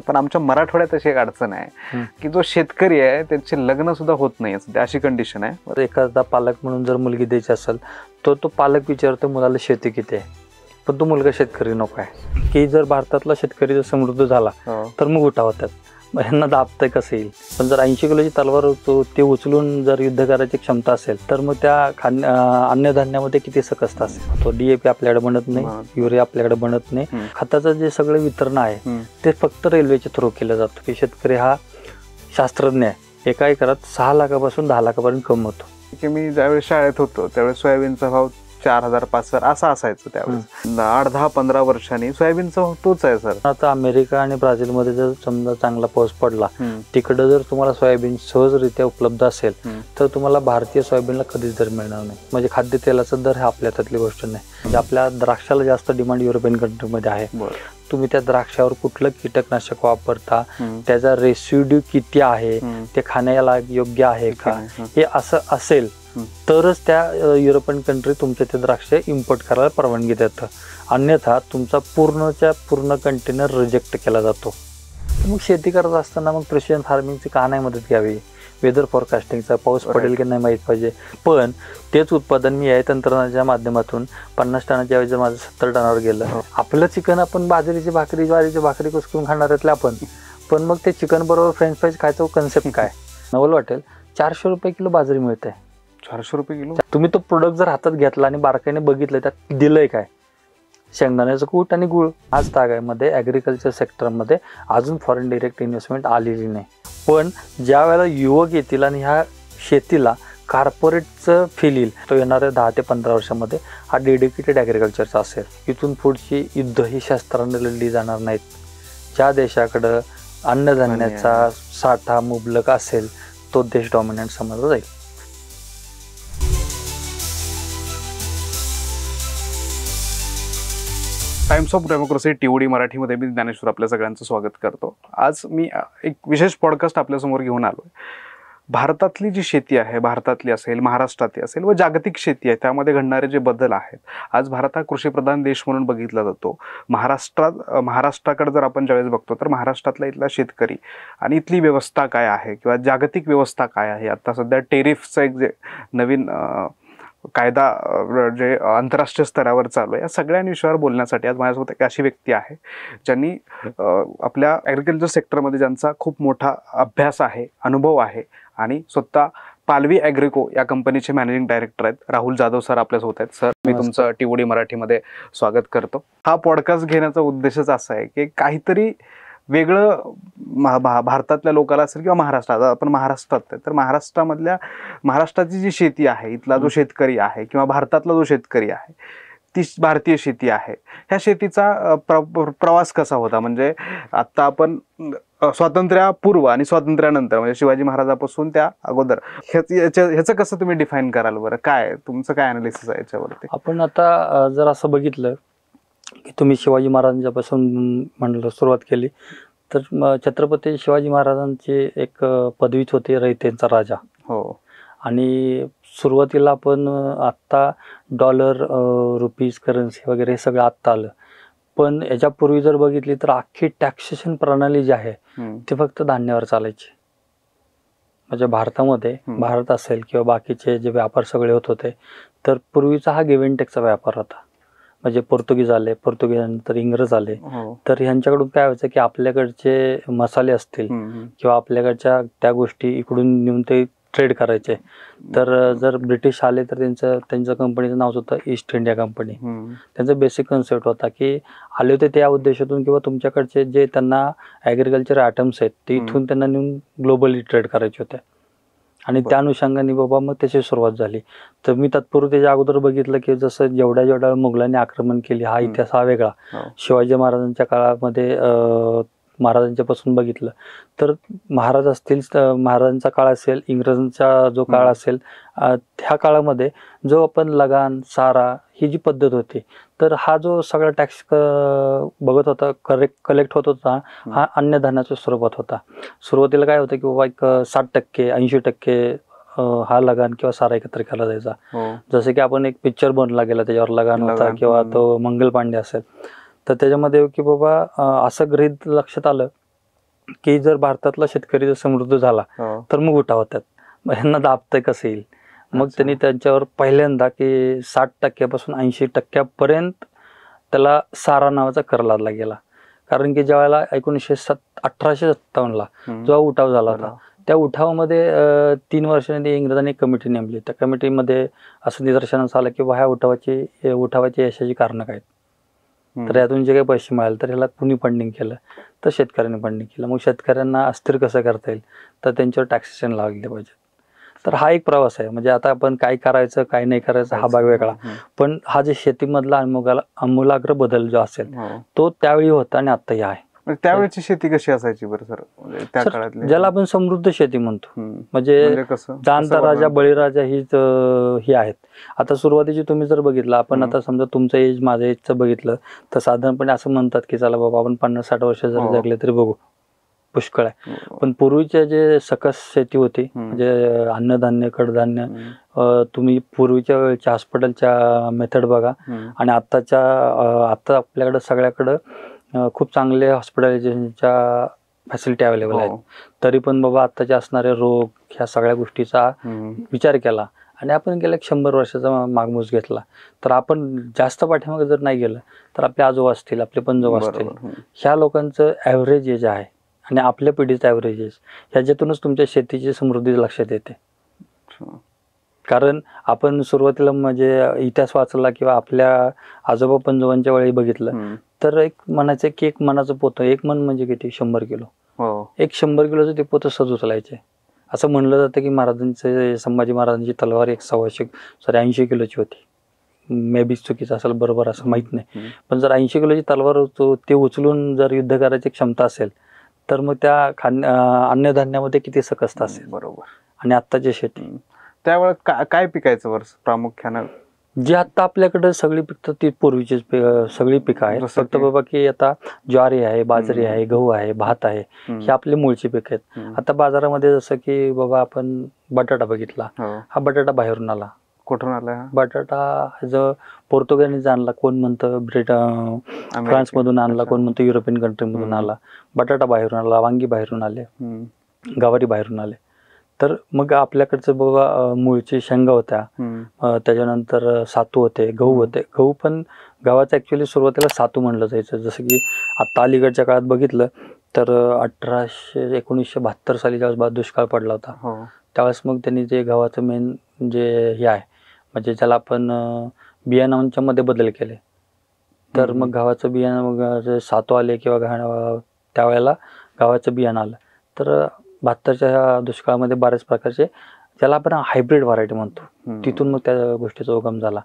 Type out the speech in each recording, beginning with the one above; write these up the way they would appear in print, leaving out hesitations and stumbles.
पण आमच्या मराठवाड्यात अशी एक अडचण आहे की जो शेतकरी आहे त्याचे लग्न सुद्धा होत नाही, अशी कंडिशन आहे. एखादा पालक म्हणून जर मुलगी द्यायची असेल तर तो पालक विचारतो मुलाला शेती किती आहे, पण तो मुलगा शेतकरी नको आहे. की जर भारतातला शेतकरी जर समृद्ध झाला तर मग उठाव होतात, ह्यांना दाबतंय कसं येईल. पण जर 80 किलोची तलवार ते उचलून जर युद्ध करायची क्षमता असेल तर मग त्या अन्नधान्यामध्ये किती सकसता असेल. तो DAP आपल्याकडे बनत नाही, युरिया आपल्याकडे बनत नाही. खताचं जे सगळं वितरण आहे ते फक्त रेल्वेच्या थ्रू केलं जातं. की शेतकरी हा शास्त्रज्ञ आहे, एका एकरात 6 लाखापासून 10 लाखापर्यंत कमवतो. की मी ज्यावेळेस शाळेत होतो त्यावेळेस सोयाबीनचा भाव 4,000 5,000 असा असायचं त्यावेळेस. 8-10-15 वर्षांनी सोयाबीनचा भाव तोच आहे सर. आता अमेरिका आणि ब्राझीलमध्ये जर समजा चांगला पाऊस पडला, तिकडं जर तुम्हाला सोयाबीन सहजरित्या उपलब्ध असेल तर तुम्हाला भारतीय सोयाबीनला कधीच दर मिळणार नाही. म्हणजे खाद्यतेलाचा दर हा आपल्या त्यातली गोष्ट नाही. म्हणजे आपल्या द्राक्षाला जास्त डिमांड युरोपियन कंट्रीमध्ये आहे. तुम्ही त्या द्राक्षावर कुठलं कीटकनाशक वापरता, त्याचा रेसिड्यू किती आहे, ते खाण्याला योग्य आहे का, हे असं असेल तरच त्या युरोपियन कंट्री तुमचे ते द्राक्ष इम्पोर्ट करायला परवानगी देतं. अन्यथा तुमचा पूर्णच्या पूर्ण कंटेनर रिजेक्ट केला जातो. मग शेती करत असताना मग प्रिसिजन फार्मिंगची का नाही मदत घ्यावी. वेदर फॉरकास्टिंगचा, पाऊस पडेल की नाही माहीत पाहिजे. पण तेच उत्पादन मी या तंत्रज्ञानाच्या माध्यमातून 50 टनाच्या ऐवजी माझं 70 टनावर गेलं. आपलं चिकन आपण बाजरीची भाकरी, ज्वारीची भाकरी कुसकरून खाणार आहेत आपण, पण मग ते चिकन बरोबर फ्रेंच फ्राईज खायचं कन्सेप्ट काय. नवल वाटेल 400 रुपये किलो बाजरी मिळते. 400 रुपये किलो. तुम्ही तो प्रोडक्ट जर हातात घेतला आणि बारकाईने बघितलं त्यात दिलंय काय, शेंगदाण्याचं कूट आणि गुळ. आज तागामध्ये ॲग्रिकल्चर सेक्टरमध्ये अजून फॉरेन डायरेक्ट इन्व्हेस्टमेंट आलेली नाही. पण ज्या वेळेला युवक येतील आणि ह्या शेतीला कॉर्पोरेटचं फील येईल, तो येणाऱ्या 10 ते 15 वर्षामध्ये हा डेडिकेटेड ॲग्रिकल्चरचा असेल. इथून पुढची युद्ध ही शस्त्राने लढली जाणार नाहीत. ज्या देशाकडं अन्नधान्याचा साठा मुबलक असेल तो देश डॉमिनंट समजला जाईल. टाइम्स ऑफ डेमोक्रेसी TOD मराठीमध्ये मी ज्ञानेश्वर आपल्या सगळ्यांचं स्वागत करतो. आज मी एक विशेष पॉडकास्ट आपल्यासमोर घेऊन आलो आहे. भारतातली जी शेती आहे, भारतातली असेल, महाराष्ट्रातली असेल व जागतिक शेती आहे, त्यामध्ये घडणारे जे बदल आहेत. आज भारत हा कृषीप्रधान देश म्हणून बघितला जातो. महाराष्ट्राकडे जर आपण ज्यावेळेस बघतो तर महाराष्ट्रातला इथला शेतकरी आणि इथली व्यवस्था काय आहे किंवा जागतिक व्यवस्था काय आहे. आता सध्या टेरिफचं एक जे नवीन कायदा जे आंतरराष्ट्रीय स्तरावर चालू आहे, या सगळ्या विषयावर बोलण्यासाठी आज माझ्यासोबत एक अशी व्यक्ती आहे ज्यांनी आपल्या ॲग्रिकल्चर सेक्टरमध्ये ज्यांचा खूप मोठा अभ्यास आहे, अनुभव आहे आणि स्वतः पालवी ॲग्रिको या कंपनीचे मॅनेजिंग डायरेक्टर आहेत. राहुल जाधव सर आपल्यासोबत आहेत. सर, मी तुमचं TOD मराठीमध्ये स्वागत करतो. हा पॉडकास्ट घेण्याचा उद्देशच असा आहे की काहीतरी वेगळं भारतातल्या लोकांना असेल किंवा महाराष्ट्रात, आपण महाराष्ट्रात आहे तर महाराष्ट्राची जी शेती आहे, इथला जो शेतकरी आहे किंवा भारतातला जो शेतकरी आहे, ती भारतीय शेती आहे, ह्या शेतीचा प्रवास कसा होता. म्हणजे आत्ता आपण स्वातंत्र्यापूर्व आणि स्वातंत्र्यानंतर म्हणजे शिवाजी महाराजापासून त्या अगोदर ह्याचं कसं तुम्ही डिफाईन कराल बरं. काय तुमचं काय अनालिसिस आहे याच्यावरती. आपण आता जर असं बघितलं की तुम्ही शिवाजी महाराजांच्यापासून म्हणलं सुरुवात केली तर छत्रपती शिवाजी महाराजांची एक पदवीच होती रयतेचा राजा. हो. आणि सुरुवातीला आपण आत्ता डॉलर, रुपीज, करन्सी वगैरे हे सगळं आत्ता आलं. पण याच्यापूर्वी जर बघितली तर अख्खी टॅक्सेशन प्रणाली जी आहे ती फक्त धान्यावर चालायची. म्हणजे भारतामध्ये भारत असेल किंवा बाकीचे जे व्यापार सगळे होत होते तर पूर्वीचा हा गिव्ह अँड टेकचा व्यापार होता. म्हणजे पोर्तुगीज आले, पोर्तुगीजानंतर इंग्रज आले, तर ह्यांच्याकडून काय व्हायचं की आपल्याकडचे मसाले असतील किंवा आपल्याकडच्या त्या गोष्टी इकडून नेऊन ते ट्रेड करायचे. तर जर ब्रिटिश आले तर त्यांचं कंपनीचं नाव होतं ईस्ट इंडिया कंपनी. त्यांचा बेसिक कन्सेप्ट होता की आले होते त्या उद्देशातून किंवा तुमच्याकडचे जे त्यांना ॲग्रिकल्चर आयटम्स आहेत ते इथून त्यांना नेऊन ग्लोबली ट्रेड करायचे होते. आणि त्या अनुषंगाने बाबा मग त्याची सुरुवात झाली. तर मी तत्पूर्वी त्याच्या अगोदर बघितलं की जसं जेवढ्या मुघलांनी आक्रमण केली, हा इतिहास हा वेगळा. शिवाजी महाराजांच्या काळामध्ये महाराजांच्या पासून बघितलं तर महाराज असतील, महाराजांचा काळ असेल, इंग्रजांचा जो काळ असेल, ह्या काळामध्ये जो आपण लगान, सारा ही जी पद्धत होती तर हा जो सगळा टॅक्स बघत होता, कलेक्ट होत होता, हा अन्नधान्याच्या स्वरूपात होता. सुरुवातीला काय होतं की बाबा एक 60% 80% हा लगान किंवा सारा एकत्र केला जायचा. जसं की आपण एक पिक्चर बनला गेला त्याच्यावर लगान होता किंवा तो मंगल पांडे असेल तर त्याच्यामध्ये की बाबा असं गृहीत लक्षात आलं की जर भारतातला शेतकरी जर समृद्ध झाला हो. तर मग उठाव होतात. मग ह्यांना दाबतंय कसं येईल. मग अच्छा. त्यांनी त्यांच्यावर पहिल्यांदा की 60% 80% त्याला सारा नावाचा कर लादला गेला. कारण की ज्यावेळेला 1857ला जेव्हा उठाव झाला होता, त्या उठावामध्ये 3 वर्षांनी इंग्रजांनी एक कमिटी नेमली. त्या कमिटीमध्ये असं निदर्शनास आलं की ह्या उठावाची यशाची कारणं काय. तर यातून जे काही पैसे मिळाले तर ह्याला कुणी फंडिंग केलं, तर शेतकऱ्यांनी फंडिंग केलं. मग शेतकऱ्यांना अस्थिर कसं करता येईल, तर त्यांच्यावर टॅक्सेशन लावले पाहिजे. तर हा एक प्रवास आहे. म्हणजे आता आपण काय करायचं काय नाही करायचं हा भाग वेगळा, पण हा जे शेतीमधला आमूलाग्र बदल जो असेल तो त्यावेळी होता आणि आत्ताही आहे. त्यावेळेची शेती कशी असायची बरं सर, त्या काळातली? ज्याला आपण समृद्ध शेती म्हणतो. म्हणजे जाणता राजा बळीराजा ही आहेत. आता सुरुवातीची तुम्ही जर बघितलं, आपण आता समजा तुमचं एज माझं एजचं बघितलं तर साधारणपणे असं म्हणतात की चला बाबा आपण 50-60 वर्ष जर जगले तरी बघू, पुष्कळ आहे. पण पूर्वीचे जे सकस शेती होती, म्हणजे अन्नधान्य कडधान्य, तुम्ही पूर्वीच्या वेळच्या हॉस्पिटलच्या मेथड बघा आणि आता आपल्याकडे सगळ्याकडं खूप चांगले हॉस्पिटलायझेशनच्या फॅसिलिटी अवेलेबल आहेत. तरी पण बाबा आत्ताचे असणारे रोग ह्या सगळ्या गोष्टीचा विचार केला आणि आपण गेल्या 100 वर्षाचा मागमूस घेतला तर आपण जास्त पाठीमागे जर नाही गेलं तर आपले आजोबा असतील, आपले पणजोबा असतील, ह्या लोकांचं ॲव्हरेज एज आहे आणि आपल्या पिढीचं ॲव्हरेज एज, ह्याच्यातूनच तुमच्या शेतीची समृद्धी लक्षात येते. कारण आपण सुरुवातीला म्हणजे इतिहास वाचला किंवा आपल्या आजोबा पणजोबांच्या वेळी बघितलं तर एक म्हणायचं की एक मनाचं पोतं, एक मन म्हणजे किती 100 किलो, एक 100 किलोचं ते पोतं सहज उचलायचे. असं म्हणलं जातं की संभाजी महाराजांची तलवार 80 किलोची होती. मे बी चुकीचं असेल, बरोबर असं माहीत नाही, पण जर 80 किलोची तलवार ते उचलून जर युद्ध करायची क्षमता असेल तर मग त्या अन्नधान्यामध्ये किती सकसता असेल. बरोबर. आणि आत्ताची शेती त्यावेळेस काय पिकायचं वर्ष प्रामुख्यानं? जी आता आपल्याकडे सगळी पिकतात ती पूर्वीचीच सगळी पिकं आहेत. फक्त बाबा की आता ज्वारी आहे, बाजरी आहे, गहू आहे, भात आहे, ही आपली मूळची पिकं आहेत. आता बाजारामध्ये जसं की बाबा आपण बटाटा बघितला, हा बटाटा बाहेरून आला. कुठून आला? बटाटा जो पोर्तुगीजने आणला, कोण म्हणतं फ्रान्समधून आणला, कोण म्हणतं युरोपियन कंट्रीमधून आला. बटाटा बाहेरून आला, वांगी बाहेरून आले, गवारी बाहेरून आले. तर मग आपल्याकडचं बाबा मूळची शेंगा होत्या, त्याच्यानंतर सातू होते, गहू होते. गहू पण गव्हाचं ॲक्च्युली सुरुवातीला सातू म्हणलं जायचं. जसं की आत्ता अलीकडच्या काळात बघितलं तर 1972 साली ज्यावेळेस दुष्काळ पडला होता त्यावेळेस मग त्यांनी जे गव्हाचं मेन जे हे आहे म्हणजे ज्याला आपण बियाणांच्या मध्ये बदल केले, तर मग गव्हाचं बियाणं सातू आले किंवा त्यावेळेला गव्हाचं बियाणं आलं. तर 72च्या दुष्काळामध्ये बऱ्याच प्रकारचे ज्याला आपण हायब्रिड व्हरायटी म्हणतो, तिथून मग त्या गोष्टीचा उगम झाला.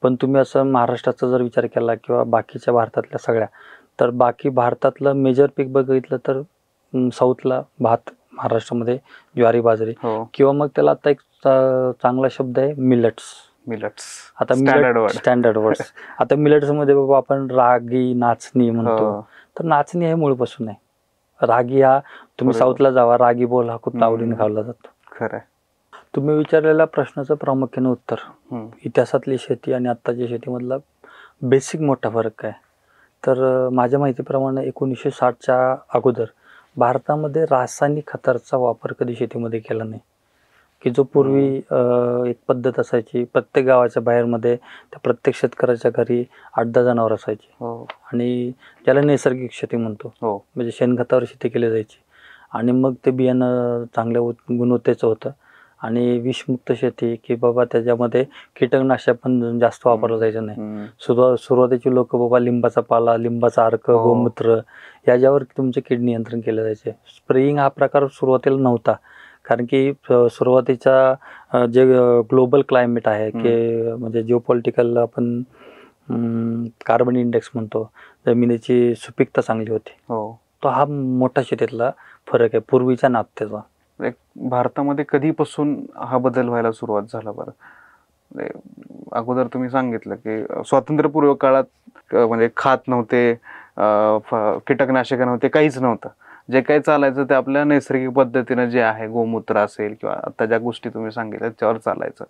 पण तुम्ही असं महाराष्ट्राचा जर विचार केला किंवा बाकीच्या भारतातल्या सगळ्या, तर बाकी भारतातलं मेजर पीक बघितलं तर साऊथला भात, महाराष्ट्रामध्ये ज्वारी बाजरी, किंवा मग त्याला आता एक चांगला शब्द आहे मिलेट्स. आता स्टँडर्ड वर्ड्स. आता मिलेट्स मध्ये बाबा आपण रागी, नाचणी म्हणतो, तर नाचणी हे मूळपासून आहे. रागी हा तुम्ही साऊथला जावा, रागी बोल हा खूप आवडीने खाल्ला जातो. खरं. तुम्ही विचारलेल्या प्रश्नाचं प्रामुख्याने उत्तर, इतिहासातली शेती आणि आत्ताच्या शेतीमधला बेसिक मोठा फरक काय, तर माझ्या माहितीप्रमाणे 1960च्या अगोदर भारतामध्ये रासायनिक खताचा वापर कधी शेतीमध्ये केला नाही. की जो पूर्वी एक पद्धत असायची, प्रत्येक गावाच्या बाहेरमध्ये त्या प्रत्येक शेतकऱ्याच्या घरी 8-10 जनावर असायची आणि त्याला नैसर्गिक शेती म्हणतो. म्हणजे शेणखतावर शेती केली जायची आणि मग ते बियाणं चांगल्या गुणवत्तेचं होतं आणि विषमुक्त शेती, की बाबा त्याच्यामध्ये कीटकनाशक पण जास्त वापरलं जायचं नाही. सुरुवातीची लोक बाबा लिंबाचा पाला, लिंबाचा अर्क, गोमूत्र याच्यावर तुमचे कीड नियंत्रण केले जायचे. स्प्रेइंग हा प्रकार सुरुवातीला नव्हता, कारण की सुरुवातीचा जे ग्लोबल क्लायमेट आहे की म्हणजे जिओपॉलिटिकल आपण कार्बन इंडेक्स म्हणतो, जमिनीची सुपीकता चांगली होती. तो हा मोठा शेतीतला फरक आहे पूर्वीच्या नात्याचा. भारतामध्ये कधीपासून हा बदल व्हायला सुरुवात झाला बरं? अगोदर तुम्ही सांगितलं की स्वातंत्र्यपूर्व काळात म्हणजे खात नव्हते, कीटकनाशक नव्हते, काहीच नव्हतं. जे काही चालायचं ते आपल्या नैसर्गिक पद्धतीनं जे आहे, गोमूत्र असेल किंवा आता ज्या गोष्टी तुम्ही सांगितल्या त्याच्यावर चालायचं.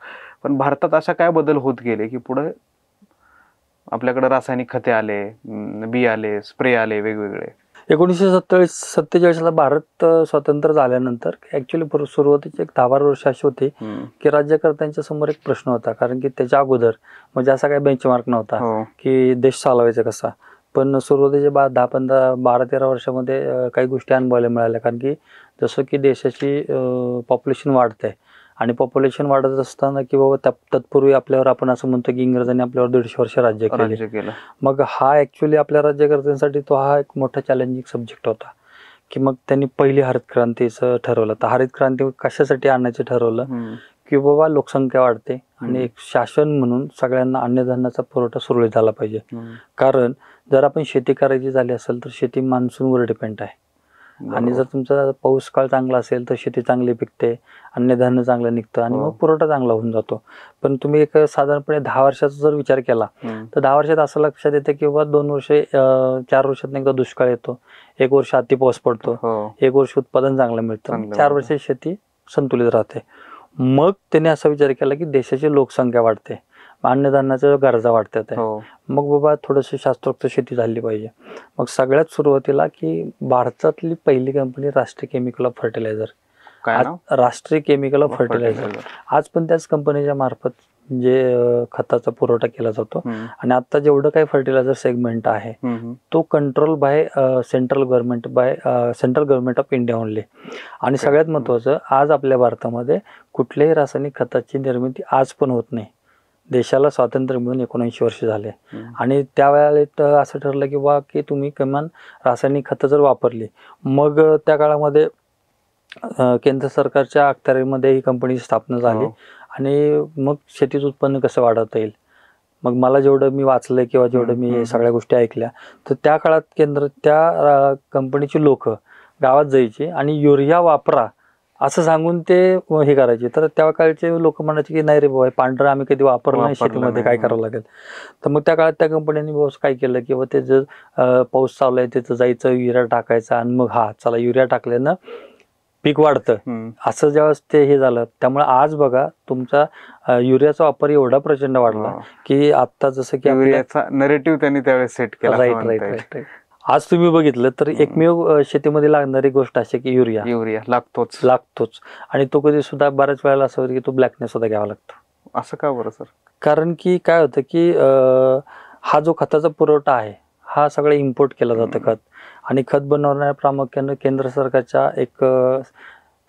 पण भारतात अशा काय बदल होत गेले की पुढे आपल्याकडे रासायनिक खते आले, बी आले, स्प्रे आले वेगवेगळे? 1947 भारत स्वतंत्र झाल्यानंतर ऍक्च्युली सुरुवातीचे एक 10-12 वर्ष अशी होती की राज्यकर्त्यांच्या समोर एक प्रश्न होता, कारण की त्याच्या अगोदर म्हणजे असा काही बेंचमार्क नव्हता हो. की देश चालवायचा कसा. पण सुरुवातीच्या 12-13 वर्षामध्ये काही गोष्टी अनुभवायला मिळाल्या, कारण की जसं की देशाची पॉप्युलेशन वाढते आणि पॉप्युलेशन वाढत असताना की बाबा तत्पूर्वी आपल्यावर आपण असं म्हणतो की इंग्रजांनी आपल्यावर 150 वर्ष राज्य केले. मग हा ऍक्च्युली आपल्या राज्यकर्त्यांसाठी तो हा एक मोठा चॅलेंजिंग सब्जेक्ट होता की मग त्यांनी पहिली हरित क्रांतीचं ठरवलं. तर हरित क्रांती कशासाठी आणायचं ठरवलं की बाबा लोकसंख्या वाढते आणि एक शासन म्हणून सगळ्यांना अन्नधान्याचा पुरवठा सुरळीत झाला पाहिजे. कारण जर आपण शेती करायची झाली असेल तर शेती मान्सूनवर डिपेंड आहे आणि जर तुमचा पाऊस काळ चांगला असेल तर शेती चांगली पिकते, अन्नधान्य चांगलं निघतं आणि मग पुरवठा चांगला होऊन जातो. पण तुम्ही एक साधारणपणे 10 वर्षाचा जर विचार केला तर 10 वर्षात असं लक्षात येतं की बाबा 2 वर्ष 4 वर्षात एकदा दुष्काळ येतो, 1 वर्ष अति पाऊस पडतो, 1 वर्ष उत्पादन चांगलं मिळतं, 4 वर्ष शेती संतुलित राहते. मग त्याने असा विचार केला की देशाची लोकसंख्या वाढते, अन्नधान्याच्या गरजा वाढतात आहे, मग बाबा थोडंसं शास्त्रोक्त शेती झाली पाहिजे. मग सगळ्यात सुरुवातीला की भारतातली पहिली कंपनी राष्ट्रीय केमिकल ऑफ फर्टिलायझर, राष्ट्रीय केमिकल ऑफ फर्टिलायझर आज पण त्याच कंपनीच्या मार्फत जे खताचा पुरवठा केला जातो. आणि आता जेवढं काही फर्टिलायझर सेगमेंट आहे तो control by central government of India only. आणि सगळ्यात महत्वाचं, आज आपल्या भारतामध्ये कुठल्याही रासायनिक खताची निर्मिती आज पण होत नाही. देशाला स्वातंत्र्य मिळून 79 वर्ष झाले आणि त्यावेळेला असं ठरलं की बा की तुम्ही किमान रासायनिक खतं जर वापरली, मग त्या काळामध्ये केंद्र सरकारच्या अखत्यारीमध्ये ही कंपनीची स्थापना झाली. आणि मग शेतीचं उत्पन्न कसं वाढवता येईल. मग मला जेवढं मी वाचलंय किंवा जेवढं मी सगळ्या गोष्टी ऐकल्या, तर त्या काळात त्या कंपनीची लोक गावात जायची आणि युरिया वापरा असं सांगून ते हे करायचे. तर त्या काळचे लोक म्हणायचे की नाही रे बाबा, पांढरं आम्ही कधी वापरलं नाही, शेतीमध्ये काय करावं लागेल. तर मग त्या काळात त्या कंपन्यांनी काय केलं की ते जर पाऊस चालू आहे तिथं जायचं, युरिया टाकायचा आणि मग चला युरिया टाकल्यानं पीक वाढतं, असं ज्यावेळेस ते हे झालं. त्यामुळे आज बघा तुमचा युरियाचा वापर एवढा प्रचंड वाढला की आता जसं की युरियाचा नरेटिव्ह त्यांनी त्यावेळेस सेट केला. राईट. आज तुम्ही बघितलं तर एकमेव शेतीमध्ये लागणारी गोष्ट अशी की युरिया लागतोच. आणि तो कधी सुद्धा बऱ्याच वेळेला असं होतं की तो ब्लॅकने सुद्धा घ्यावा लागतो. असं का बरं सर? कारण की काय होतं की हा जो खताचा पुरवठा आहे हा सगळं इम्पोर्ट केला जातं खत. आणि खत बनवणाऱ्या प्रामुख्यानं केंद्र सरकारच्या एक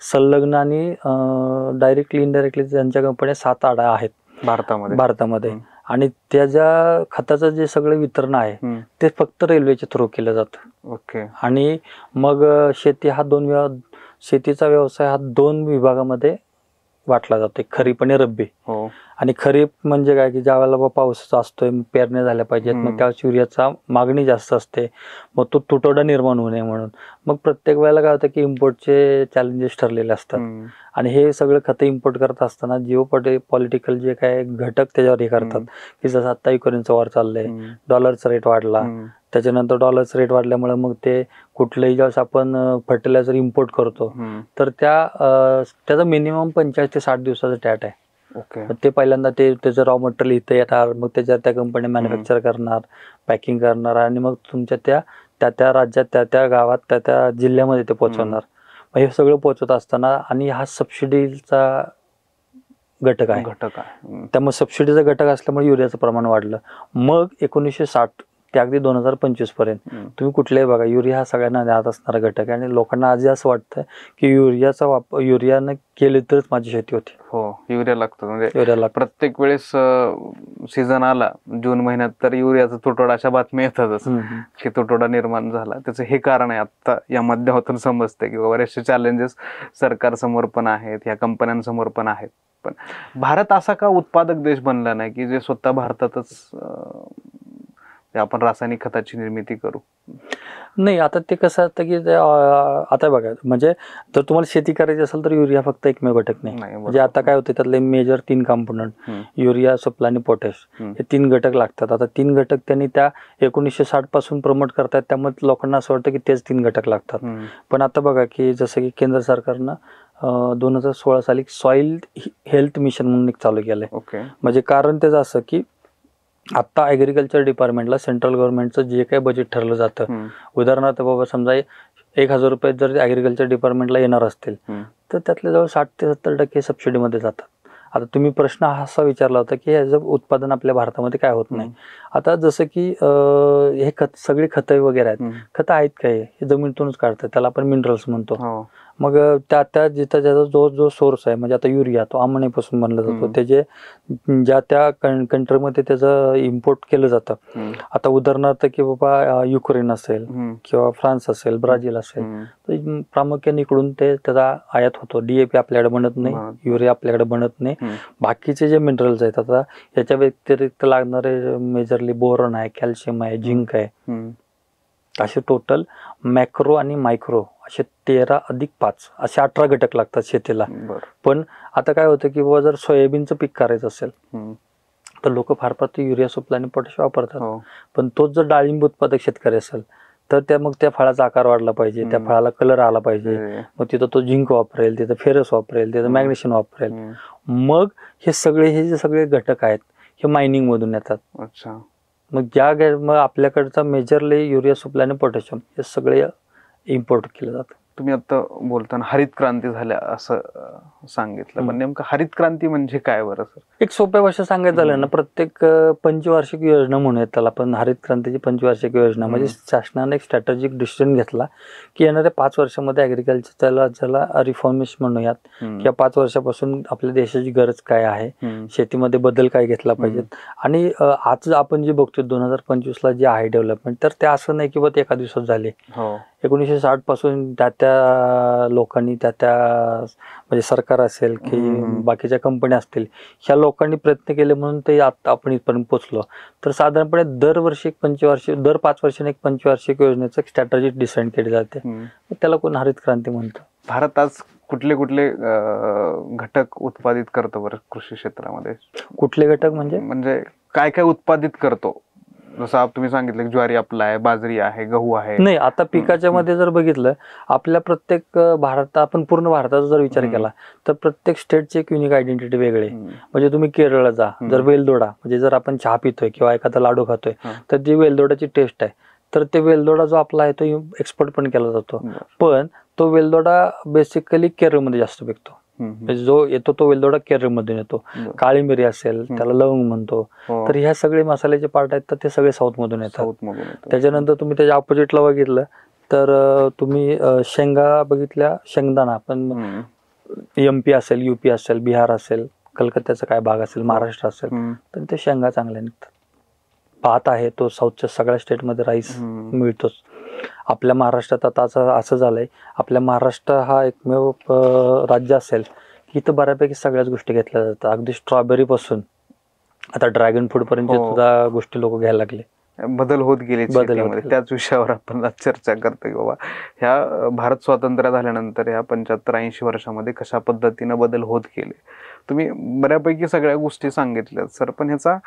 संलग्न आणि डायरेक्टली इनडायरेक्टली त्यांच्या कंपन्या 7-8 आहेत भारतामध्ये. आणि त्या खताचं जे सगळं वितरण आहे ते फक्त रेल्वेच्या थ्रू केलं जातं. आणि मग शेतीचा व्यवसाय हा 2 विभागामध्ये वाटला जातो, खरीप आणि रब्बी. आणि खरीप म्हणजे काय की ज्या वेळेला पाऊस असतोय, पेरण्या झाल्या पाहिजेत, मग त्यावेळेस युरियाचा मागणी जास्त असते, मग तो तुटवडा निर्माण होऊ नये म्हणून मग प्रत्येक वेळेला काय होतं की इम्पोर्टचे चॅलेंजेस ठरलेले असतात. आणि हे सगळं खतं इम्पोर्ट करत असताना पॉलिटिकल जे काय घटक त्याच्यावर हे करतात की जसं आता युक्रेनचं वॉर चाललंय, डॉलरचा रेट वाढला, त्याच्यानंतर डॉलरचा रेट वाढल्यामुळे मग ते कुठलंही ज्यावेळेस आपण फर्टिलायझर इम्पोर्ट करतो तर त्याचा मिनिमम 45 ते 60 दिवसाचा टॅट आहे. ते पहिल्यांदा त्याचं रॉ मटेरियल इथं येणार, मग त्याच्यावर त्या कंपन्या मॅन्युफॅक्चर करणार, पॅकिंग करणार आणि मग तुमच्या त्या राज्यात त्या गावात त्या जिल्ह्यामध्ये ते पोहोचवणार. मग हे सगळं पोहोचवत असताना आणि हा सबसिडीचा घटक आहे. त्यामुळे सबसिडीचा घटक असल्यामुळे युरियाचं प्रमाण वाढलं. मग 1960 ते अगदी 2025 पर्यंत तुम्ही कुठल्याही बघा, युरिया हा सगळ्यांना ज्ञात असणारा घटक आहे. आणि लोकांना आजही असं वाटतं की युरियाचा वापर युरियानं केले तरच माझी शेती होती. युरिया लागतो. म्हणजे प्रत्येक वेळेस सीझन आला जून महिन्यात तर युरियाचा तुटवडा अशा बातम्या येतातच की तुटवडा निर्माण झाला. त्याचं हे कारण आहे. आता या माध्यमातून समजतंय की बरेचसे चॅलेंजेस सरकारसमोर पण आहेत, या कंपन्यांसमोर पण आहेत. पण भारत असा का उत्पादक देश बनला नाही की जे स्वतः भारतातच आपण रासायनिक खताची निर्मिती करू? नाही, आता ते कसं असतं की आता बघा, म्हणजे जर तुम्हाला शेती करायची असेल तर युरिया फक्त एकमेव घटक नाही. म्हणजे आता काय होतं त्यातले मेजर 3 कॉम्पोनंट युरिया, सुफला आणि पोटॅश हे 3 घटक लागतात. आता 3 घटक त्यांनी त्या 1960 पासून प्रमोट करतात, त्यामुळे लोकांना असं वाटतं की तेच 3 घटक लागतात. पण आता बघा की जसं की केंद्र सरकारनं 2016 साली सॉइल हेल्थ मिशन म्हणून एक चालू केलंय. म्हणजे कारण त्याचं असं की आता ॲग्रिकल्चर डिपार्टमेंटला सेंट्रल गव्हर्नमेंटचं जे काही बजेट ठरलं जातं, उदाहरणार्थ बाबा समजा 1,000 रुपये जर ॲग्रिकल्चर डिपार्टमेंटला येणार असतील तर त्यातले जवळ 60 ते 70% सबसिडीमध्ये जातात. आता तुम्ही प्रश्न असा विचारला होता की याचं उत्पादन आपल्या भारतामध्ये काय होत नाही. आता जसं की हे सगळी खतं वगैरे आहेत, खतं आहेत काय, हे जमिनीतूनच काढतात, त्याला आपण मिनरल्स म्हणतो. मग त्या जिथं त्याचा जो सोर्स आहे, म्हणजे आता युरिया तो आमण्यापासून बनला जातो, त्याचे ज्या त्या कंट्रीमध्ये त्याचं इम्पोर्ट केलं जातं. आता उदाहरणार्थ की बाबा युक्रेन असेल किंवा फ्रान्स असेल, ब्राझील असेल, तर प्रामुख्याने इकडून त्याचा आयात होतो. DAP आपल्याकडे बनत नाही, युरिया आपल्याकडे बनत नाही. बाकीचे जे मिनरल्स आहेत, आता याच्या व्यतिरिक्त लागणारे मेजरली बोरॉन आहे, कॅल्शियम आहे, झिंक आहे, असे टोटल मॅक्रो आणि मायक्रो असे 13+5 असे 18 घटक लागतात शेतीला. पण आता काय होतं की बाबा जर सोयाबीनचं पीक करायचं असेल तर लोक फार फार ते युरिया, सुफला आणि पोटॅश वापरतात. पण तोच जर डाळिंब उत्पादक शेतकरी असेल तर मग त्या फळाचा आकार वाढला पाहिजे, त्या फळाला कलर आला पाहिजे, मग तिथं तो झिंक वापरेल, तिथं फेरस वापरेल, तिथं मॅग्नेशियम वापरेल. मग हे जे सगळे घटक आहेत हे मायनिंग मधून येतात. मग आपल्याकडचा मेजरली युरिया, सुफला आणि पोटॅशियम हे सगळे इम्पोर्ट केलं जातं. तुम्ही आता बोलताना हरित क्रांती झाल्या असं सांगितलं, पण नेमकं हरित क्रांती म्हणजे काय बरं सर? एक सोप्या भाषेत सांगायचं झालं ना, प्रत्येक पंचवार्षिक योजना म्हणूया त्याला, पण हरित क्रांतीची पंचवार्षिक योजना म्हणजे शासनाने एक स्ट्रॅटेजिक डिसिजन घेतला की येणाऱ्या 5 वर्षामध्ये ॲग्रिकल्चर ज्याला रिफॉर्मिश म्हणूयात, किंवा 5 वर्षापासून आपल्या देशाची गरज काय आहे, शेतीमध्ये बदल काय घेतला पाहिजेत. आणि आज आपण जे बघतोय 2025ला जे आहे डेव्हलपमेंट, तर ते असं नाही की ते एका दिवसात झाले. 1960 पासून त्या लोकांनी म्हणजे सरकार असेल की बाकीच्या कंपन्या असतील, ह्या लोकांनी प्रयत्न केले म्हणून ते आता आपण इथपर्यंत पोहोचलो. तर साधारणपणे दर 5 वर्षांनी एक पंचवार्षिक योजनेचं स्ट्रॅटेजी डिसाईड केली जाते, त्याला कोण हरित क्रांती म्हणतो. भारत आज कुठले कुठले घटक उत्पादित करतो बरं कृषी क्षेत्रामध्ये? कुठले घटक म्हणजे काय काय उत्पादित करतो? जसं तुम्ही सांगितलं ज्वारी आपला आहे, बाजरी आहे, गहू आहे. नाही, आता पिकाच्या मध्ये जर बघितलं, आपल्या प्रत्येक आपण पूर्ण भारताचा जर विचार केला तर प्रत्येक स्टेटची एक युनिक आयडेंटिटी वेगळी. म्हणजे तुम्ही केरळला जा, जर वेलदोडा, म्हणजे जर आपण चहा पितोय किंवा एखादा लाडू खातोय तर जी वेलदोडाची टेस्ट आहे, तर ते वेलदोडा जो आपला आहे तो एक्सपोर्ट पण केला जातो. पण तो वेलदोडा बेसिकली केरळमध्ये जास्त पिकतो. जो येतो तो वेलदोडा केरळमधून येतो. काळी मिरी असेल त्याला लवंग म्हणतो. तर ह्या सगळे मसाल्याचे पार्ट आहेत तर ते सगळे साऊथ मधून येतात. त्याच्यानंतर तुम्ही त्याच्या ऑपोजिटला बघितलं तर तुम्ही शेंगा बघितल्या, शेंगदाणा पण MP असेल, UP असेल, बिहार असेल, कलकत्त्याचा काय भाग असेल, महाराष्ट्र असेल, तर ते शेंगा चांगल्या निघतात. भात आहे तो साऊथच्या सगळ्या स्टेटमध्ये राईस मिळतोच. आपल्या महाराष्ट्रात आता असं झालंय, आपल्या महाराष्ट्र हा एकमेव राज्य असेल की इथं बऱ्यापैकी सगळ्याच गोष्टी घेतल्या जातात. अगदी स्ट्रॉबेरी पासून आता ड्रॅगन फ्रूट पर्यंत सुद्धा गोष्टी लोक घ्यायला लागले. बदल होत गेले शेतीमध्ये. त्याच विषयावर आपण आज चर्चा करतोय बाबा, ह्या भारत स्वातंत्र्य झाल्यानंतर ह्या 75-80 वर्षामध्ये कशा पद्धतीनं बदल होत गेले. तुम्ही बऱ्यापैकी सगळ्या गोष्टी सांगितल्या सर, पण ह्याचा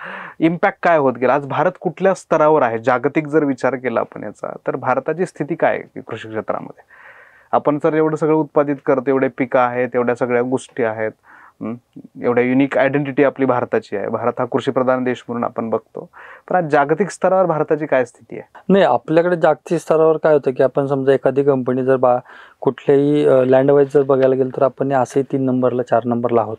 इम्पॅक्ट काय होत गेला? आज भारत कुठल्या स्तरावर आहे जागतिक जर विचार केला आपण याचा, तर भारताची स्थिती काय आहे कृषी क्षेत्रामध्ये? आपण जर एवढं सगळं उत्पादित करतो, एवढे पिकं आहेत, एवढ्या सगळ्या गोष्टी आहेत, एवढ्या युनिक आयडेंटिटी आपली भारताची आहे, भारत हा कृषीप्रधान देश म्हणून आपण बघतो, पण आज जागतिक स्तरावर भारताची काय स्थिती आहे? नाही, आपल्याकडे जागतिक स्तरावर काय होतं की आपण समजा एखादी कंपनी जर कुठल्याही लँड वाईज जर बघायला गेलं तर आपण असे 3 नंबरला 4 नंबरला आहोत.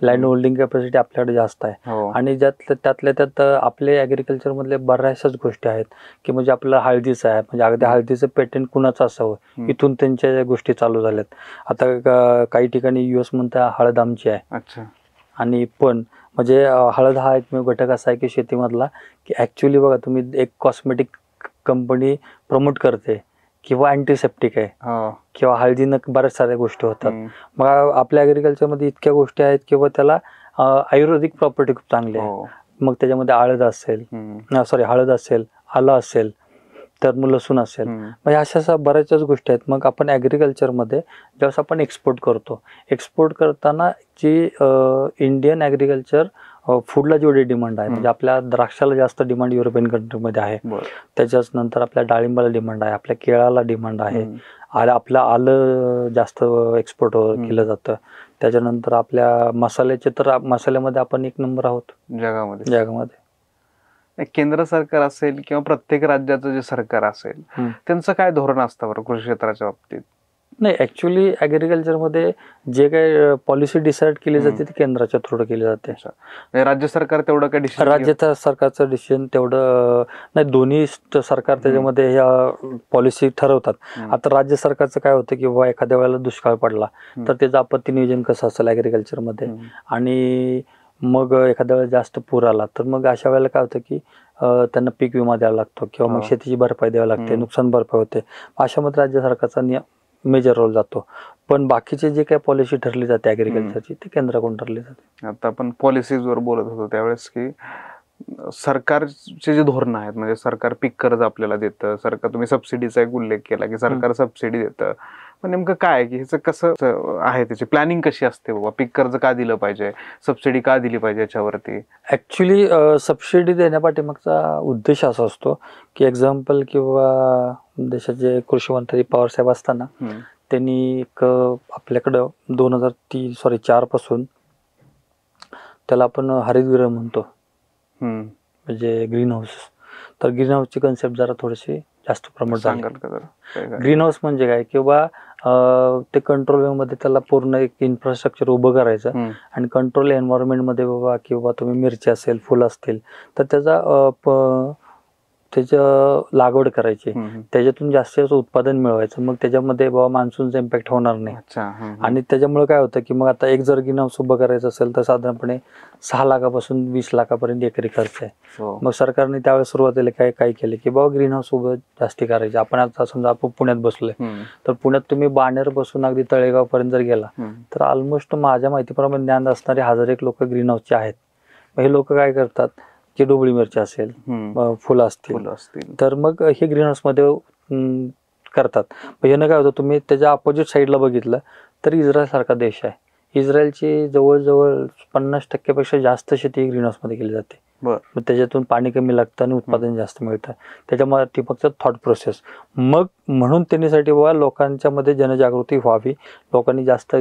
लँड होल्डिंग कॅपॅसिटी आपल्याकडे जास्त आहे. आणि त्यातल्या त्यात आपले ॲग्रिकल्चर मधले बऱ्याचशाच गोष्टी आहेत की म्हणजे आपल्याला हळदीचं आहे, म्हणजे अगदी हळदीचं पेटंट कुणाचं असावं, इथून त्यांच्या गोष्टी चालू झाल्यात. आता काही ठिकाणी US म्हणता हळद आमची आहे. आणि पण म्हणजे हळद हा एकमेव घटक असा आहे की शेतीमधला की ऍक्च्युली बघा, तुम्ही एक कॉस्मेटिक कंपनी प्रमोट करते किंवा अँटीसेप्टिक आहे किंवा हळदीनं बऱ्याच साऱ्या गोष्टी होतात. मग आपल्या ॲग्रिकल्चरमध्ये इतक्या गोष्टी आहेत किंवा त्याला आयुर्वेदिक प्रॉपर्टी खूप चांगली आहे. मग त्याच्यामध्ये हळद असेल, आलं असेल, तर मग लसूण असेल, म्हणजे अशा बऱ्याचशाच गोष्टी आहेत. मग आपण ॲग्रिकल्चरमध्ये ज्यावेळेस आपण एक्सपोर्ट करताना जी इंडियन ॲग्रिकल्चर फूडला जेवढी डिमांड आहे, म्हणजे आपल्या द्राक्षाला जास्त डिमांड युरोपियन कंट्रीमध्ये आहे, त्याच्याच नंतर आपल्या डाळिंबाला डिमांड आहे, आपल्या केळाला डिमांड आहे, आपलं आलं जास्त एक्सपोर्ट केलं जातं. त्याच्यानंतर आपल्या मसाल्यामध्ये आपण 1 नंबर आहोत जगामध्ये. केंद्र सरकार असेल किंवा प्रत्येक राज्याचं जे सरकार असेल त्यांचं काय धोरण असतं बरं कृषी क्षेत्राच्या बाबतीत? नाही, ऍक्च्युली ॲग्रिकल्चरमध्ये जे काही पॉलिसी डिसाईड केली जाते ती केंद्राच्या थ्रू केली जाते. म्हणजे राज्य सरकार तेवढं काय डिसिजन? राज्य सरकारचं डिसिजन तेवढं नाही, दोन्ही सरकार त्याच्यामध्ये ह्या पॉलिसी ठरवतात. आता राज्य सरकारचं काय होतं की बाबा एखाद्या वेळेला दुष्काळ पडला तर त्याचं आपत्ती नियोजन कसं असेल ॲग्रिकल्चरमध्ये, आणि मग एखाद्या वेळेला जास्त पूर आला तर मग अशा वेळेला काय होतं की त्यांना पीक विमा द्यावा लागतो किंवा मग शेतीची भरपाई द्यावी लागते, नुकसान भरपाई होते. अशामध्ये राज्य सरकारचा मेजर रोल जातो. पण बाकीचे जे काही पॉलिसी ठरली जाते ॲग्रिकल्चरची ती केंद्राकडून ठरली जाते. आता आपण पॉलिसीजवर बोलत होतो त्यावेळेस की सरकारचे जे धोरणं आहेत, म्हणजे सरकार पीक कर्ज आपल्याला देतं, सरकार, तुम्ही सबसिडीचा एक उल्लेख केला की सरकार सबसिडी देतं, पण नेमकं काय की ह्याचं कसं आहे, त्याची प्लॅनिंग कशी असते बाबा? पीक कर्ज का दिलं पाहिजे, सबसिडी का दिली पाहिजे याच्यावरती? ऍक्च्युली सबसिडी देण्यापाठीमागचा उद्देश असा असतो की एक्झाम्पल किंवा देशाचे कृषी मंत्री पवारसाहेब असताना त्यांनी एक आपल्याकडं 2004 पासून त्याला आपण हरितगृह म्हणतो, म्हणजे ग्रीन हाऊस. तर ग्रीन हाऊसची कन्सेप्ट जरा थोडीशी जास्त प्रमोट झाली. ग्रीन हाऊस म्हणजे काय किंवा ते कंट्रोल मध्ये त्याला पूर्ण एक इन्फ्रास्ट्रक्चर उभं करायचं आणि कंट्रोल एन्व्हायरमेंट मध्ये बाबा किंवा तुम्ही मिरची असेल, फुलं असतील तर त्याच्या लागवड करायची, त्याच्यातून जास्त उत्पादन मिळवायचं. मग त्याच्यामध्ये बाबा मान्सूनचा इम्पॅक्ट होणार नाही. आणि त्याच्यामुळे काय होतं की मग आता एक जर ग्रीन हाऊस उभं करायचं असेल तर साधारणपणे 6 लाखापासून 20 लाखापर्यंत एकरी खर्च आहे. मग सरकारने त्यावेळेस सुरुवातीला काय केले की बाबा ग्रीन हाऊस उभं जास्ती करायचे. आपण आता समजा आपण पुण्यात बसलोय तर पुण्यात तुम्ही बाणेर बसून अगदी तळेगाव पर्यंत जर गेला तर ऑलमोस्ट माझ्या माहितीप्रमाणे ज्ञान असणारे 1000 एक लोक ग्रीन हाऊसचे आहेत. हे लोक काय करतात की डोबळी मिरची असेल, फुलं असतील तर मग हे ग्रीन हाऊस मध्ये करतात. यानं काय होतं, तुम्ही त्याच्या अपोजिट साईडला बघितलं तर इस्रायल सारखा देश आहे. इस्रायलची जवळजवळ 50% पेक्षा जास्त शेती ग्रीन हाऊस मध्ये केली जाते. मग त्याच्यातून पाणी कमी लागतं आणि उत्पादन जास्त मिळतं. त्याच्यामध्ये फक्त थॉट प्रोसेस. मग म्हणून त्यांच्यासाठी बाबा लोकांच्या मध्ये जनजागृती व्हावी, लोकांनी जास्त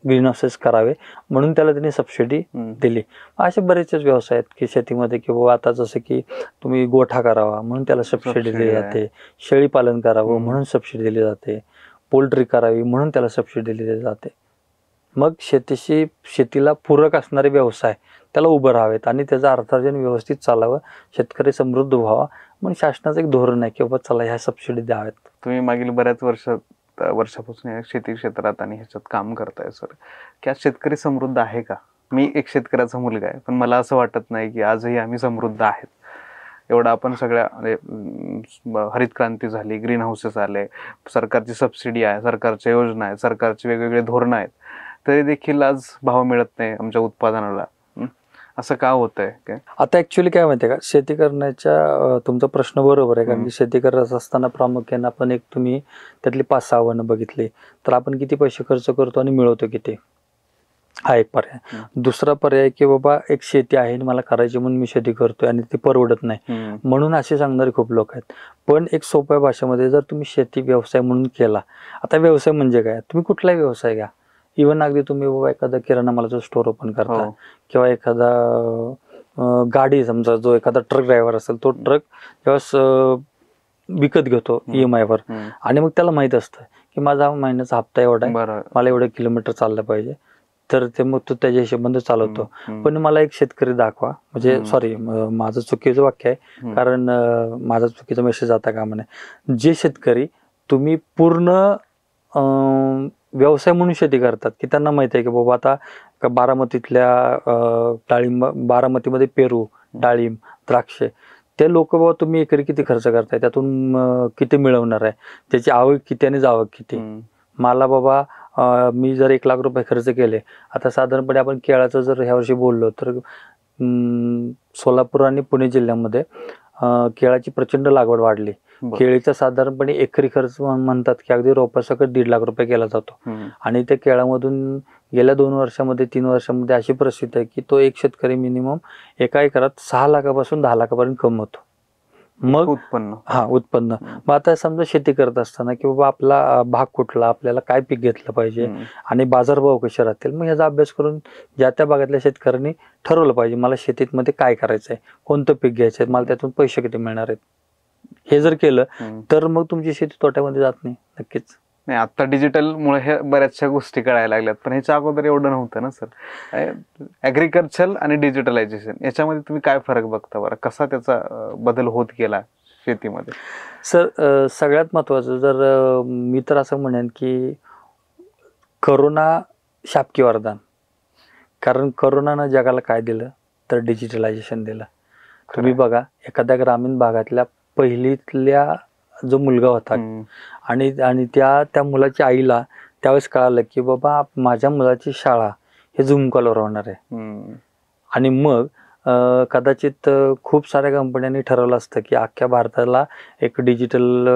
ग्रीन हाऊसेस करावे म्हणून त्याला त्यांनी सबसिडी दिली. असे बरेचसे व्यवसाय आहेत की शेतीमध्ये की बाबा आता जसं की तुम्ही गोठा करावा म्हणून त्याला सबसिडी दिली जाते, शेळी पालन करावं म्हणून सबसिडी दिली जाते, पोल्ट्री करावी म्हणून त्याला सबसिडी दिली जाते. मग शेतीला पूरक असणारे व्यवसाय त्याला उभं राहावेत आणि त्याचं अर्थार्जन व्यवस्थित चालावं, शेतकरी समृद्ध व्हावा म्हणून शासनाचं एक धोरण आहे की बाबा चला ह्या सबसिडी द्याव्यात. तुम्ही मागील बऱ्याच वर्षापासून या शेती क्षेत्रात आणि ह्याच्यात काम करताय सर, की आज शेतकरी समृद्ध आहे का? मी एक शेतकऱ्याचा मुलगा आहे, पण मला असं वाटत नाही की आजही आम्ही समृद्ध आहेत. एवढा आपण सगळ्या हरित क्रांती झाली, ग्रीन हाऊसेस आले, सरकारची सबसिडी आहे, सरकारच्या योजना आहेत, सरकारचे वेगवेगळे धोरणं आहेत, तरी देखील आज भाव मिळत नाही आमच्या उत्पादनाला. असं का होतंय काय? आता ऍक्च्युली काय माहितीये का, शेती करण्याच्या तुमचा प्रश्न बरोबर आहे. कारण की शेती करत असताना प्रामुख्याने आपण तुम्ही त्यातली 5-6 आव्हानं बघितली तर आपण किती पैसे खर्च करतो आणि मिळवतो किती, हा एक पर्याय. दुसरा पर्याय की बाबा एक शेती आहे आणि मला करायची म्हणून मी शेती करतोय आणि ती परवडत नाही म्हणून असे सांगणारे खूप लोक आहेत. पण एक सोप्या भाषेमध्ये जर तुम्ही शेती व्यवसाय म्हणून केला, आता व्यवसाय म्हणजे काय, तुम्ही कुठलाही व्यवसाय घ्या, इव्हन अगदी तुम्ही बाबा एखादा किराणा मालाचा स्टोर ओपन करता किंवा एखादा गाडी, समजा जो एखादा ट्रक ड्रायव्हर असेल तो ट्रक जेव्हा विकत घेतो EMI वर आणि मग त्याला माहित असतं की माझा महिन्याचा हप्ता एवढा आहे, मला एवढे किलोमीटर चाललं पाहिजे, तर ते मग तो त्याच्या हिशोबाने चालवतो. पण मला एक शेतकरी दाखवा, म्हणजे सॉरी माझं चुकीचं वाक्य आहे कारण माझा चुकीचा मेसेज जाता कामा नये. जे शेतकरी तुम्ही पूर्ण व्यवसाय म्हणून शेती करतात की त्यांना माहिती आहे की बाबा आता बारामतीतल्या बारामतीमध्ये पेरू, डाळिंब, द्राक्षे, ते लोक बाबा तुम्ही एकरी किती खर्च करताय, त्यातून किती मिळवणार आहे, त्याची आवक किती आणि जावक किती. मला बाबा मी जर 1 लाख रुपये खर्च केले, आता साधारणपणे आपण केळाचं जर ह्या वर्षी बोललो तर सोलापूर आणि पुणे जिल्ह्यामध्ये केळाची प्रचंड लागवड वाढली. केळीचा साधारणपणे एकरी खर्च म्हणतात की अगदी रोपासकट 1.5 लाख रुपये केला जातो. आणि त्या केळामधून गेल्या 2 वर्षामध्ये 3 वर्षामध्ये अशी परिस्थिती आहे की तो एक शेतकरी मिनिमम एका एकरात 6 लाखापासून 10 लाखापर्यंत कमवतो. मग उत्पन्न. उत्पन्न. मग आता समजा शेती करत असताना की बाबा आपला भाग कुठला, आपल्याला काय पीक घेतलं पाहिजे आणि बाजारभाव कसे राहतील, मग ह्याचा अभ्यास करून ज्या त्या भागातल्या शेतकऱ्यांनी ठरवलं पाहिजे मला शेतीत मध्ये काय करायचंय, कोणतं पीक घ्यायचंय, मला त्यातून पैसे किती मिळणार आहेत. हे जर केलं तर मग तुमची शेती तोट्यामध्ये जात नाही. नक्कीच नाही, आता डिजिटल मुळे हे बऱ्याचशा गोष्टी कळायला लागल्यात, पण ह्याच्या अगोदर एवढं नव्हतं ना सर. ऍग्रिकल्चर आणि डिजिटलायझेशन याच्यामध्ये तुम्ही काय फरक बघता बरं, कसा त्याचा बदल होत गेला शेतीमध्ये? सर सगळ्यात महत्वाचं जर मी तर असं म्हणेन की करोना शापकी वरदान. कारण करोनानं जगाला काय दिलं तर डिजिटलायझेशन दिलं. तुम्ही बघा एखाद्या ग्रामीण भागातल्या पहिलीतल्या जो मुलगा होता आणि त्या मुलाच्या आईला त्यावेळेस कळालं की बाबा माझ्या मुलाची शाळा हे झूम कॉलवर होणार आहे. आणि मग कदाचित खूप साऱ्या कंपन्यांनी ठरवलं असतं की अख्ख्या भारताला एक डिजिटल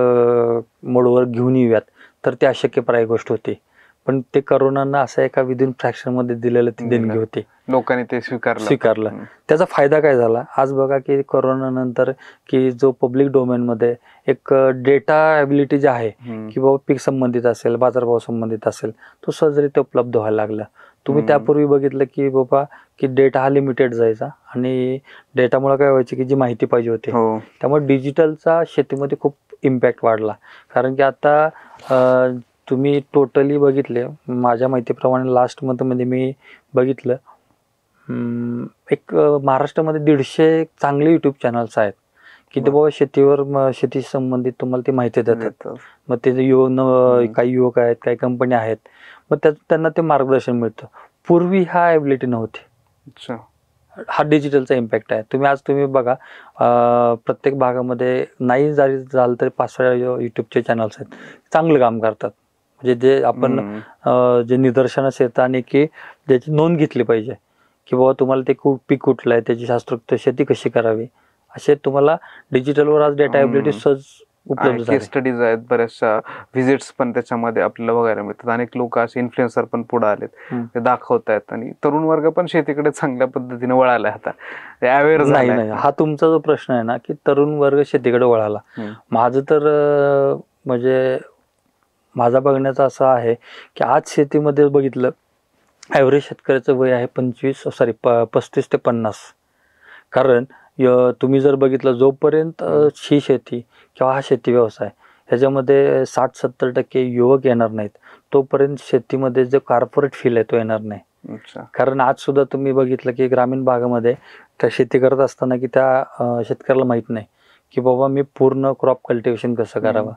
मोडवर घेऊन येऊयात, तर ते अशक्यप्राय गोष्ट होती. पण ते करोनानं असं एका विदिन फ्रॅक्शन मध्ये दिलेलं ती देणगी होती, लोकांनी ते स्वीकारलं. त्याचा फायदा काय झाला आज बघा की करोना नंतर की जो पब्लिक डोमेन मध्ये एक डेटा ॲबिलिटी जे आहे की बाबा पीक संबंधित असेल, बाजारभाव संबंधित असेल, तो सहजरित्या उपलब्ध व्हायला लागला. तुम्ही त्यापूर्वी बघितलं की बाबा की डेटा हा लिमिटेड जायचा आणि डेटामुळे काय व्हायचं की जी माहिती पाहिजे होती, त्यामुळे डिजिटलचा शेतीमध्ये खूप इम्पॅक्ट वाढला. कारण की आता तुम्ही टोटली बघितले, माझ्या माहितीप्रमाणे लास्ट मंथमध्ये मी बघितलं एक महाराष्ट्रामध्ये 150 चांगले युट्यूब चॅनल्स आहेत की ते बाबा शेतीवर शेती संबंधित तुम्हाला ती माहिती देतात. मग ते काही युवक आहेत, काही कंपन्या आहेत, मग त्यांना ते मार्गदर्शन मिळतं. पूर्वी हा ॲबिलिटी नव्हती. हा डिजिटलचा इम्पॅक्ट आहे. तुम्ही बघा प्रत्येक भागामध्ये नाही झालं तरी 5-6 युट्यूबचे चॅनल्स आहेत, चांगलं काम करतात. म्हणजे जे आपण जे निदर्शनास येतं आणि की ज्याची नोंद घेतली पाहिजे की बाबा तुम्हाला ते पीक कुठलं आहे, त्याची शास्त्रोक्त शेती कशी करावी, असे तुम्हाला डिजिटलवर आज डेटा ॲबिलिटी सहज उपलब्ध झाली. स्टडीज आहेत, बऱ्याचशा व्हिजिट्स पण त्याच्यामध्ये आपल्याला बघायला मिळतात. अनेक लोक असे इन्फ्लुएन्सर पण पुढे आलेत, ते दाखवत आहेत आणि तरुण वर्ग पण शेतीकडे चांगल्या पद्धतीने वळाला. आता अवेअर नाही, हा तुमचा जो प्रश्न आहे ना की तरुण वर्ग शेतीकडे वळाला, माझं तर म्हणजे माझा बघण्याचा असं आहे की आज शेतीमध्ये बघितलं ॲव्हरेज शेतकऱ्याचं वय आहे 35 ते 50. कारण तुम्ही जर बघितलं जोपर्यंत ही शेती किंवा हा शेती व्यवसाय ह्याच्यामध्ये 60-70% युवक येणार नाहीत, तोपर्यंत शेतीमध्ये जो कॉर्पोरेट फील आहे तो येणार नाही. कारण आज सुद्धा तुम्ही बघितलं की ग्रामीण भागामध्ये त्या शेती करत असताना की त्या शेतकऱ्याला माहीत नाही की बाबा मी पूर्ण क्रॉप कल्टिवेशन कसं करावं.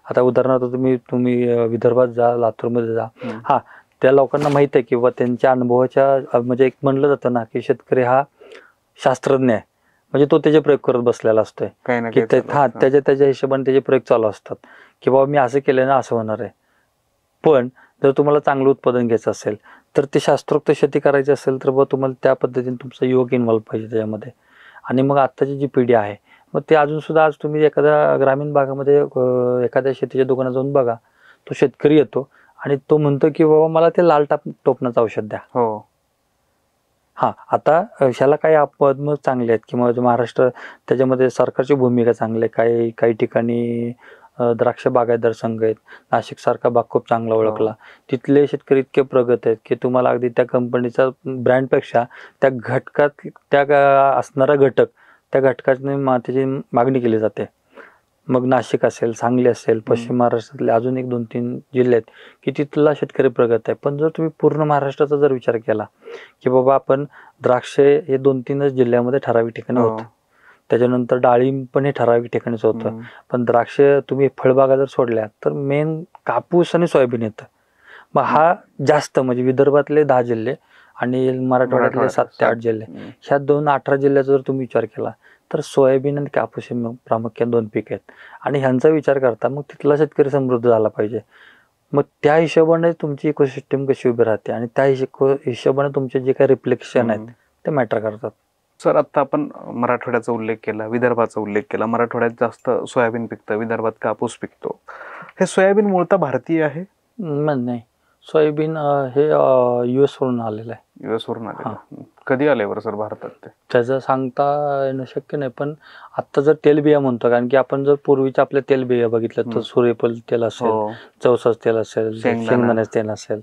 आता उदाहरणार्थ तुम्ही विदर्भात जा, लातूरमध्ये जा, त्या लोकांना माहित आहे किंवा त्यांच्या अनुभवाच्या म्हणजे एक म्हणलं जातं ना की शेतकरी हा शास्त्रज्ञ आहे, म्हणजे तो त्याचे प्रयोग करत बसलेला असतोय की त्याच्या हिशोबाने त्याचे प्रयोग चालू असतात की बाबा मी असं केलं ना असं होणार आहे. पण जर तुम्हाला चांगलं उत्पादन घ्यायचं असेल तर ते शास्त्रोक्त शेती करायची असेल तर बाबा तुम्हाला त्या पद्धतीने तुमचा युवक इन्व्हॉल्व पाहिजे त्याच्यामध्ये. आणि मग आत्ताची जी पिढी आहे मग ते अजून सुद्धा आज तुम्ही एखाद्या ग्रामीण भागामध्ये एखाद्या शेतीच्या दुकानात जाऊन बघा, तो शेतकरी येतो आणि तो म्हणतो की बाबा मला ते लाल टोपणाचं औषध द्या. आता ह्याला काही अपवाद मग चांगले आहेत किंवा महाराष्ट्र त्याच्यामध्ये सरकारची भूमिका चांगली आहे. काही ठिकाणी द्राक्ष बागायतदार संघ आहेत, नाशिक सारखा भाग खूप चांगला ओळखला, तिथले शेतकरी इतके प्रगत आहेत की तुम्हाला अगदी त्या कंपनीचा ब्रँडपेक्षा त्या घटकात असणारा घटक त्या घटकाने त्याची मागणी केली जाते. मग नाशिक असेल, सांगली असेल, पश्चिम महाराष्ट्रातले अजून 1-2-3 जिल्हे आहेत की तिथला शेतकरी प्रगत आहे. पण जर तुम्ही पूर्ण महाराष्ट्राचा जर विचार केला की बाबा आपण द्राक्षे हे 2-3 जिल्ह्यामध्ये ठराविक ठिकाणी होतं, त्याच्यानंतर डाळिंब पण हे ठराविक ठिकाणीच होतं, पण द्राक्ष तुम्ही फळबागा जर सोडल्या तर मेन कापूस आणि सोयाबीन येतं. मग हा जास्त म्हणजे विदर्भातले 10 जिल्हे आणि मराठवाड्यातले 7 ते 8 जिल्हे, ह्या 18 जिल्ह्याचा जर तुम्ही विचार केला तर सोयाबीन आणि कापूस हे प्रामुख्याने 2 पीक आहेत. आणि ह्यांचा विचार करता मग तिथला शेतकरी समृद्ध झाला पाहिजे. मग त्या हिशोबाने तुमची इकोसिस्टम कशी उभी राहते आणि त्या हिशोबाने तुमचे जे काही रिफ्लेक्शन आहेत ते मॅटर करतात. सर आता आपण मराठवाड्याचा उल्लेख केला, विदर्भाचा उल्लेख केला. मराठवाड्यात जास्त सोयाबीन पिकतं, विदर्भात कापूस पिकतो. हे सोयाबीन मूळतः भारतीय आहे? नाही, सोयाबीन हे US वरून आलेलं आहे. US वरून आले. हा. कधी आले बरं सर भारतात ते? त्याचं सांगता येणं शक्य नाही, पण आता जर तेलबिया म्हणतो, कारण की आपण जर पूर्वीच्या आपल्या तेलबिया बघितलं तर सूर्यफूल तेल असेल, हो. चवसाचं तेल असेल, शेंगदाण्याचं तेल असेल,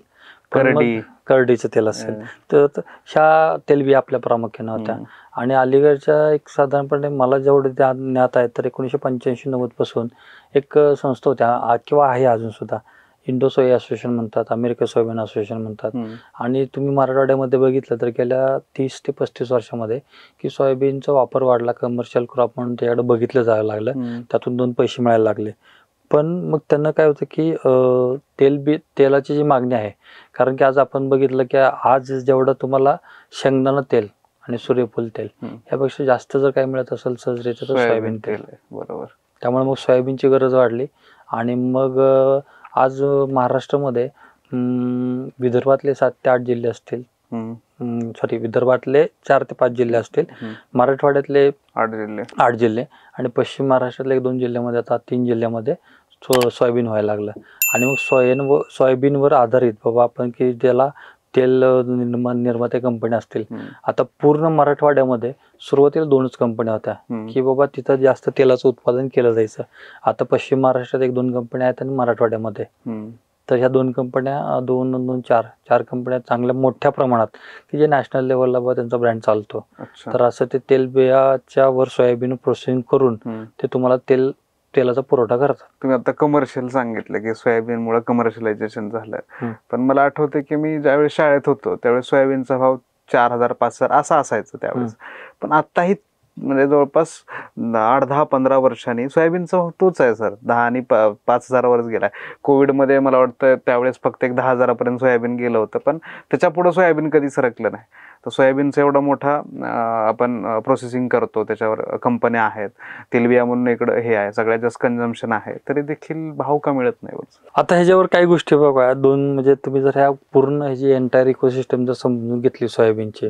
पण मग करडी. करडीचं तेल असेल, तर ह्या तेलबिया आपल्या प्रामुख्याने होत्या. आणि अलीकडच्या एक साधारणपणे मला जेवढे ज्ञात आहे तर 1985-90 पासून एक संस्था होत्या किंवा आहे अजून सुद्धा, इंडो सोया असोसिएशन म्हणतात, अमेरिकन सोयाबीन असोसिएशन म्हणतात. आणि तुम्ही मराठवाड्यामध्ये बघितलं तर गेल्या 30 ते 35 वर्षामध्ये की सोयाबीनचा वापर वाढला, कमर्शियल क्रॉप म्हणून त्याकडे बघितलं जायला लागलं, त्यातून 2 पैसे मिळायला लागले. पण मग त्यांना काय होतं की तेलाची जी मागणी आहे, कारण की आज आपण बघितलं की आज जेवढं तुम्हाला शेंगदाणा तेल आणि सूर्यफूल तेल यापेक्षा जास्त जर काय मिळत असेल सहजरित्या तर सोयाबीन तेल. बरोबर. त्यामुळे मग सोयाबीनची गरज वाढली. आणि मग आज महाराष्ट्रामध्ये विदर्भातले 7 ते 8 जिल्हे असतील, विदर्भातले 4 ते 5 जिल्हे असतील, मराठवाड्यातले 8 जिल्हे आणि पश्चिम महाराष्ट्रातल्या 1-2 जिल्ह्यामध्ये, आता 3 जिल्ह्यामध्ये सोयाबीन व्हायला लागलं. आणि मग सोयाबीनवर आधारित बाबा आपण की ज्याला तेल निर्माते कंपन्या असतील, आता पूर्ण मराठवाड्यामध्ये सुरुवातीला 2च कंपन्या होत्या की बाबा तिथं जास्त तेलाचं उत्पादन केलं जायचं. आता पश्चिम महाराष्ट्रात 1-2 कंपन्या आहेत आणि मराठवाड्यामध्ये, तर ह्या 2 कंपन्या 4 कंपन्या चांगल्या मोठ्या प्रमाणात की जे नॅशनल लेवलला बाबा त्यांचा ब्रँड चालतो. तर असं ते तेलबियाच्या वर सोयाबीन प्रोसेसिंग करून ते तुम्हाला तेलाचा पुरवठा करतात. तुम्ही आता कमर्शियल सांगितलं की सोयाबीनमुळे कमर्शियलायझेशन झालं, पण मला आठवतं की मी ज्यावेळेस शाळेत होतो त्यावेळेस सोयाबीनचा भाव 4,000-5,000 असा असायचं त्यावेळेस. पण आताही म्हणजे जवळपास 8-10-15 वर्षांनी सोयाबीनचा भाव तोच आहे सर, 10 आणि 5,000वरच गेलाय. कोविडमध्ये मला वाटतं त्यावेळेस फक्त एक 10,000पर्यंत सोयाबीन गेलं होतं, पण त्याच्या पुढे सोयाबीन कधी सरकलं नाही. तर सोयाबीनचा एवढा मोठा आपण प्रोसेसिंग करतो, त्याच्यावर कंपन्या आहेत, तेलबिया म्हणून इकडं हे आहे, सगळ्यात जास्त कन्झम्पशन आहे, तरी देखील भाव का मिळत नाही? आता ह्याच्यावर काही गोष्टी बघा, 2 म्हणजे तुम्ही जर ह्या पूर्ण ह्याची एंटायर इकोसिस्टम जर समजून घेतली सोयाबीनची,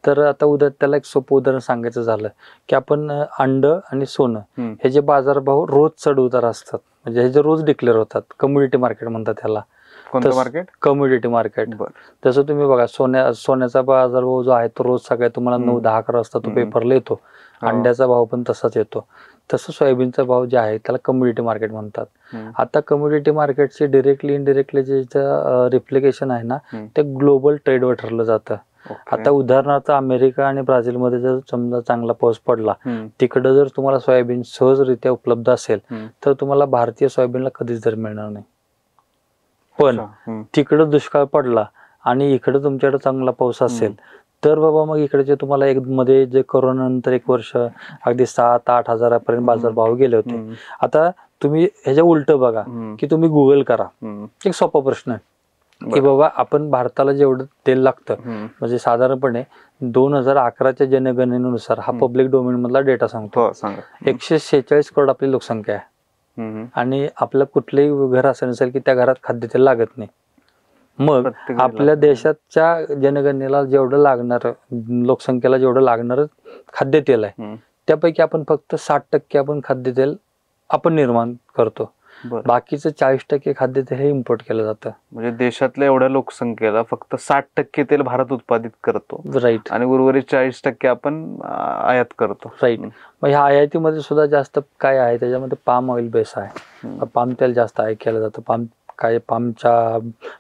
तर आता त्याला एक सोपं उदाहरण सांगायचं झालं की आपण अंड आणि सोनं हे जे बाजारभाव रोज चढ उतार असतात, म्हणजे हे जे रोज डिक्लेअर होतात, कम्युनिटी मार्केट म्हणतात त्याला. कोणतं मार्केट? Community market. तसं तुम्ही बघा, सोन्याचा बाजारभाव जो आहे तो रोज सगळ्या तुम्हाला 9-10-11 वाजता तो पेपरला येतो. अंड्याचा भाव पण तसाच येतो. तसं सोयाबीनचा भाव जे आहे त्याला कम्युनिटी मार्केट म्हणतात. आता कम्युनिटी मार्केटचे डिरेक्टली इनडिरेक्टली जे रिफ्लेक्शन आहे ना, ते ग्लोबल ट्रेडवर ठरलं जातं. आता उदाहरणार्थ अमेरिका आणि ब्राझीलमध्ये जर समजा चांगला पाऊस पडला, तिकडं जर तुम्हाला सोयाबीन सहजरित्या उपलब्ध असेल तर तुम्हाला भारतीय सोयाबीनला कधीच दर मिळणार नाही. पण तिकडं दुष्काळ पडला आणि इकडं तुमच्याकडे चांगला पाऊस असेल तर बाबा मग इकडचे तुम्हाला मध्ये जे कोरोना नंतर 1 वर्ष अगदी 7-8 हजारापर्यंत बाजारभाव गेले होते. आता तुम्ही ह्याच्या उलट बघा की तुम्ही गुगल करा, एक सोपा प्रश्न आहे की बाबा आपण भारताला जेवढं तेल लागतं, म्हणजे साधारणपणे 2011च्या जनगणनेनुसार हा पब्लिक डोमेन मधला डेटा सांगतो, 146 करोड आपली लोकसंख्या आहे. आणि आपलं कुठलंही घर असं नसेल की त्या घरात खाद्यतेल लागत नाही. मग आपल्या देशाच्या जनगणनेला जेवढं लागणार, लोकसंख्येला जेवढं लागणार खाद्यतेल आहे, त्यापैकी आपण फक्त 60% आपण खाद्यतेल आपण निर्माण करतो. बाकीचं 40% खाद्यतेल हे इम्पोर्ट केलं जातं. म्हणजे देशातल्या एवढ्या लोकसंख्येला फक्त 60% तेल भारत उत्पादित करतो. राईट. आणि उर्वरित 40% आपण आयात करतो. राईट. मग ह्या आयातीमध्ये सुद्धा जास्त काय आहे, त्याच्यामध्ये पाम ऑइल बेस आहे, पाम तेल जास्त आयात केलं जातं. पामच्या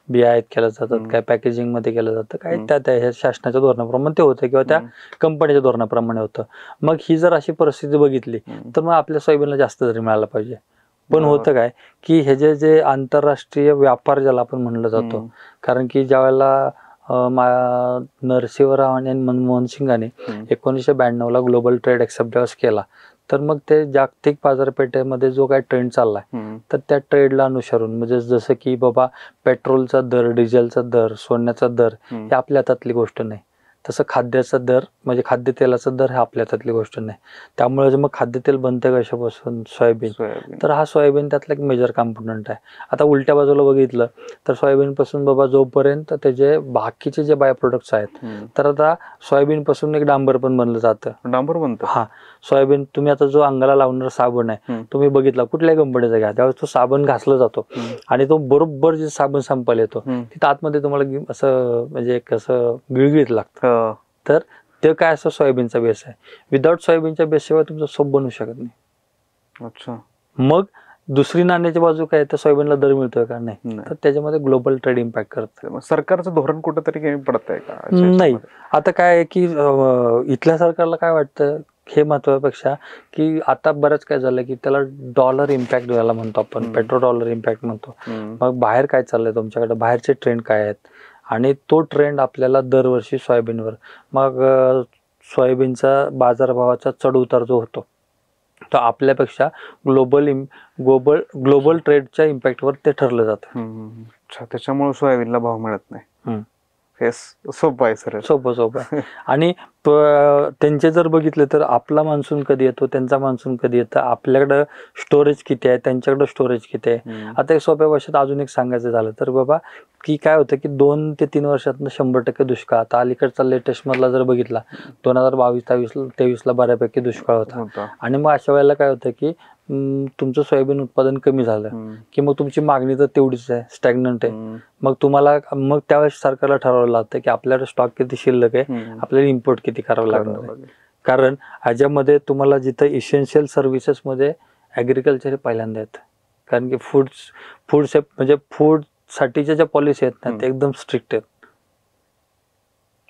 बिया आयात केल्या जातात, काय पॅकेजिंग मध्ये केलं जातं, काय त्या शासनाच्या धोरणाप्रमाणे ते होतं किंवा त्या कंपनीच्या धोरणाप्रमाणे होतं. मग ही जर अशी परिस्थिती बघितली तर मग आपल्या सोयाबीनला जास्त दर मिळाला पाहिजे. पण होतं काय की हे जे आंतरराष्ट्रीय व्यापार ज्याला आपण म्हणलं जातो, कारण की ज्या वेळेला नरसिंहराव आणि मनमोहन सिंगाने 1992ला ग्लोबल ट्रेड एक्सेप्टन्स केला, तर मग ते जागतिक बाजारपेठेमध्ये जो काय ट्रेंड चाललाय तर त्या ट्रेडला अनुसरून, म्हणजे जसं की बाबा पेट्रोलचा दर, डिझेलचा दर, सोन्याचा दर हे आपल्या हातातली गोष्ट नाही, तसं खाद्याचा दर म्हणजे खाद्यतेलाचा दर हा आपल्या हातातली गोष्ट नाही. त्यामुळे मग खाद्यतेल बनते कशापासून? सोयाबीन. तर हा सोयाबीन त्यातला एक मेजर कॉम्पोनंट आहे. आता उलट्या बाजूला बघितलं तर सोयाबीन पासून बाबा जोपर्यंत त्याचे बाकीचे जे बाय प्रोडक्ट्स आहेत, तर आता सोयाबीन पासून एक डांबर पण बनलं जातं. डांबर बनतं? हा. सोयाबीन तुम्ही आता जो अंगाला लावणारा साबण आहे तुम्ही बघितला कुठल्याही कंपनीचा घ्या, त्यावेळेस तो साबण घासला जातो आणि तो बरोबर जे साबण संपायला येतो तिथं आतमध्ये तुम्हाला असं म्हणजे एक असं गिळगिळीत लागतं. तर ते काय असं सोयाबीनचा बेस आहे. विदाऊट सोयाबीनच्या बेस शिवाय तुमचं सोप बनू शकत नाही. अच्छा. मग दुसरी नाण्याची बाजू काय, तर सोयाबीनला दर मिळतोय का, नाही. तर त्याच्यामध्ये ग्लोबल ट्रेड इम्पॅक्ट करतं. सरकारचं धोरण कुठंतरी कमी पडत आहे का? नाही, आता काय आहे की इथल्या सरकारला काय वाटतं हे महत्वापेक्षा की आता बरंच काय झालं की त्याला डॉलर इम्पॅक्ट द्यायला म्हणतो आपण, पेट्रो डॉलर इम्पॅक्ट म्हणतो. मग बाहेर काय चाललंय तुमच्याकडे, बाहेरचे ट्रेंड काय आहेत आणि तो ट्रेंड आपल्याला दरवर्षी सोयाबीनवर, मग सोयाबीनचा बाजारभावाचा चढ उतार जो होतो तो आपल्यापेक्षा ग्लोबल ट्रेडच्या इम्पॅक्टवर ते ठरलं जातं. त्याच्यामुळे सोयाबीनला भाव मिळत नाही. सोपं आहे सर, सोपं आहे. आणि त्यांचे जर बघितलं तर आपला मान्सून कधी येतो, त्यांचा मान्सून कधी येतं, आपल्याकडं स्टोरेज किती आहे, त्यांच्याकडं स्टोरेज किती आहे. आता एक सोप्या भाषेत अजून एक सांगायचं झालं तर बाबा की काय होतं की 2 ते 3 वर्षातनं 100% दुष्काळ. आता अलीकडचा लेटेस्ट मधला जर बघितला 2022-23ला बऱ्यापैकी दुष्काळ होता. आणि मग अशा वेळेला काय होतं की तुमचं सोयाबीन उत्पादन कमी झालं की मग तुमची मागणी तर तेवढीच आहे, स्टॅग्नंट आहे. मग त्यावेळेस सरकारला ठरवावं लागतं की आपल्याकडे स्टॉक किती शिल्लक आहे, आपल्याला इम्पोर्ट किती करावं लागणार आहे. कारण ह्याच्यामध्ये तुम्हाला जिथं इसेन्शियल सर्व्हिसेसमध्ये ॲग्रिकल्चर हे पहिल्यांदा येतं. कारण की म्हणजे फूड साठीच्या ज्या पॉलिसी आहेत ना ते एकदम स्ट्रिक्ट आहेत.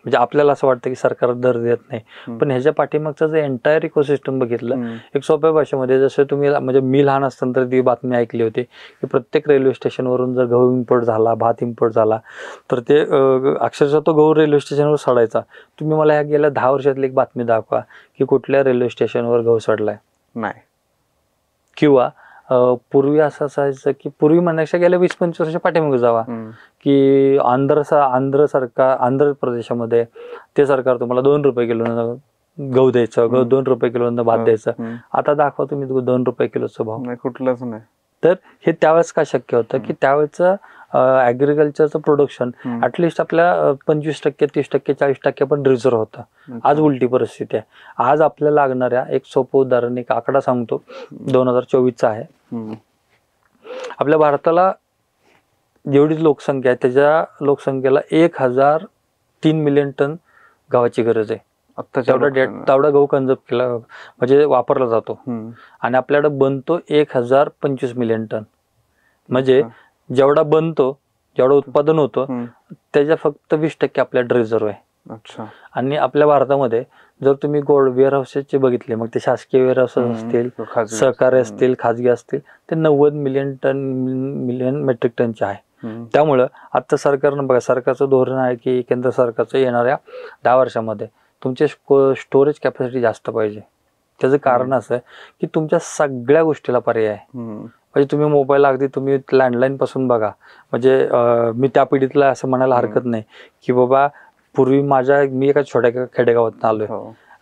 म्हणजे आपल्याला असं वाटतं की सरकार दर देत नाही, पण ह्याच्या पाठीमागचं जे एंटायर इकोसिस्टम बघितलं एक सोप्या भाषेमध्ये, जसं तुम्ही म्हणजे मी लहान असताना तर ती बातमी ऐकली होती की प्रत्येक रेल्वे स्टेशनवरून जर गहू इम्पोर्ट झाला, भात इम्पोर्ट झाला तर ते अक्षरशः तो गहू रेल्वे स्टेशनवर सडायचा. तुम्ही मला ह्या गेल्या 10 वर्षातली एक बातमी दाखवा की कुठल्या रेल्वे स्टेशनवर गहू सडलाय. नाही. किंवा पूर्वी असं असायचं की पूर्वी म्हणण्यापेक्षा गेल्या 20-25 वर्ष पाठीमागे जावा की आंध्र प्रदेशामध्ये ते सरकार तुम्हाला 2 रुपये किलो गहू द्यायचं, 2 रुपये किलो भात द्यायचं. आता दाखवा तुम्ही 2 रुपये किलोचा भाव, कुठलंच नाही. तर हे त्यावेळेस काय शक्य होतं की त्यावेळेचं ऍग्रिकल्चरचं प्रोडक्शन ऍटलिस्ट आपल्या 25%, 30%, 40% पण रिझर्व्ह होतं. आज उलटी परिस्थिती आहे. आज आपल्याला लागणाऱ्या एक सोपं उदाहरण, एक आकडा सांगतो 2024चा आहे. आपल्या भारताला जेवढी लोकसंख्या आहे त्याच्या लोकसंख्येला 1003 मिलियन टन गव्हाची गरज आहे. तेवढा गहू कन्झर्व केला म्हणजे वापरला जातो आणि आपल्याकडे बनतो 1025 मिलियन टन. म्हणजे जेवढा बनतो, जेवढं उत्पादन होतं त्याच्या फक्त 20% आपल्याकडे रिझर्व्ह आहे. आणि आपल्या भारतामध्ये जर तुम्ही वेअर हाऊसेसचे बघितले, मग ते शासकीय वेअर हाऊसेस असतील, सहकारी असतील, खाजगी असतील, ते 90 मिलियन मेट्रिक टनचे आहे. त्यामुळं आता सरकारनं बघा, सरकारचं धोरण आहे की केंद्र सरकारचं येणाऱ्या 10 वर्षामध्ये तुमचे स्टोरेज कॅपॅसिटी जास्त पाहिजे. त्याचं कारण असं आहे की तुमच्या सगळ्या गोष्टीला पर्याय आहे. म्हणजे तुम्ही मोबाईल अगदी तुम्ही लँडलाईन पासून बघा, म्हणजे मी त्या पिढीतला असं म्हणायला हरकत नाही की बाबा पूर्वी मी एका छोट्या खेडेगावात आलोय,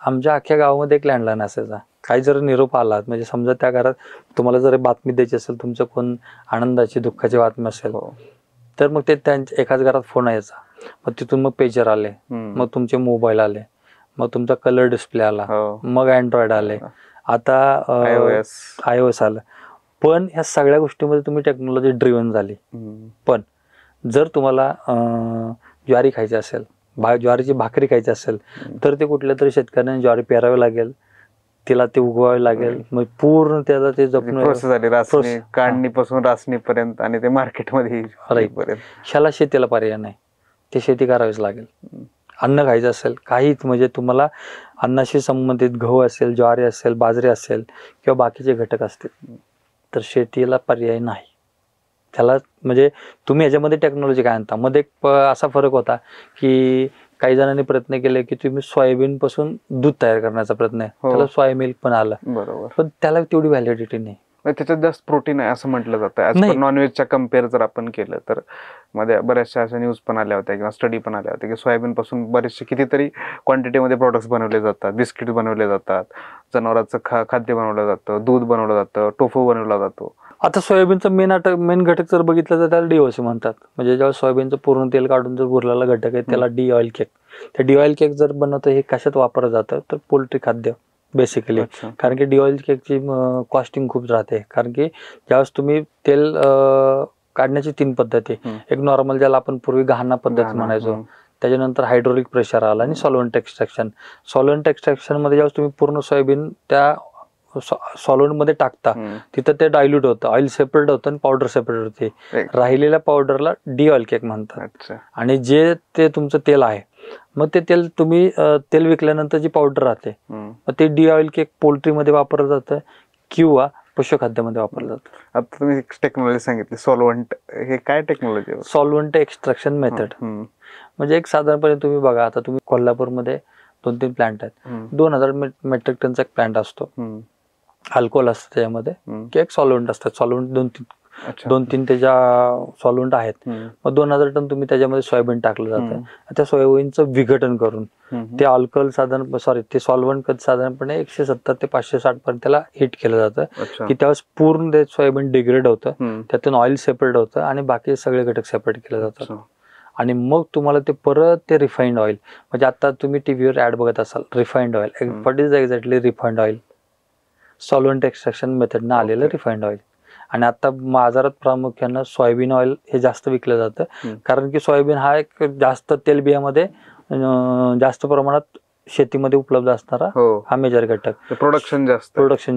आमच्या अख्ख्या गावामध्ये एक लँडलाईन असायचा. काही जर निरोप आला म्हणजे समजा त्या घरात तुम्हाला जर बातमी द्यायची असेल, तुमचं कोण आनंदाची दुःखाची बातमी असेल तर मग ते त्यांच्या एकाच घरात फोन यायचा, मग तिथून मग पेजर आले, मग तुमचे मोबाईल आले, मग तुमचा कलर डिस्प्ले आला, मग अँड्रॉइड आले, आता iOS आलं. पण ह्या सगळ्या गोष्टीमध्ये तुम्ही टेक्नॉलॉजी ड्रिव्हन झाली. पण जर तुम्हाला ज्वारी खायची असेल, ज्वारीची भाकरी खायची असेल तर ते कुठल्या तरी शेतकऱ्याने ज्वारी पेरावी लागेल, तिला ते उगवावे लागेल, मग पूर्ण त्याला ते जपणं, काढणीपासून रासणीपर्यंत आणि ते मार्केटमध्ये. ह्याला शेतीला पर्याय नाही, ते शेती करावीच लागेल. अन्न खायचं असेल काहीच, म्हणजे तुम्हाला अन्नाशी संबंधित गहू असेल, ज्वारी असेल, बाजरी असेल किंवा बाकीचे घटक असतील तर शेतीला पर्याय नाही. त्याला म्हणजे तुम्ही ह्याच्यामध्ये टेक्नॉलॉजी काय आणता. मध्ये असा फरक होता की काही जणांनी प्रयत्न केले की तुम्ही सोयाबीन पासून दूध तयार करण्याचा प्रयत्न आहे, त्याला सोया मिल्क पण आलं, बरोबर, पण त्याला तेवढी व्हॅलिडिटी नाही. त्याच्यात जास्त प्रोटीन आहे असं म्हटलं जातं. नॉनव्हेजच्या कम्पेअर जर आपण केलं तर मध्ये बऱ्याचशा अशा न्यूज पण आल्या होत्या किंवा स्टडी पण आल्या होत्या की सोयाबीन पासून बरेचसे कितीतरी क्वांटिटीमध्ये प्रोडक्ट्स बनवले जातात, बिस्किट बनवले जातात, जनावरांचं खाद्य बनवलं जातं, दूध बनवलं जातं, टोफू बनवला जातो. आता सोयाबीनचा मेन घटक जर बघितलं तर त्याला DOC म्हणतात. म्हणजे जेव्हा सोयाबीनचं पूर्ण तेल काढून जर उरलेला घटक आहे त्याला डी ऑइल केक. त्या डी ऑइल केक जर बनवतं हे कशात वापरलं जातं तर पोल्ट्री खाद्य, बेसिकली. अच्छा. कारण की डी ऑइल केकची कॉस्टिंग खूप राहते. कारण की ज्यावेळेस तुम्ही तेल काढण्याची 3 पद्धती, एक नॉर्मल ज्याला आपण पूर्वी घाणा पद्धत म्हणायचो, त्याच्यानंतर हायड्रोलिक प्रेशर आला आणि सॉल्व्हंट एक्स्ट्रॅक्शन. सॉल्व्हंट एक्स्ट्रॅक्शन मध्ये ज्यावेळेस तुम्ही पूर्ण सोयाबीन त्या सॉल्व्हंट मध्ये टाकता, तिथं ते डायल्यूट होतं, ऑइल सेपरेट होतं आणि पावडर सेपरेट होते. राहिलेल्या पावडरला डी ऑइल केक म्हणतात. आणि जे ते तुमचं तेल आहे, मग ते तेल तुम्ही तेल विकल्यानंतर जी पावडर राहते, मग ते डी ऑइल केक पोल्ट्रीमध्ये वापरलं जातं किंवा पशुखाद्यामध्ये वापरलं जातं. आता तुम्ही टेक्नॉलॉजी सांगितली सॉल्व्हंट, हे काय टेक्नॉलॉजी? Solvent extraction method. म्हणजे एक साधारणपणे तुम्ही बघा, आता तुम्ही कोल्हापूरमध्ये 2-3 प्लांट आहेत, 2000 मेट्रिक टनचा एक प्लांट असतो. अल्कोहोल असतं त्याच्यामध्ये, की एक सॉल्व्हंट असतात. सॉल्व्हंट 2-3 त्याच्या सॉल्व्हंट आहेत. मग 2000 टन तुम्ही त्याच्यामध्ये सोयाबीन टाकलं जातं. त्या सोयाबीनचं विघटन करून ते अल्कोहोल ते सॉल्व्हंट साधारणपणे 170 ते 560 पर्यंत त्याला हिट केलं जातं, की त्यावेळेस पूर्ण ते सोयाबीन डिग्रेड होतं, त्यातून ऑइल सेपरेट होतं आणि बाकी सगळे घटक सेपरेट केले जातात. आणि मग तुम्हाला ते परत ते रिफाईंड ऑइल, म्हणजे आता तुम्ही टीव्हीवर ऍड बघत असाल, refined oil. What is exactly refined oil? Solvent extraction मेथडनं आलेलं रिफाईंड ऑइल. आणि आता बाजारात प्रामुख्यानं सोयाबीन ऑइल हे जास्त विकलं जातं, कारण की सोयाबीन हा एक जास्त तेलबियामध्ये जास्त प्रमाणात शेतीमध्ये उपलब्ध असणारा हा मेजर घटक. प्रोडक्शन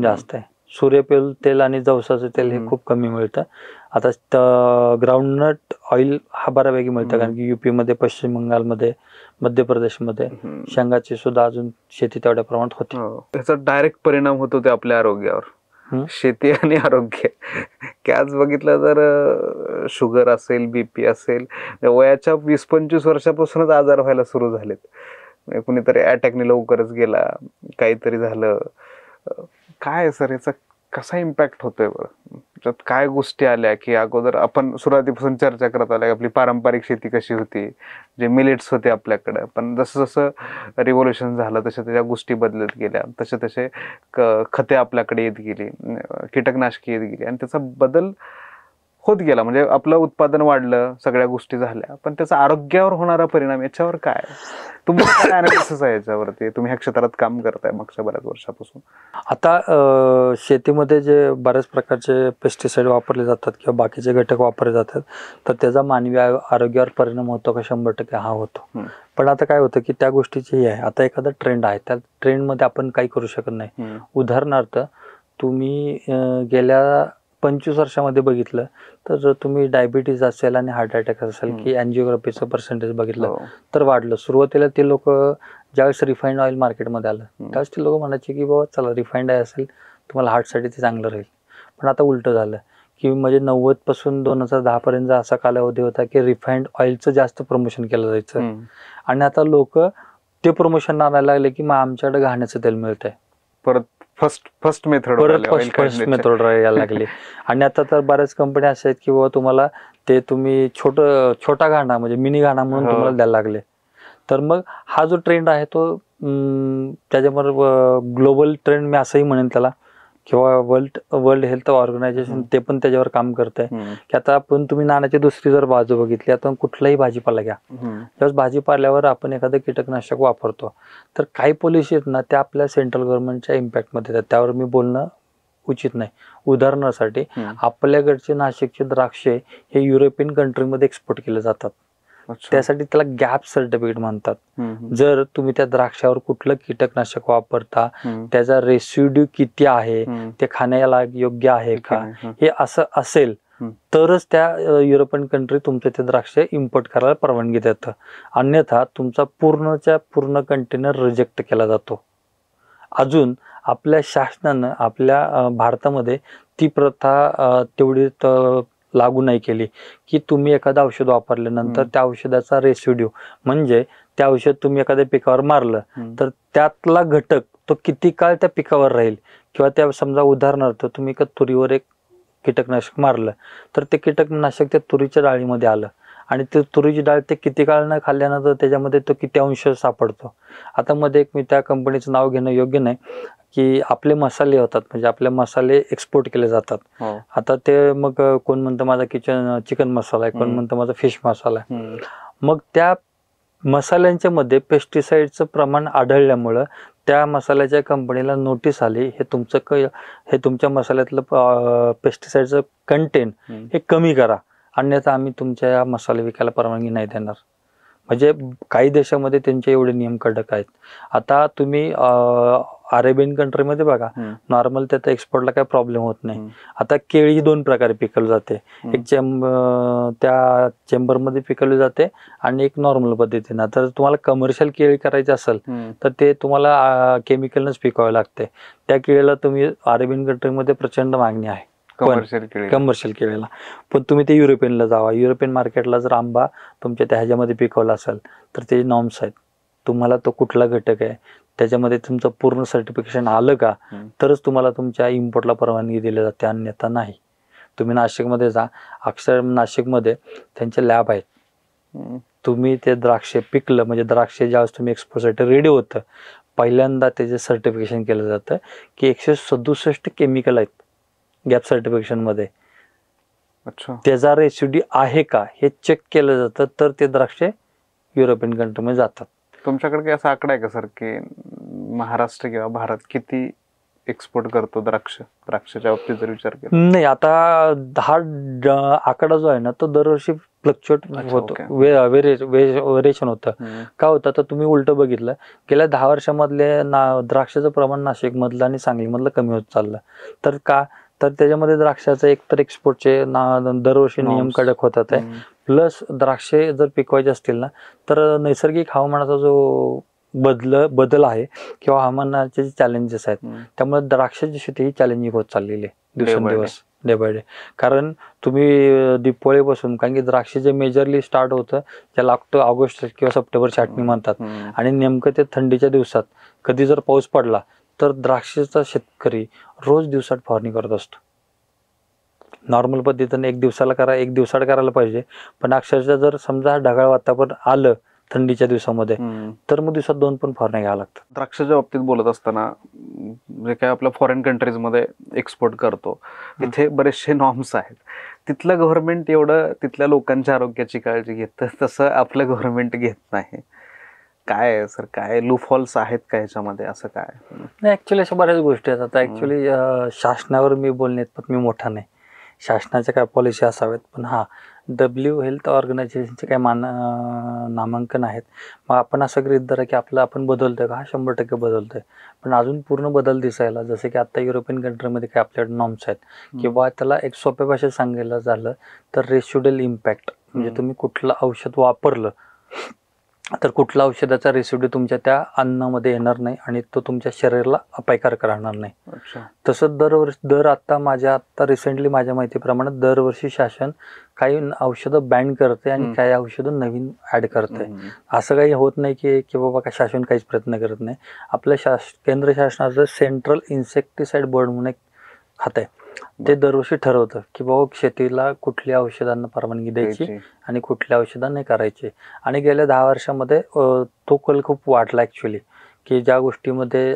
जास्त आहे. सूर्यफूल तेल आणि जवसाचं तेल हे खूप कमी मिळतं. आता ग्राउंडनट ऑइल हा बऱ्यापैकी मिळतं, कारण की युपी मध्ये, पश्चिम बंगालमध्ये, मध्य प्रदेशमध्ये शेंगाची सुद्धा अजून शेती तेवढ्या प्रमाणात होते. त्याचा डायरेक्ट परिणाम होतो ते आपल्या आरोग्यावर. शेती आणि आरोग्य आज बघितलं तर शुगर असेल, बीपी असेल, वयाच्या 20-25 वर्षापासूनच आजार व्हायला सुरू झालेत. कुणीतरी अटॅकने लवकरच गेला, काहीतरी झालं. काय सर याचा कसा इम्पॅक्ट होतोय बरं? त्याच्यात काय गोष्टी आल्या की अगोदर आपण सुरुवातीपासून चर्चा करत आल्या, आपली पारंपरिक शेती कशी होती, जे मिलेट्स होते आपल्याकडं, पण जसं जसं रिव्होल्युशन झालं तशा त्याच्या गोष्टी बदलत गेल्या, तसे खते आपल्याकडे येत गेली, कीटकनाशके येत गेली आणि त्याचा बदल होत गेला. म्हणजे आपलं उत्पादन वाढलं, सगळ्या गोष्टी झाल्या, पण त्याचा आरोग्यावर होणारा परिणाम याच्यावर काय? तुमचं काय अनालिसिस आहे याच्यावरती? तुम्ही ह्या क्षेत्रात काम करताय मागच्या बऱ्याच वर्षापासून. आता शेतीमध्ये जे बऱ्याच प्रकारचे पेस्टिसाइड वापरले जातात किंवा बाकीचे घटक वापरले जातात, तर त्याचा मानवी आरोग्यावर परिणाम होतो का? 100% हा होतो. पण आता काय होतं की त्या गोष्टीची हे आहे, आता एखादा ट्रेंड आहे, त्या ट्रेंडमध्ये आपण काही करू शकत नाही. उदाहरणार्थ तुम्ही गेल्या 25 वर्षामध्ये बघितलं तर जर तुम्ही डायबिटीज असेल आणि हार्ट अटॅक असेल, की अँजिओग्राफीचं पर्सेंटेज बघितलं तर वाढलं. सुरुवातीला ते लोक ज्यावेळेस रिफाईंड ऑइल मार्केटमध्ये आलं त्यावेळेस ते लोक म्हणायचे की बाबा चला रिफाईंड असेल तुम्हाला हार्टसाठी ते चांगलं राहील. पण आता उलटं झालं की म्हणजे 90 पासून 2010 पर्यंत असा कालावधी होता की रिफाईंड ऑइलचं जास्त प्रमोशन केलं जायचं. आणि आता लोक ते प्रमोशन आणायला लागले की मग आमच्याकडे घाण्याचं तेल मिळतंय, परत फर्स्ट मेथड यायला लागली. आणि आता तर बऱ्याच कंपन्या अशा आहेत की बाबा तुम्हाला ते तुम्ही छोटा घाणा म्हणजे मिनी घाणा म्हणून तुम्हाला द्यायला लागले. तर मग हा जो ट्रेंड आहे तो त्याच्याबरोबर ग्लोबल ट्रेंड मी असंही म्हणेन त्याला, किंवा वर्ल्ड हेल्थ ऑर्गनायझेशन ते पण त्याच्यावर काम करत आहे की आता आपण तुम्ही नाण्याची दुसरी जर बाजू बघितली, आता कुठलाही भाजीपाला घ्या, त्यावेळेस भाजीपाल्यावर आपण एखादं कीटकनाशक वापरतो तर काही पॉलिसी आहेत ना त्या आपल्या सेंट्रल गव्हर्नमेंटच्या इम्पॅक्टमध्ये येतात, त्यावर मी बोलणं उचित नाही. उदाहरणासाठी आपल्याकडचे नाशिकचे द्राक्षे हे युरोपियन कंट्रीमध्ये एक्सपोर्ट केले जातात, त्यासाठी त्याला गॅप सर्टिफिकेट म्हणतात. जर तुम्ही त्या द्राक्षावर कुठलं कीटकनाशक वापरता, त्याचा रेसिड्यू किती आहे, ते खाण्याला योग्य आहे का, हे असं असेल तरच त्या युरोपियन कंट्री तुमचे ते द्राक्ष इम्पोर्ट करायला परवानगी देतं. अन्यथा तुमचा पूर्णच्या पूर्ण कंटेनर रिजेक्ट केला जातो. अजून आपल्या शासनानं आपल्या भारतामध्ये ती प्रथा तेवढी लागू नाही केली की तुम्ही एखादं औषध वापरल्यानंतर त्या औषधाचा रेसिड्यू, म्हणजे त्या औषध तुम्ही एखाद्या पिकावर मारलं तर त्यातला घटक तो किती काळ त्या पिकावर राहील, किंवा त्या समजा उदाहरणार्थ तुम्ही तुरीवर एक कीटकनाशक मारलं तर ते कीटकनाशक त्या तुरीच्या डाळीमध्ये आलं आणि ते तुरीची डाळ ते किती काळ न खाल्ल्यानंतर त्याच्यामध्ये तो किती अंश सापडतो. आता मध्ये एक मी त्या कंपनीचं नाव घेणं योग्य नाही की आपले मसाले होतात, म्हणजे आपले मसाले एक्सपोर्ट केले जातात. आता ते मग कोण म्हणतं माझा चिकन मसाला आहे, कोण म्हणतं माझा फिश मसाला आहे. मग त्या मसाल्यांच्या मध्ये पेस्टिसाइडचं प्रमाण आढळल्यामुळं त्या मसाल्याच्या कंपनीला नोटीस आली, हे तुमच्या मसाल्यातलं पेस्टिसाइडचं कंटेंट हे कमी करा, अन्यथा आम्ही तुमच्या या मसाले विकायला परवानगी नाही देणार. म्हणजे काही देशामध्ये त्यांचे एवढे नियम कडक आहेत. आता तुम्ही अरेबियन कंट्रीमध्ये बघा, नॉर्मल त्याचा एक्सपोर्टला काही प्रॉब्लेम होत नाही. आता केळी 2 प्रकारे पिकवली जाते, एक त्या चेंबरमध्ये पिकवली जाते आणि एक नॉर्मल पद्धतीनं. तर तुम्हाला कमर्शियल केळी करायची असेल तर ते तुम्हाला केमिकलनंच पिकवावे लागते. त्या केळीला तुम्ही अरेबियन कंट्रीमध्ये प्रचंड मागणी आहे कमर्शियल केळीला. पण तुम्ही ते युरोपियनला जावा, युरोपियन मार्केटला जर आंबा तुमच्या त्या ह्याच्यामध्ये पिकवला असेल तर ते नॉर्म्स आहेत. तुम्हाला तो कुठला घटक आहे त्याच्यामध्ये तुमचं पूर्ण सर्टिफिकेशन आलं का तरच तुम्हाला तुमच्या इम्पोर्टला परवानगी दिली जाते, अन्यथा नाही. तुम्ही नाशिकमध्ये जा, अक्षर नाशिकमध्ये त्यांचे लॅब आहेत. तुम्ही ते द्राक्ष पिकलं म्हणजे द्राक्ष ज्यावेळेस तुम्ही एक्सपोर्टसाठी रेडी होतं, पहिल्यांदा त्याचे सर्टिफिकेशन केलं जातं की 167 केमिकल आहेत गॅप सर्टिफिकेशनमध्ये. अच्छा, त्याचा रेसिड्यू आहे का हे चेक केलं जातं, तर ते द्राक्ष युरोपियन कंट्रीमध्ये जातात. तुमच्याकडे काही असा आकडा आहे का सर की महाराष्ट्र किंवा भारत किती एक्सपोर्ट करतो द्राक्षाच्या बाबतीत जर विचार केला? नाही, आता हा आकडा जो आहे ना तो दरवर्षी फ्लक्च्युएट होतो, व्हेरिएशन होतं. का होतं तर तुम्ही उलट बघितलं, गेल्या 10 वर्षामधले द्राक्षाचं प्रमाण नाशिकमधलं आणि सांगलीमधलं कमी होत चाललं. तर का तर त्याच्यामध्ये द्राक्षाचं एकतर एक्सपोर्टचे दरवर्षी नियम कडक होतात आहे, प्लस द्राक्षे जर पिकवायचे असतील ना तर नैसर्गिक हवामानाचा जो बदल आहे किंवा हवामानाचे जे चॅलेंजेस आहेत त्यामुळे द्राक्षाची शेती ही चॅलेंजिंग होत चाललेली आहे दिवसेंदिवस, डे बाय डे. कारण तुम्ही दिपवळीपासून, कारण की द्राक्ष जे मेजरली स्टार्ट होतं त्याला ऑगस्ट किंवा सप्टेंबर छाटणी म्हणतात, आणि नेमकं ते थंडीच्या दिवसात कधी जर पाऊस पडला तर द्राक्षाचा शेतकरी रोज दिवसात फवारणी करत असतो. नॉर्मल पद्धतीने एक दिवसात करायला पाहिजे, पण अक्षरशः जर समजा ढगाळ वातावरण आलं थंडीच्या दिवसामध्ये तर मग दिवसात 2 पण फवारण्या घ्याव्या लागतात. द्राक्षाच्या बाबतीत बोलत असताना जे काय आपल्या फॉरेन कंट्रीजमध्ये एक्सपोर्ट करतो तिथे बरेचसे नॉर्म्स आहेत. तिथलं गव्हर्नमेंट एवढं तिथल्या लोकांच्या आरोग्याची काळजी घेतं, तसं आपलं गव्हर्नमेंट घेत नाही. काय आहे सर, काय लूपहॉल्स आहेत का ह्याच्यामध्ये, असं काय? नाही, ऍक्च्युली अशा बऱ्याच गोष्टी आहेत. आता ऍक्च्युली शासनावर मी बोलण्यात मी मोठा नाही, शासनाच्या काय पॉलिसी असाव्यात, पण हा WHO हेल्थ ऑर्गनायझेशनचे काय नामांकन आहेत. मग आपण असं गृहीत धरा की आपण बदलतोय का? हा 100% बदलतोय, पण अजून पूर्ण बदल दिसायला, जसे की आता युरोपियन कंट्रीमध्ये काय आपल्याकडे नॉर्म्स आहेत, किंवा त्याला एक सोप्या भाषेत सांगायला झालं तर रेसिड्युअल इम्पॅक्ट, म्हणजे तुम्ही कुठलं औषध वापरलं तर कुठल्या औषधाचा रेसिड्यू तुमच्या त्या अन्नामध्ये येणार नाही आणि तो तुमच्या शरीराला अपायकारक राहणार नाही. तसं आता रिसेंटली माझ्या माहितीप्रमाणे दरवर्षी शासन काही औषधं बॅन करते आणि काही औषधं नवीन ऍड करते. असं काही होत नाही की बाबा काय शासन काहीच प्रयत्न करत नाही. आपल्या केंद्र शासनाचं सेंट्रल इन्सेक्टिसाइड बोर्ड म्हणून एक खातं आहे, ते दरवर्षी ठरवतं की बाबा शेतीला कुठल्या औषधांना परवानगी द्यायची आणि कुठल्या औषधांना नाही करायची. आणि गेल्या 10 वर्षामध्ये तो कल खूप वाढला ऍक्च्युली, की ज्या गोष्टीमध्ये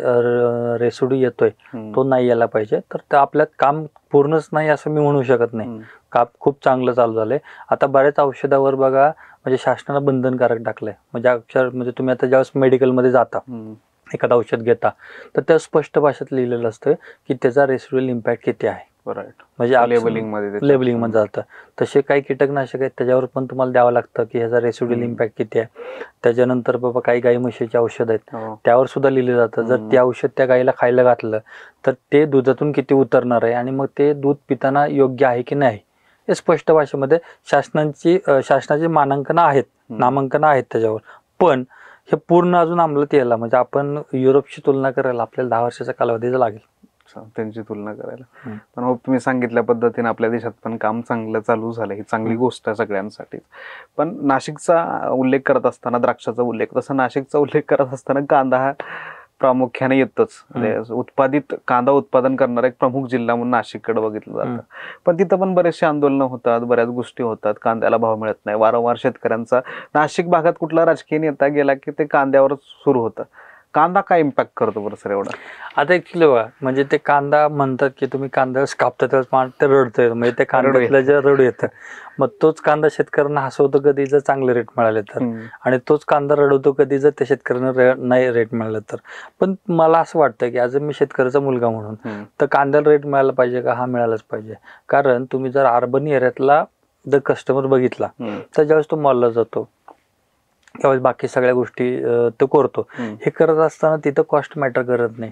रेसिड्यू येतोय तो नाही यायला पाहिजे. तर ते आपल्यात काम पूर्णच नाही असं मी म्हणू शकत नाही, काम खूप चांगलं चालू झालंय. आता बऱ्याच औषधावर बघा म्हणजे शासनानं बंधनकारक टाकलंय. म्हणजे तुम्ही आता ज्यावेळेस मेडिकलमध्ये जाता, एखादं औषध घेता, तर त्या स्पष्ट भाषेत लिहिलेलं असतं की त्याचा रेसिड्युअल इम्पॅक्ट किती आहे. म्हणजे लेबलिंग मध्ये जातं. तसे काही कीटकनाशक आहेत त्याच्यावर पण तुम्हाला द्यावं लागतं की ह्याचा रेसिड्युअल इम्पॅक्ट किती आहे. त्याच्यानंतर बाबा काही गाई म्हशीचे औषध आहेत त्यावर सुद्धा लिहिलं जातं, जर ते औषध त्या गाईला खायला घातलं तर ते दुधातून किती उतरणार आहे आणि मग ते दूध पिताना योग्य आहे की नाही, हे स्पष्ट भाषेमध्ये शासनाची नामांकन आहेत त्याच्यावर. पण हे पूर्ण अजून अंमलात यायला, म्हणजे आपण युरोपची तुलना करायला आपल्याला 10 वर्षाचा कालावधी लागेल त्यांची तुलना करायला. पण तुम्ही सांगितल्या पद्धतीने आपल्या देशात पण काम चांगलं चालू झालं, ही चांगली गोष्ट आहे सगळ्यांसाठी. पण नाशिकचा उल्लेख करत असताना, द्राक्षाचा उल्लेख, तसा नाशिकचा उल्लेख करत असताना कांदा हा प्रामुख्याने येतोच. कांदा उत्पादन करणारा एक प्रमुख जिल्हा म्हणून नाशिककडे बघितलं जातं. पण तिथं पण बरेचसे आंदोलनं होतात, बऱ्याच गोष्टी होतात, कांद्याला भाव मिळत नाही. वारंवार शेतकऱ्यांचा नाशिक भागात कुठला राजकीय नेता गेला की ते कांद्यावर सुरू होतं. कांदा काय इम्पॅक्ट करतो बरं सर एवढा? आता ऍक्च्युली बघा, म्हणजे ते कांदा म्हणतात की तुम्ही कांदा कापता त्यावेळेस ते रडतोय, म्हणजे ते कांद्यातलं जे रडू येतं, मग तोच कांदा शेतकऱ्यांना हसवतो कधी जर चांगले रेट मिळाले तर, आणि तोच कांदा रडवतो कधी जर त्या शेतकऱ्यांना नाही रेट मिळालं तर. पण मला असं वाटतं की आज मी शेतकऱ्याचा मुलगा म्हणून तर कांद्याला रेट मिळाला पाहिजे का? हा मिळालाच पाहिजे. कारण तुम्ही जर अर्बन एरियातला जर कस्टमर बघितला तर ज्यावेळेस तो मॉलला जातो त्यावेळेस बाकी सगळ्या गोष्टी तो करतो. हे करत असताना तिथं कॉस्ट मॅटर करत नाही.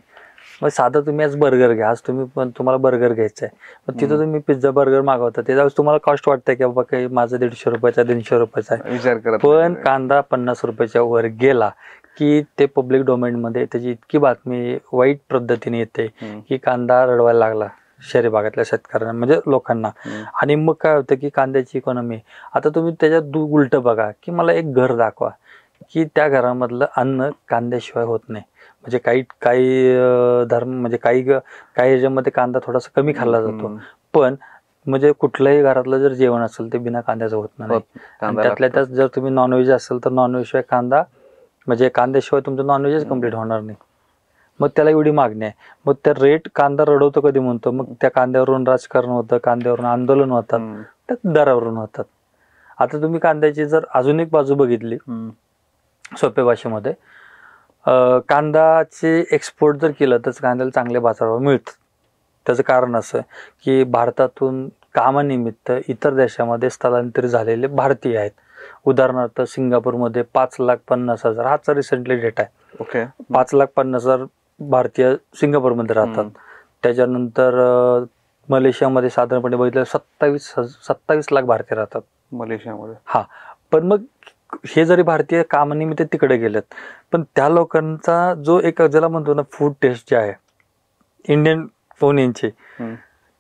मग साधं तुम्ही आज बर्गर घ्या, आज तुम्हाला बर्गर घ्यायचं आहे, मग तिथं तुम्ही पिझ्झा बर्गर मागवता, त्यावेळेस तुम्हाला कॉस्ट वाटतंय की बाबा काही माझं 150 रुपयाचा 300 रुपयाचा आहे, विचार करत पण कांदा 50 रुपयाच्या वर गेला की ते पब्लिक डोमेनमध्ये त्याची इतकी बातमी वाईट पद्धतीने येते की कांदा रडवायला लागला शहरी भागातल्या शेतकऱ्यांना, म्हणजे लोकांना. आणि मग काय होतं की कांद्याची इकॉनॉमी, आता तुम्ही त्याच्यात उलट बघा की मला एक घर दाखवा की त्या घरामधलं अन्न कांद्याशिवाय होत नाही. म्हणजे काही धर्म, म्हणजे काही ह्याच्यामध्ये कांदा थोडासा कमी खाल्ला जातो, पण म्हणजे कुठल्याही घरातलं जर जेवण असेल ते बिना कांद्याचं होत नाही. आणि त्यातल्या त्यात जर तुम्ही नॉनव्हेज असेल तर नॉनव्हेज शिवाय कांदा, म्हणजे कांद्याशिवाय तुमचं नॉनव्हेजच कम्प्लीट होणार नाही. मग त्याला एवढी मागणी आहे. मग त्या रेट कांदा रडवतो कधी म्हणतो, मग त्या कांद्यावरून राजकारण होतं, कांद्यावरून आंदोलन होतात, त्या दरावरून होतात. आता तुम्ही कांद्याची जर अजून एक बाजू बघितली सोप्या भाषेमध्ये, कांद्याचे एक्सपोर्ट जर केलं तर कांद्याला चांगले बाजारभाव मिळतात. त्याचं कारण असं की भारतातून कामानिमित्त इतर देशामध्ये स्थलांतरित झालेले भारतीय आहेत. उदाहरणार्थ सिंगापूरमध्ये 5,50,000, हाचा रिसेंटली डेटा आहे. ओके, 5,50,000 भारतीय सिंगापूरमध्ये राहतात. त्याच्यानंतर मलेशियामध्ये साधारणपणे बघितलं 27 लाख भारतीय राहतात मलेशियामध्ये. हा, पण मग हे जरी भारतीय कामानिमित्त तिकडे गेलेत, पण त्या लोकांचा जो एक ज्याला म्हणतो ना फूड टेस्ट जे आहे इंडियन फोनियनची,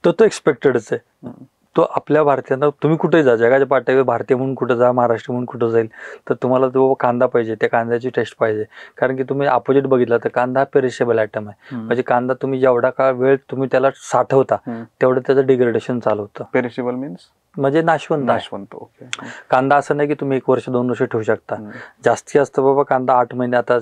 तो एक्सपेक्टेडच आहे. तो आपल्या भारतीयांना, तुम्ही कुठे जा, जगाच्या पाठीवर भारतीय म्हणून कुठं जा, महाराष्ट्र म्हणून कुठं जाईल, तर तुम्हाला तो कांदा पाहिजे, त्या कांद्याची टेस्ट पाहिजे. कारण की तुम्ही अपोजिट बघितला तर कांदा हा पेरिशेबल आयटम आहे. म्हणजे कांदा तुम्ही जेवढा का वेळ तुम्ही त्याला साठवता तेवढं त्याचं डिग्रेडेशन चालू होतं. पेरिशेबल मीन्स म्हणजे नाशवंत. ओके. कांदा असं नाही की तुम्ही 1 वर्ष 2 वर्ष ठेवू शकता. जास्ती असतं बाबा कांदा 8 महिने, आता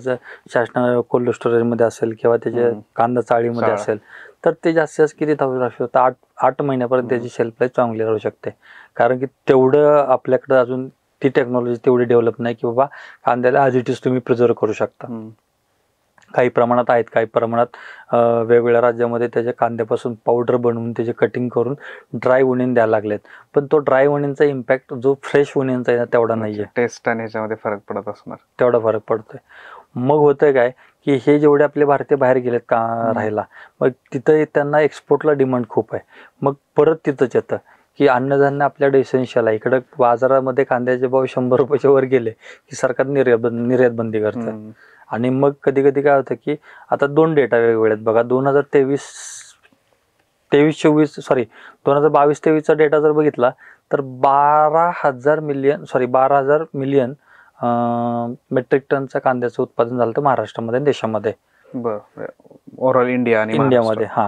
शासनाने कोल्ड स्टोरेजमध्ये असेल किंवा त्याच्या कांदा चाळीमध्ये असेल तर ते जास्तीत जास्त किती राहू शकतं, 8 महिन्यापर्यंत त्याची शेल्फ लाईफ चांगली राहू शकते. कारण की तेवढं आपल्याकडं अजून ती टेक्नॉलॉजी तेवढी डेव्हलप नाही की बाबा कांद्याला ॲज इट इज तुम्ही प्रिझर्व करू शकता. काही प्रमाणात आहेत, काही प्रमाणात वेगवेगळ्या राज्यामध्ये त्याच्या कांद्यापासून पावडर बनवून त्याचे कटिंग करून ड्राय ओनियन द्यायला लागलेत. पण तो ड्राय ओनियनचा इम्पॅक्ट जो फ्रेश ओनियनचा आहे ना तेवढा नाहीये. टेस्ट आणि ह्याच्यामध्ये फरक पडत असणार, तेवढा फरक पडतोय. मग होतंय काय की हे जेवढे आपले भारतीय बाहेर गेलेत का राहायला, मग तिथं त्यांना एक्सपोर्टला डिमांड खूप आहे. मग परत तिथंच येतं की अन्नधान्य आपल्याकडे इसेन्शियल आहे. इकडं बाजारामध्ये कांद्याचे भाव 100 रुपयाच्या वर गेले की सरकार निर्यात बंदी करतं. आणि मग कधी कधी काय होतं की आता 2 डेटा वेगवेगळे आहेत बघा. 2022-23चा डेटा जर बघितला तर 12,000 मिलियन मेट्रिक टनचा कांद्याचं उत्पादन झालं तर महाराष्ट्रामध्ये देशामध्ये, ओव्हरऑल इंडियामध्ये. हा,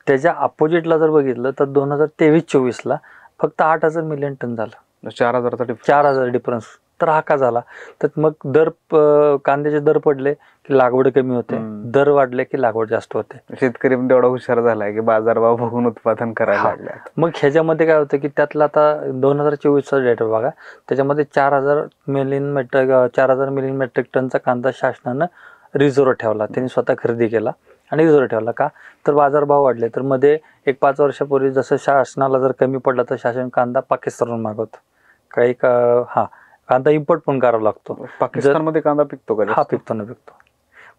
त्याच्या अपोजिटला जर बघितलं तर 2023-24ला फक्त 8,000 मिलियन टन झालं. 4,000 डिफरन्स. तर हा का झाला, तर मग कांद्याचे दर पडले की लागवड कमी होते, दर वाढले की लागवड जास्त होते. शेतकरी पण तेवढा हुशार झालाय की बाजारभाव बघून उत्पादन करायला लागले. मग ह्याच्यामध्ये काय होतं की त्यातला आता 2024चा डेटा बघा, त्याच्यामध्ये 4,000 मिलियन मेट्रिक टनचा कांदा शासनानं रिझर्व्ह ठेवला. त्यांनी स्वतः खरेदी केला आणि रिझर्व्ह ठेवला. का तर बाजारभाव वाढले. तर मध्ये 5 वर्षापूर्वी जसं शासनाला जर कमी पडला तर शासन कांदा पाकिस्तानवरून मागवतं. कांदा इम्पोर्ट पण करावा लागतो. पाकिस्तानमध्ये कांदा पिकतो का? हा, पिकतो.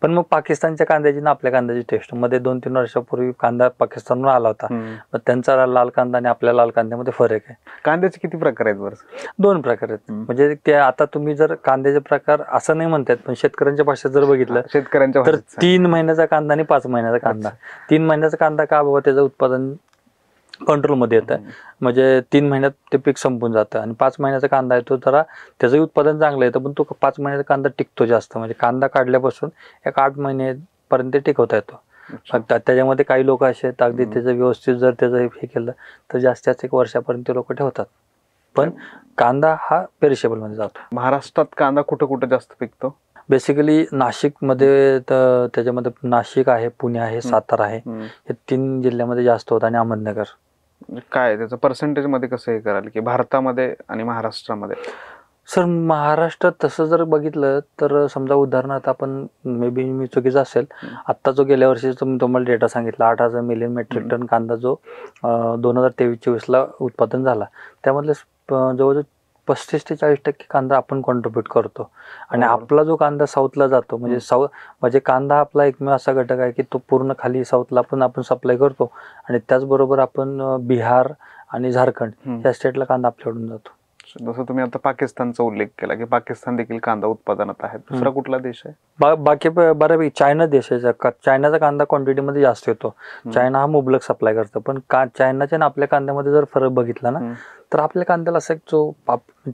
पण मग पाकिस्तानच्या कांद्याची ना आपल्या कांद्याची टेस्ट, मध्ये 2-3 वर्षापूर्वी कांदा पाकिस्तानवरून आला होता. मग त्यांचा लाल कांदा आणि आपल्या लाल कांद्यामध्ये फरक आहे. कांद्याचे किती प्रकार आहेत बरं? 2 प्रकार आहेत. म्हणजे ते आता तुम्ही जर कांद्याचे प्रकार असं नाही म्हणतात, पण शेतकऱ्यांच्या भाषेत जर बघितलं तर 3 महिन्याचा कांदा आणि 5 महिन्याचा कांदा. 3 महिन्याचा कांदा का बाबा, त्याचं उत्पादन कंट्रोलमध्ये येतं, म्हणजे 3 महिन्यात ते पीक संपून जातं. आणि 5 महिन्याचा कांदा येतो, जरा त्याचंही उत्पादन चांगलं येतं, पण तो 5 महिन्याचा कांदा टिकतो जास्त. म्हणजे कांदा काढल्यापासून 8 महिन्यापर्यंत टिकवता येतो. त्याच्यामध्ये काही लोक असे आहेत अगदी त्याचं व्यवस्थित जर त्याचं हे केलं तर जास्तीत जास्त 1 वर्षापर्यंत लोक ठेवतात. पण कांदा हा पेरिशेबल मध्ये जातो. महाराष्ट्रात कांदा कुठं कुठं जास्त पिकतो? बेसिकली नाशिकमध्ये तर त्याच्यामध्ये नाशिक आहे, पुणे आहे, सातारा आहे, हे 3 जिल्ह्यामध्ये जास्त होतं आणि अहमदनगर. काय त्याचं पर्सेंटेज मध्ये कसं हे कराल की भारतामध्ये आणि महाराष्ट्रामध्ये? सर महाराष्ट्रात तसं जर बघितलं तर समजा उदाहरणार्थ आपण मे बी मी चुकीचं असेल, आत्ता जो गेल्या वर्षीचा मी तुम्हाला डेटा सांगितला 8,000 मिलियन मेट्रिक टन कांदा जो 2023-24ला उत्पादन झाला, त्यामधले जवळजवळ 35 ते 40% कांदा आपण कॉन्ट्रीब्यूट करतो. आणि आपला जो कांदा साऊथला जातो म्हणजे कांदा आपला एकमेव असा घटक आहे की तो पूर्ण खाली साऊथला पण आपण सप्लाय करतो आणि त्याचबरोबर आपण बिहार आणि झारखंड या स्टेटला कांदा आपल्याकडून जातो. जसं तुम्ही आता पाकिस्तानचा उल्लेख केला की पाकिस्तान देखील कांदा उत्पादनात आहे. दुसरा कुठला देश आहे? बाकी बऱ्यापैकी चायना देश आहे. चायनाचा कांदा क्वांटिटीमध्ये जास्त येतो. चायना हा मुबलक सप्लाय करतो. पण चायनाच्या आणि आपल्या कांद्यामध्ये जर फरक बघितला ना तर आपल्या कांद्याला असं जो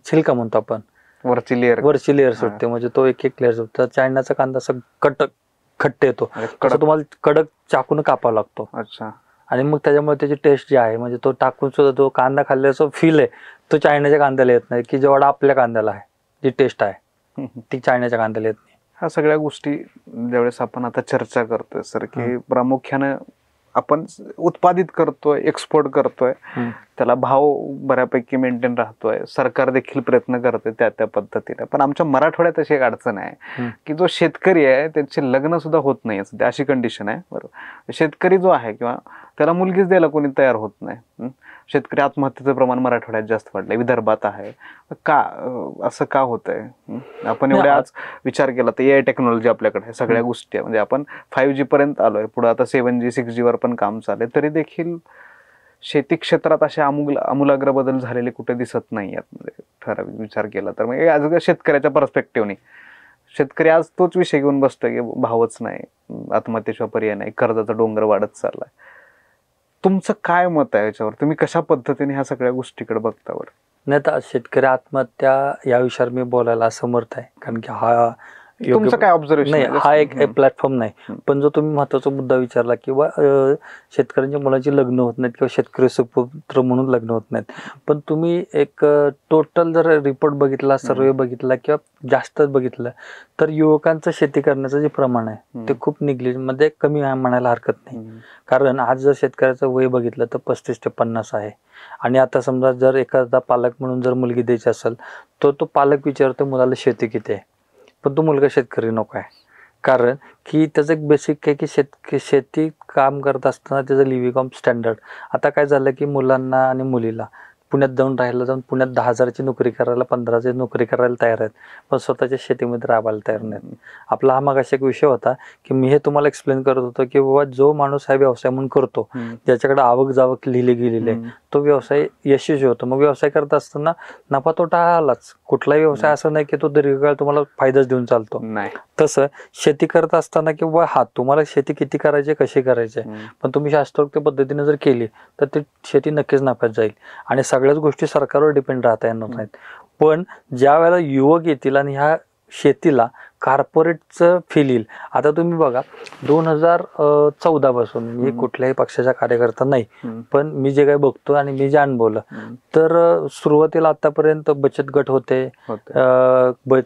छिलका म्हणतो आपण, वरची लेअर सुटते, म्हणजे तो एक लेअर सुटतो. चायनाचा कांदा असं खट्ट येतो, तुम्हाला कडक चाकून कापावा लागतो. अच्छा. आणि मग त्याच्यामुळे त्याची टेस्ट जी आहे, म्हणजे तो टाकून सुद्धा तो कांदा खाल्ल्याचा फील आहे तो चायनाच्या कांद्याला येत नाही, की जेवढा आपल्या कांद्याला आहे जी टेस्ट आहे ती चायनाच्या कांद्याला येत नाही. ह्या सगळ्या गोष्टी ज्यावेळेस आपण आता चर्चा करतोय सर, की प्रामुख्यानं आपण उत्पादित करतोय, एक्सपोर्ट करतोय, त्याला भाव बऱ्यापैकी मेंटेन राहतोय, सरकार देखील प्रयत्न करतोय त्या पद्धतीने. पण आमच्या मराठवाड्यात अशी एक अडचण आहे की जो शेतकरी आहे त्यांचे लग्न सुद्धा होत नाही सध्या, अशी कंडिशन आहे. बरोबर. शेतकरी जो आहे किंवा त्याला मुलगीच द्यायला कोणी तयार होत नाही. शेतकरी आत्महत्येचं प्रमाण मराठवाड्यात जास्त वाढलंय, विदर्भात आहे. का असं का होतंय? आपण एवढे आज विचार केला तर AI टेक्नॉलॉजी आपल्याकडे आहे, सगळ्या गोष्टी आहे, म्हणजे आपण 5G पर्यंत आलोय, पुढे आता 7G 6G वर पण काम चाललंय, तरी देखील शेती क्षेत्रात असे आमूलाग्र बदल झालेले कुठे दिसत नाही आहेत. म्हणजे ठराविक विचार केला तर मग आज शेतकऱ्याच्या पर्स्पेक्टिव्हने शेतकरी आज तोच विषय घेऊन बसतोय की भावच नाही, आत्महत्येशिवाय पर्याय नाही, कर्जाचा डोंगर वाढत चाललाय. तुमचं काय मत आहे याच्यावर? तुम्ही कशा पद्धतीने ह्या सगळ्या गोष्टीकडे बघता? बरं नाही, तर शेतकरी आत्महत्या या विषयावर मी बोलायला असमर्थ आहे, कारण की हा तुमचं काय ऑब्झर्वेशन नाही, हा एक प्लॅटफॉर्म नाही. पण जो तुम्ही महत्वाचा मुद्दा विचारला किंवा शेतकऱ्यांच्या मुलांची लग्न होत नाहीत किंवा शेतकरी सुपुत्र म्हणून लग्न होत नाहीत, पण तुम्ही एक टोटल जर रिपोर्ट बघितला, सर्वे बघितला किंवा जास्त बघितलं तर युवकांचं शेती करण्याचं जे प्रमाण आहे ते खूप मध्ये कमी म्हणायला हरकत नाही. कारण आज जर शेतकऱ्याचं वय बघितलं तर 35 ते 50 आहे. आणि आता समजा जर एखादा पालक म्हणून जर मुलगी द्यायची असेल तर तो पालक विचारतो मुलाला शेती किती आहे, पण तो मुलगा शेतकरी नको आहे. कारण की त्याचं एक बेसिक आहे की शेती काम करत असताना त्याचं लिव्हिंग स्टँडर्ड. आता काय झालं की मुलांना आणि मुलीला पुण्यात जाऊन पुण्यात 10,000ची नोकरी करायला 15,000ची नोकरी करायला तयार आहेत, पण स्वतःच्या शेतीमध्ये राबायला तयार नाहीत. आपला हा मागाशी एक विषय होता की मी हे तुम्हाला एक्सप्लेन करत होतो की बाबा जो माणूस हा व्यवसाय म्हणून करतो, ज्याच्याकडे आवक जावक लिहिली गेलेली आहे, तो व्यवसाय यशस्वी होतो. मग व्यवसाय करत असताना नफा तोटा आलाच. कुठलाही व्यवसाय असं नाही की तो दीर्घकाळ तुम्हाला फायदाच देऊन चालतो. तसं शेती करत असताना की बाबा तुम्हाला शेती किती करायची, कशी करायची, पण तुम्ही शास्त्रोक्त पद्धतीने जर केली तर ती शेती नक्कीच नफ्यात जाईल. आणि सगळ्याच गोष्टी सरकारवर डिपेंड राहता येणार नाहीत. पण ज्या वेळेला युवक येतील आणि ह्या शेतीला कॉर्पोरेटचं फील येईल. आता तुम्ही बघा 2014 पासून मी कुठल्याही पक्षाचा कार्यकर्ता नाही, पण मी जे काही बघतो आणि मी जे अनुभवलं तर सुरुवातीला आतापर्यंत बचत गट होते,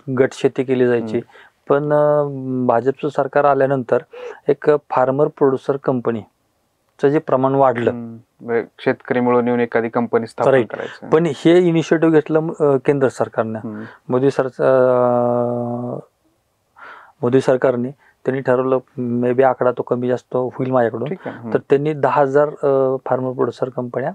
गट शेती केली जायची. पण भाजपचं सरकार आल्यानंतर एक फार्मर प्रोड्युसर कंपनी जे प्रमाण वाढलं, शेतकरी मिळून येऊन एखादी कंपनी स्थापन करायची. पण हे इनिशिएटिव्ह घेतलं केंद्र सरकारनं. मोदी सरकारने त्यांनी ठरवलं, मे बी आकडा तो कमी जास्त होईल माझ्याकडून, तर त्यांनी 10,000 फार्मर प्रोड्युसर कंपन्या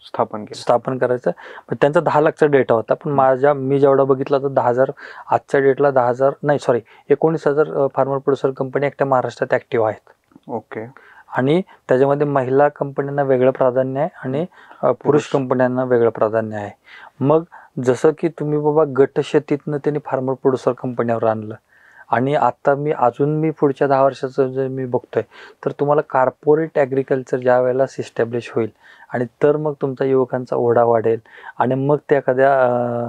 स्थापन करायचं. पण त्यांचा 10 लाखचा डेटा होता, पण मी जेवढा बघितला तर 10,000 आजच्या डेटला 19,000 फार्मर प्रोड्युसर कंपनी एकट्या महाराष्ट्रात ऍक्टिव्ह आहेत. ओके. आणि त्याच्यामध्ये महिला कंपन्यांना वेगळं प्राधान्य आहे आणि पुरुष कंपन्यांना वेगळं प्राधान्य आहे. मग जसं की तुम्ही बाबा गट शेतीतनं त्यांनी फार्मर प्रोड्युसर कंपन्यावर आणलं आणि आता मी पुढच्या 10 वर्षाचं जर मी बघतोय तर तुम्हाला कॉर्पोरेट ॲग्रिकल्चर ज्या वेळेला इस्टॅब्लिश होईल आणि तर मग तुमचा युवकांचा ओढा वाढेल आणि मग त्या एखाद्या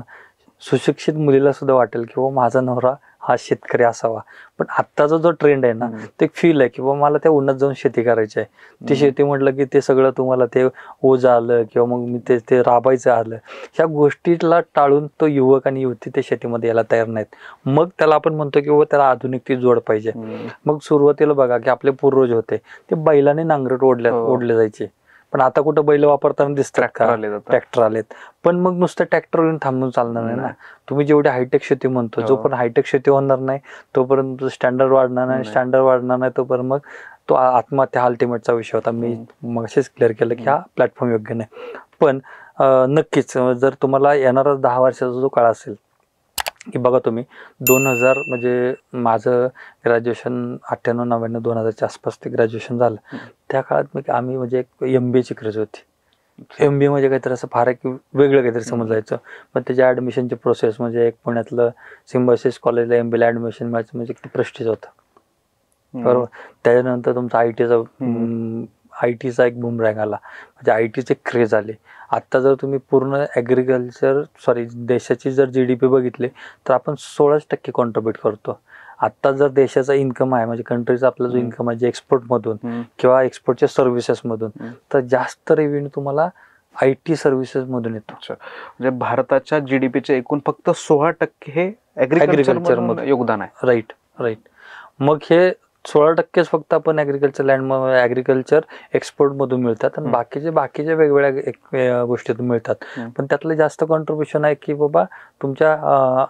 सुशिक्षित मुलीला सुद्धा वाटेल की माझा नवरा हा शेतकरी असावा. पण आत्ताचा जो ट्रेंड आहे ना, ते एक फील आहे की बाबा मला त्या उन्हात जाऊन शेती करायची आहे. ती शेती म्हटलं की ते सगळं तुम्हाला ते ओझं आलं किंवा मग मी ते राबायचं आलं, ह्या गोष्टीला टाळून तो युवक आणि युवती ते शेतीमध्ये यायला तयार नाहीत. मग त्याला आपण म्हणतो की बाबा त्याला आधुनिकतेची जोड पाहिजे. मग सुरुवातीला बघा की आपले पूर्वज होते ते बैलाने नांगरट ओढले जायचे, पण आता कुठं बैल वापरताना दिसतात का? ट्रॅक्टर आलेत. पण मग नुसतं ट्रॅक्टर येऊन थांबून चालणार नाही ना. तुम्ही जेवढी हायटेक शेती म्हणतो, जोपर्यंत हायटेक शेती होणार नाही तोपर्यंत स्टँडर्ड वाढणार नाही. स्टँडर्ड वाढणार नाही तोपर्यंत मग तो आत्महत्या अल्टिमेटचा विषय होता. मी मगाशीच क्लिअर केलं की हा प्लॅटफॉर्म योग्य नाही. पण नक्कीच जर तुम्हाला येणारा 10 वर्षाचा जो काळ असेल की बघा तुम्ही 2000 म्हणजे माझं ग्रॅज्युएशन 98-99-2000च्या आसपास ते ग्रॅज्युएशन झालं. त्या काळात आम्ही म्हणजे एक MBA ची क्रेज होती. MBA म्हणजे काहीतरी असं फार एक वेगळं काहीतरी समजायचं. पण त्याच्या ऍडमिशनची प्रोसेस म्हणजे एक पुण्यातलं सिम्बायोसिस कॉलेजला MBA ऍडमिशन मिळायचं म्हणजे किती प्रेस्टिज होतं, बरोबर. त्याच्यानंतर तुमचा आयटीचा एक बूमरँग आला, म्हणजे आयटीचे क्रेज आले. आत्ता जर तुम्ही पूर्ण देशाची जर GDP बघितली तर आपण 16% कॉन्ट्रीब्यूट करतो. आत्ता जर देशाचा इन्कम आहे म्हणजे कंट्रीचा आपला जो इन्कम आहे जे एक्सपोर्टमधून किंवा एक्सपोर्टच्या सर्व्हिसेसमधून, तर जास्त रेव्हेन्यू तुम्हाला IT सर्व्हिसेस मधून येतो. म्हणजे भारताच्या GDPचे एकूण फक्त 16% हे ऍग्रिकल्चर मधून योगदान आहे. राईट. मग हे 16%च फक्त आपण ऍग्रिकल्चर एक्सपोर्ट मधून मिळतात आणि बाकीचे वेगवेगळ्या गोष्टीतून मिळतात. पण त्यातलं जास्त कॉन्ट्रीब्युशन आहे की बाबा तुमच्या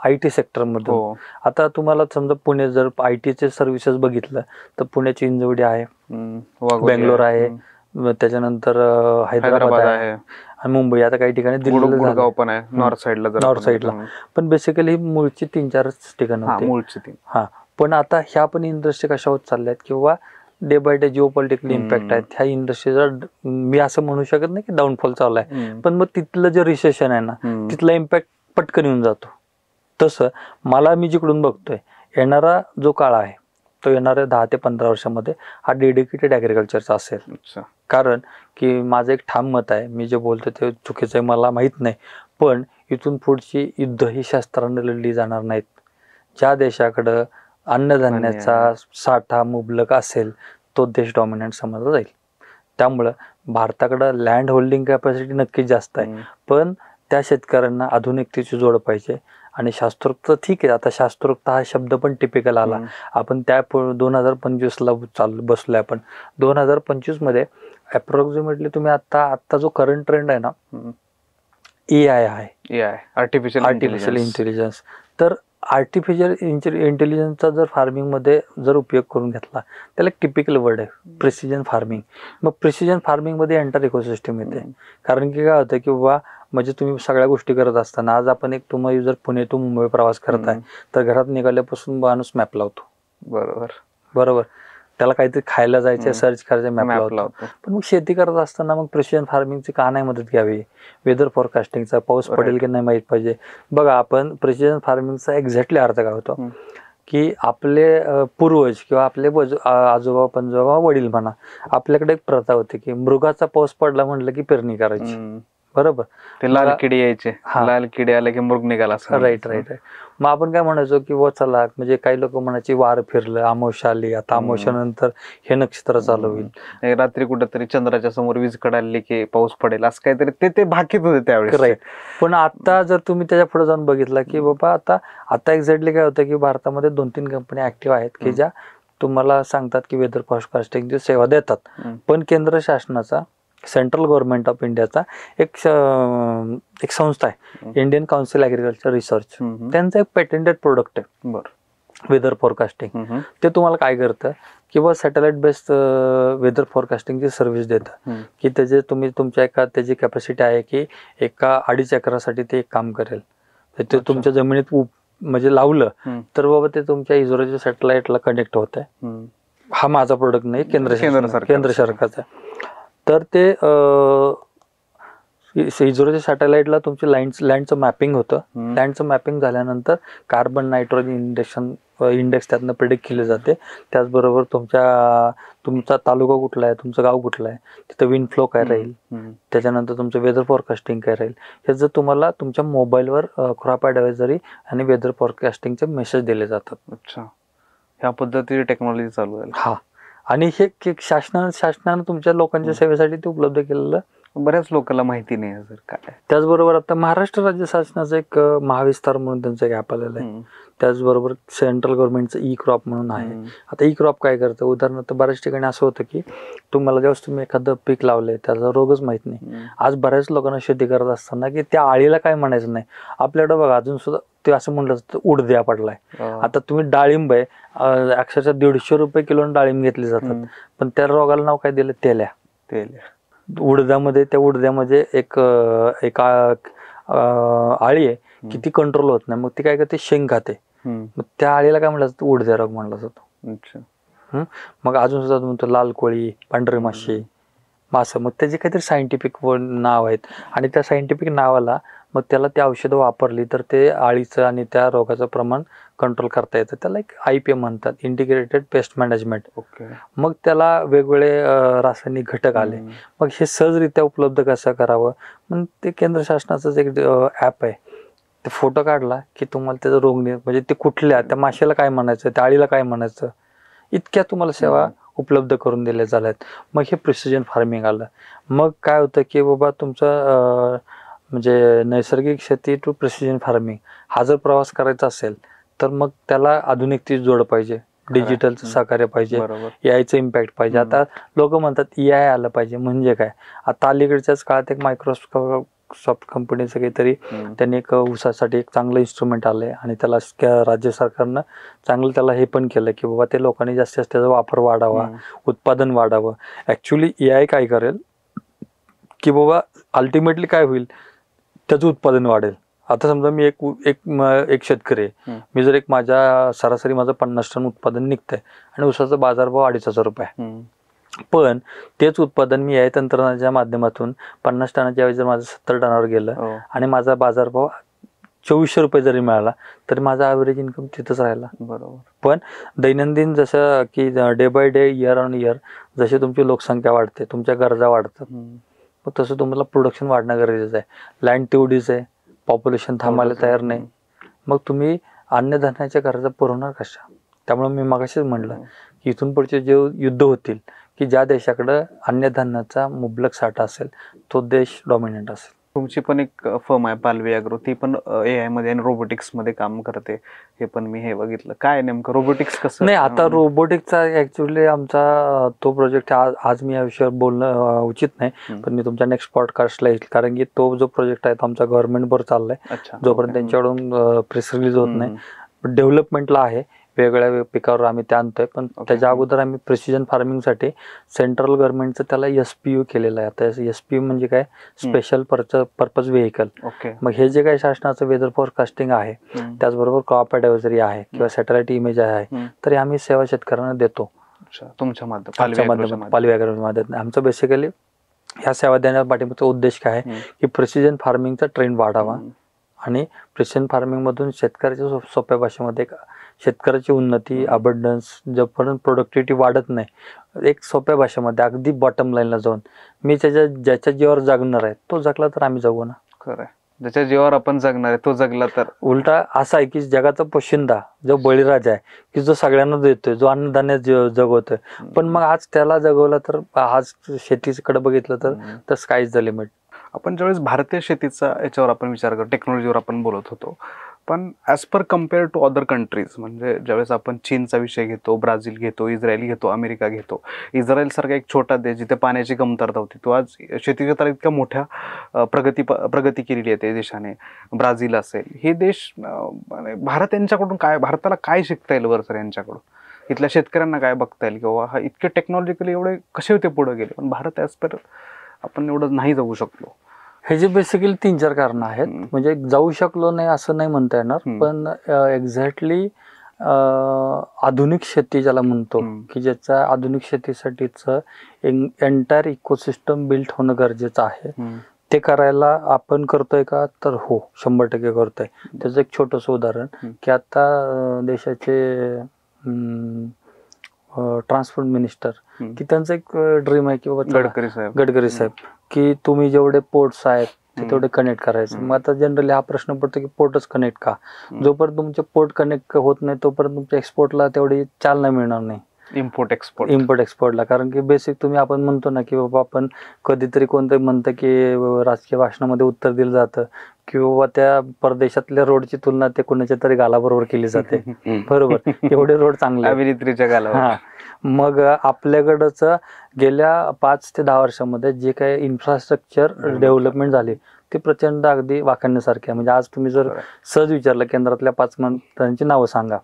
IT सेक्टर मधून. आता तुम्हाला समजा पुणे जर ITचे सर्व्हिसेस बघितलं तर पुण्याची इंजवडी आहे, बेंगलोर आहे, त्याच्यानंतर हैदराबाद आहे आणि मुंबई. आता काही ठिकाणी गुडगाव पण आहे नॉर्थ साईडला. पण बेसिकली मूळची 3-4 ठिकाण होते. हा, पण आता ह्या पण इंडस्ट्री कशा होत चालल्यात किंवा day by day Jio political impact आहेत. ह्या इंडस्ट्रीचा मी असं म्हणू शकत नाही की डाऊनफॉल चालू आहे, पण मग तिथलं जे रिसेशन आहे ना तिथला इम्पॅक्ट पटकन येऊन जातो. तसं मी जिकडून बघतोय येणारा जो काळ आहे तो येणाऱ्या 10 ते 15 वर्षामध्ये हा डेडिकेटेड ऍग्रिकल्चरचा असेल. कारण की माझं एक ठाम मत आहे, मी जे बोलतो ते चुकीचं आहे मला माहित नाही, पण इथून पुढची युद्ध ही शस्त्रांनी लढली जाणार नाहीत. ज्या देशाकडं अन्नधान्याचा साठा मुबलक असेल तो देश डॉमिनंट समजला जाईल. त्यामुळं भारताकडं लँड होल्डिंग कॅपॅसिटी नक्कीच जास्त आहे, पण त्या शेतकऱ्यांना आधुनिकतेची जोड पाहिजे. आणि शास्त्रोक्त ठीक आहे, आता शास्त्रोक्त हा शब्द पण टिपिकल आला. आपण त्या 2025ला बसलोय आपण. 2025 मध्ये अप्रॉक्सिमेटली तुम्ही आता जो करंट ट्रेंड आहे ना AI आहे, आर्टिफिशियल इंटेलिजन्स. तर आर्टिफिशियल इंटेलिजन्सचा जर फार्मिंगमध्ये जर उपयोग करून घेतला त्याला एक टिपिकल वर्ड आहे प्रिसिजन फार्मिंग. मग प्रिसिजन फार्मिंगमध्ये एंटर इकोसिस्टम येते. कारण की काय होतं की बाबा म्हणजे तुम्ही सगळ्या गोष्टी करत असताना आज आपण तुम्ही जर पुणे टू मुंबई प्रवास करताय तर घरात निघाल्यापासून माणूस मॅप लावतो, बरोबर. त्याला काहीतरी खायला जायचं सर्च करायचं मॅप लावतो. पण मग शेती करत असताना मग प्रिसिजन फार्मिंगची का नाही मदत घ्यावी? वेदर फॉरकास्टिंगचा, पाऊस पडेल की नाही माहित पाहिजे. बघा आपण प्रिसिजन फार्मिंगचा एक्झॅक्टली अर्थ काय होतो की आपले पूर्वज किंवा आपले आजोबा पंजोबा वडील म्हणा, आपल्याकडे एक प्रथा होती की मृगाचा पाऊस पडला म्हटलं की पेरणी करायची, बरोबर. ते लाल किडे यायचे, लाल किडे आले की मृग निघाला. राईट. मग आपण काय म्हणायचो की चला म्हणजे काही लोक म्हणायचे वार फिरलं, अमावस्या आली, आता अमावस्यानंतर हे नक्षत्र चालू होईल, रात्री कुठेतरी चंद्राच्या समोर वीज कडाली की पाऊस पडेल, असं काहीतरी ते भाकीत होते त्यावेळेस. राईट. पण आता जर तुम्ही त्याच्या पुढे जाऊन बघितलं की बाबा आता एक्झॅक्टली काय होतं की भारतामध्ये 2-3 कंपन्या ऍक्टिव्ह आहेत की ज्या तुम्हाला सांगतात की वेदर फॉरकास्टिंगची सेवा देतात. पण केंद्र शासनाचा सेंट्रल गव्हर्नमेंट ऑफ इंडियाचा एक संस्था आहे इंडियन काउन्सिल ऍग्रिकल्चर रिसर्च, त्यांचं एक पेटेंटेड प्रोडक्ट आहे वेदर फॉरकास्टिंग. ते तुम्हाला काय करतं किंवा सॅटेलाइट बेस्ड वेदर फॉरकास्टिंगची सर्व्हिस देतं की त्याचे तुम्ही तुमच्या त्याची कॅपॅसिटी आहे की 1-2.5 एकरासाठी ते एक काम करेल. ते तुमच्या जमिनीत म्हणजे लावलं तर बाबा ते तुमच्या इस्रोच्या सॅटेलाइटला कनेक्ट होत आहे. हा माझा प्रोडक्ट नाही, केंद्र सरकारचा. तर ते इस्रोच्या सॅटेलाइटला तुमची लँडचं मॅपिंग होतं. लँडचं मॅपिंग झाल्यानंतर कार्बन नायट्रोजन इंडेक्स त्यातनं प्रिडिक्ट केले जाते. त्याचबरोबर तुमचा तालुका कुठला आहे, तुमचं गाव कुठलं आहे, तिथं विंड फ्लो काय राहील, त्याच्यानंतर तुमचं वेदर फॉरकास्टिंग काय राहील, हे जर तुम्हाला तुमच्या मोबाईलवर क्रॉप ॲडवायझरी आणि वेदर फॉरकास्टिंगचे मेसेज दिले जातात. अच्छा, ह्या पद्धतीची टेक्नॉलॉजी चालू आहे. हा, आणि हे शासनानं तुमच्या लोकांच्या सेवेसाठी ते उपलब्ध केलेलं बऱ्याच लोकांना माहिती नाही सर काय. त्याचबरोबर आता महाराष्ट्र राज्य शासनाचं एक महाविस्तार म्हणून त्यांचं एक ॲप आलेलं आहे. त्याचबरोबर सेंट्रल गव्हर्नमेंटचं ई क्रॉप म्हणून आहे. आता ई क्रॉप काय करतं, उदाहरणार्थ बऱ्याच ठिकाणी असं होतं की तुम्ही एखादं पीक लावलंय त्याचा रोगच माहित नाही. आज बऱ्याच लोकांना शेती करत असताना की त्या आळीला काय म्हणायचं नाही. आपल्याकडे बघा अजून सुद्धा ते असं म्हटलं जातं उडद्या पडलाय. आता तुम्ही डाळिंब आहे, अक्षरशः 150 रुपये किलो डाळिंब घेतली जातात, पण त्या रोगाला नाव काय दिलं, तेल्या. त्या उडद्यामध्ये एक आळी आहे की ती कंट्रोल होत नाही, मग ती काय करते, शेंग खाते. मग त्या आळीला काय म्हणलं जातं, उडद्या रोग म्हणला जातो. मग अजून सुद्धा म्हणतो लाल कोळी, पांढरे मासं, मग त्याचे काहीतरी सायंटिफिक नाव आहेत. आणि त्या सायंटिफिक नावाला मग त्याला ते औषधं वापरली तर ते आळीचं आणि त्या रोगाचं प्रमाण कंट्रोल करता येतं. त्याला एक IPM म्हणतात, इंटिग्रेटेड पेस्ट मॅनेजमेंट. मग त्याला वेगवेगळे रासायनिक घटक आले. मग हे सहजरित्या उपलब्ध कसं करावं, मग ते केंद्र शासनाचंच एक ॲप आहे. ते फोटो काढला की तुम्हाला त्याचा रोग म्हणजे ते कुठल्या, त्या माशाला काय म्हणायचं, त्या आळीला काय म्हणायचं, इतक्या तुम्हाला सेवा उपलब्ध करून दिल्या झाल्यात. मग हे प्रिसिजन फार्मिंग आलं. मग काय होतं की बाबा तुमचं म्हणजे नैसर्गिक शेती टू प्रिसिजन फार्मिंग हा जर प्रवास करायचा असेल तर मग त्याला आधुनिकतेची जोड पाहिजे, डिजिटलचं सहकार्य पाहिजे, AI चं इम्पॅक्ट पाहिजे. आता लोक म्हणतात AI आलं पाहिजे, म्हणजे काय, आता अलीकडच्याच काळात एक मायक्रोसॉफ्ट कंपनीचं काहीतरी त्यांनी एक ऊसासाठी एक चांगलं इन्स्ट्रुमेंट आलंय आणि त्याला राज्य सरकारनं चांगलं त्याला हे पण केलं की बाबा ते लोकांनी जास्तीत जास्त त्याचा वापर वाढावा, उत्पादन वाढावं. ॲक्च्युली AI काय करेल की बाबा अल्टिमेटली काय होईल, त्याचं उत्पादन वाढेल. आता समजा मी एक शेतकरी आहे, मी जर सरासरी माझं 50 टन उत्पादन निघतंय आणि ऊसाचा बाजारभाव 2,500 रुपये, पण तेच उत्पादन मी AI तंत्रज्ञानाच्या माध्यमातून 50 टनाच्या ऐवजी जर माझं 70 टनावर गेलं आणि माझा बाजारभाव 2400 रुपये जरी मिळाला तरी माझा ॲव्हरेज इन्कम तिथंच राहिला. बरोबर. पण दैनंदिन जसं की day by day, year on year जशी तुमची लोकसंख्या वाढते, तुमच्या गरजा वाढतात, मग तसं तुम्हाला प्रोडक्शन वाढणं गरजेचं आहे. लँड तेवढीच आहे, पॉप्युलेशन थांबायला तयार नाही, मग तुम्ही अन्नधान्याच्या गरजा पुरवणार कशा? त्यामुळे मी मगाशीच म्हणलं की इथून पुढचे जे युद्ध होतील की ज्या देशाकडं अन्नधान्याचा मुबलक साठा असेल तो देश डॉमिनंट असेल. तुमची पण एक फर्म आहे पालवी ॲग्रो, ती पण AI मध्ये आणि रोबोटिक्स मध्ये काम करते, हे पण मी हे बघितलं. काय नेमकं रोबोटिक्स कसं? नाही, आता रोबोटिक्सचा ऍक्च्युअली आमचा तो प्रोजेक्ट आज मी या विषयावर बोलणं उचित नाही, पण मी तुमच्या नेक्स्ट पॉडकास्टला येईल, कारण की तो जो प्रोजेक्ट आहे तो आमचा गव्हर्नमेंट बरोबर चाललाय. जोपर्यंत त्यांच्याकडून प्रेस रिलीज होत नाही, डेव्हलपमेंटला आहे, वेगवेगळ्या पिकावर आम्ही ते आणतोय. पण त्याच्या अगोदर आम्ही प्रिसिजन फार्मिंगसाठी सेंट्रल गव्हर्नमेंटचं त्याला SPU केलेलं आहे. आता SPU म्हणजे काय, स्पेशल पर्पज व्हेकल. मग हे जे काही शासनाचं वेदर फॉरकास्टिंग आहे, त्याचबरोबर क्रॉप ॲडवायझरी आहे किंवा सॅटेलाइट इमेज आहे, तर आम्ही सेवा शेतकऱ्यांना देतो तुमच्या माध्यमातून, पालवी ॲग्रोच्या माध्यमातून. आमचं बेसिकली ह्या सेवा देण्याच्या पाठीमागचा उद्देश काय आहे की प्रिसिजन फार्मिंगचा ट्रेंड वाढावा आणि प्रिसिजन फार्मिंग मधून शेतकऱ्याच्या सोप्या भाषेमध्ये शेतकऱ्याची उन्नती, अबंडन्स, जोपर्यंत प्रोडक्टिव्हिटी वाढत नाही, एक सोप्या भाषेमध्ये अगदी बॉटम लाईनला जाऊन मी ज्याच्या जीवावर जगणार आहे तो जगला तर आम्ही जगू ना. खरं, ज्याच्या जीवावर आपण जगणार आहे तो जगला तर. उलटा असा आहे की जगाचा पोशिंदा जो बळीराजा आहे की जो सगळ्यांना देतोय, जो अन्नधान्य जगवतोय, पण मग आज त्याला जगवलं तर आज शेतीकडे बघितलं तर स्काय इज द लिमिट. आपण ज्यावेळेस भारतीय शेतीचा याच्यावर आपण विचार करतो, टेक्नॉलॉजीवर आपण बोलत होतो, पण as per compare to other countries, म्हणजे ज्यावेळेस आपण चीनचा विषय घेतो, ब्राझील घेतो, इस्रायल घेतो, अमेरिका घेतो, इस्रायल सारखा एक छोटा देश जिथे पाण्याची कमतरता होती, तो आज शेती क्षेत्रात इतक्या मोठ्या प्रगती केलेली आहे त्या देशाने. ब्राझील असेल, हे देश, भारत यांच्याकडून काय, भारताला काय शिकता येईल वर सर यांच्याकडून? इथल्या शेतकऱ्यांना काय बघता येईल किंवा हा इतके टेक्नॉलॉजिकली एवढे कसे होते पुढे गेले, पण भारत ॲज पर आपण एवढं नाही जाऊ शकलो? हे जे बेसिकली 3-4 कारणं आहेत. म्हणजे जाऊ शकलो नाही असं नाही म्हणता येणार, पण एक्झॅक्टली आधुनिक शेती ज्याला म्हणतो की ज्याचा आधुनिक शेतीसाठीच एंटायर इकोसिस्टम बिल्ट होणं गरजेचं आहे. ते करायला आपण करतोय का, तर हो 100% करतोय. त्याचं एक छोटंसं उदाहरण की आता देशाचे ट्रान्सपोर्ट मिनिस्टर की त्यांचं एक ड्रीम आहे की बाबा गडकरी साहेब की तुम्ही जेवढे पोर्ट्स आहेत ते तेवढे कनेक्ट करायचं. मग आता जनरली हा प्रश्न पडतो की पोर्टच कनेक्ट का? जोपर्यंत तुमचे पोर्ट कनेक्ट होत नाही तोपर्यंत तुमच्या एक्सपोर्टला तेवढी चालना मिळणार नाही, इम्पोर्ट एक्सपोर्टला. कारण की बेसिक तुम्ही आपण म्हणतो ना की बाबा आपण कधीतरी कोणतरी म्हणतं की राजकीय भाषणामध्ये उत्तर दिलं जातं की बाबा त्या परदेशातल्या रोडची तुलना ते कुणाच्या तरी गालाबरोबर केली जाते. बरोबर, एवढे रोड चांगले अभिनेत्रीच्या गालावर. हा, मग आपल्याकडच गेल्या 5 ते 10 वर्षामध्ये जे काही इन्फ्रास्ट्रक्चर डेव्हलपमेंट झाली ते प्रचंड अगदी वाखाणण्यासारखे आहे. म्हणजे आज तुम्ही जर सहज विचारलं केंद्रातल्या 5 मंत्र्यांची नावं सांगा,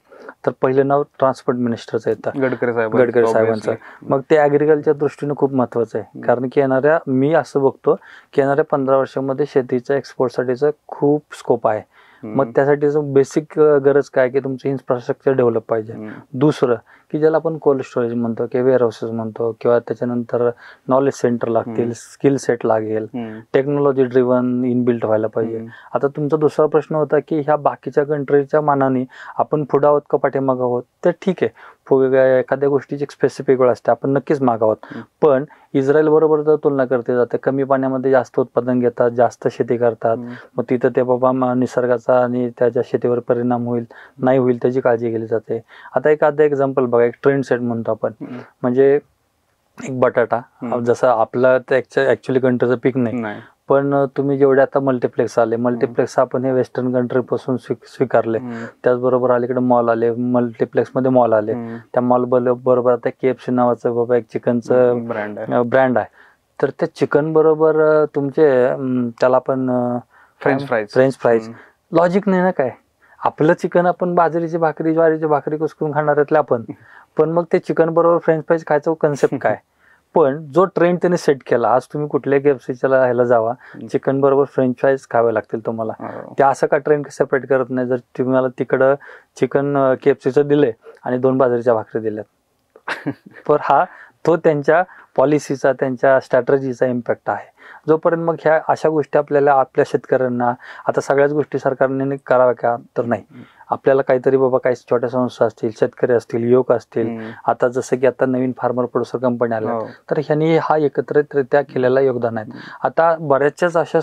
तर पहिलं नाव ट्रान्सपोर्ट मिनिस्टरचं येतं, गडकरी साहेबांचं. मग ते ॲग्रिकल्चर दृष्टीनं खूप महत्वाचं आहे. कारण की मी असं बघतो की येणाऱ्या 15 वर्षामध्ये शेतीच्या एक्सपोर्टसाठीचं खूप स्कोप आहे. मग त्यासाठीचं बेसिक गरज काय की तुमचं इन्फ्रास्ट्रक्चर डेव्हलप पाहिजे. दुसरं की ज्याला आपण कोल्ड स्टोरेज म्हणतो किंवा वेअर हाऊसेस म्हणतो, किंवा त्याच्यानंतर नॉलेज सेंटर लागतील, स्किल सेट लागेल, टेक्नॉलॉजी ड्रिव्हन इनबिल्ट व्हायला पाहिजे. आता तुमचा दुसरा प्रश्न होता की ह्या बाकीच्या कंट्रीच्या मानाने आपण पुढे आहोत का पाठीमागे आहोत, तर ठीक आहे, एखाद्या गोष्टीची स्पेसिफिक वेळ असते, आपण नक्कीच मागावत. पण इस्रायल बरोबर जर तुलना करते जाते, कमी पाण्यामध्ये जास्त उत्पादन घेतात, जास्त शेती करतात, मग तिथं ते बाबा निसर्गाचा आणि त्याच्या शेतीवर परिणाम नाही होईल त्याची काळजी घेतली जाते. आता एखादं एक्झाम्पल बघा, एक ट्रेंड सेट म्हणतो आपण, म्हणजे एक बटाटा, जसं आपलं ऍक्च्युली कंट्रीचं पीक नाही, पण तुम्ही जेवढे आता मल्टिप्लेक्स आपण हे वेस्टर्न कंट्री पासून स्वीकारले. त्याचबरोबर अलीकडे मॉल आले, मल्टिप्लेक्स मध्ये मॉल आले. त्या मॉल बरोबर आता KFC नावाचं बाबा एक चिकनचं ब्रँड आहे. तर त्या चिकन बरोबर तुमचे त्याला आपण फ्रेंच फ्राईज लॉजिक नाही ना काय. आपलं चिकन आपण बाजरीची भाकरी, ज्वारीची भाकरी कुसकरून खाणार आहेत आपण, पण मग ते चिकन बरोबर फ्रेंच फ्राईज खायचं कन्सेप्ट काय? पण जो ट्रेंड त्याने सेट केला, आज तुम्ही कुठल्या KFCच्या ह्याला जावा, चिकन बरोबर फ्रेंच फ्राईज खावे लागतील तुम्हाला. ते असं का ट्रेंड सेपरेट करत नाही? जर तुम्हाला तिकडं चिकन KFCचं दिले आणि 2 बाजरीच्या भाकरी दिल्यात, तर तो त्यांच्या पॉलिसीचा, त्यांच्या स्ट्रॅटजीचा इम्पॅक्ट आहे. जोपर्यंत मग ह्या अशा गोष्टी आपल्या शेतकऱ्यांना, आता सगळ्याच गोष्टी सरकारने कराव्या का, तर नाही. आपल्याला काहीतरी बाबा काही छोट्या संस्था असतील, शेतकरी असतील, युवक असतील, आता जसं की आता नवीन फार्मर प्रोड्युसर कंपनी आल्या, तर ह्यांनी हा एकत्रितरित्या केलेला योगदान आहे. आता बऱ्याचशाच अशा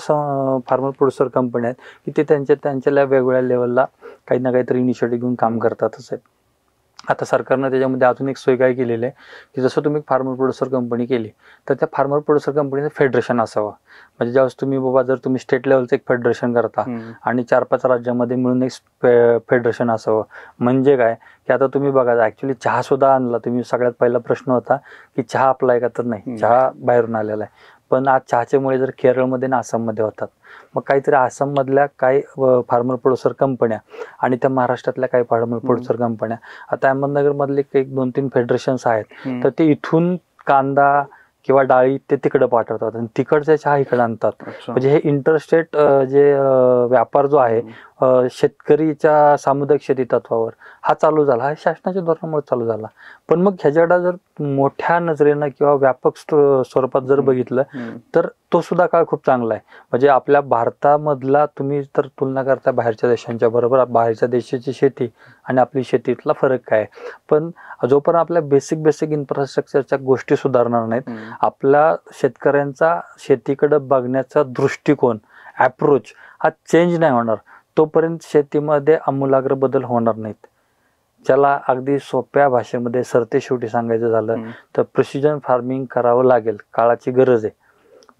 फार्मर प्रोड्युसर कंपन्या आहेत की ते त्यांच्या वेगवेगळ्या लेवलला काही ना काहीतरी इनिशिएटिव्ह घेऊन काम करतातच आहेत. आता सरकारनं त्याच्यामध्ये अजून एक सोय काय केलेली आहे की जसं तुम्ही फार्मर प्रोड्युसर कंपनी केली, तर त्या फार्मर प्रोड्युसर कंपनीचं फेडरेशन असावं. म्हणजे ज्यावेळेस तुम्ही बाबा जर तुम्ही स्टेट लेवलचं एक फेडरेशन करता आणि 4-5 राज्यामध्ये मिळून एक फेडरेशन असावं. म्हणजे काय की आता तुम्ही बघा, ऍक्च्युली चहा सुद्धा आणला तुम्ही, सगळ्यात पहिला प्रश्न होता की चहा आपला आहे का, तर नाही, चहा बाहेरून आलेला आहे. पण आज चहाचे मुळे जर केरळमध्ये आणि आसाममध्ये होतात, मग काहीतरी आसाममधल्या काही फार्मर प्रोड्युसर कंपन्या आणि त्या महाराष्ट्रातल्या काही फार्मर प्रोड्युसर कंपन्या, आता अहमदनगर मधले 1-2-3 फेडरेशन्स आहेत, तर ते इथून कांदा किंवा डाळी ते तिकडे पाठवतात आणि तिकडच्या चहा इकडे आणतात. म्हणजे हे इंटरस्टेट जे व्यापार जो आहे शेतकरीच्या सामुदायिक शेती तत्वावर हा चालू झाला, हा शासनाच्या धोरणामुळे चालू झाला. पण मग ह्याच्याकडे जर मोठ्या नजरेनं किंवा व्यापक स्वरूपात जर बघितलं तर तो सुद्धा काळ खूप चांगला आहे. म्हणजे आपल्या भारतामधला तुम्ही तर तुलना करता बाहेरच्या देशांच्या बरोबर, बाहेरच्या देशाची शेती आणि आपली शेतीतला फरक काय. पण जोपर्यंत आपल्या बेसिक इन्फ्रास्ट्रक्चरच्या गोष्टी सुधारणार नाहीत, आपल्या शेतकऱ्यांचा शेतीकडे बघण्याचा दृष्टिकोन, अप्रोच हा चेंज नाही होणार, तोपर्यंत शेतीमध्ये आमूलाग्र बदल होणार नाहीत. ज्याला अगदी सोप्या भाषेमध्ये सरतेशेवटी सांगायचं झालं तर प्रिसिजन फार्मिंग करावं लागेल, काळाची गरज आहे.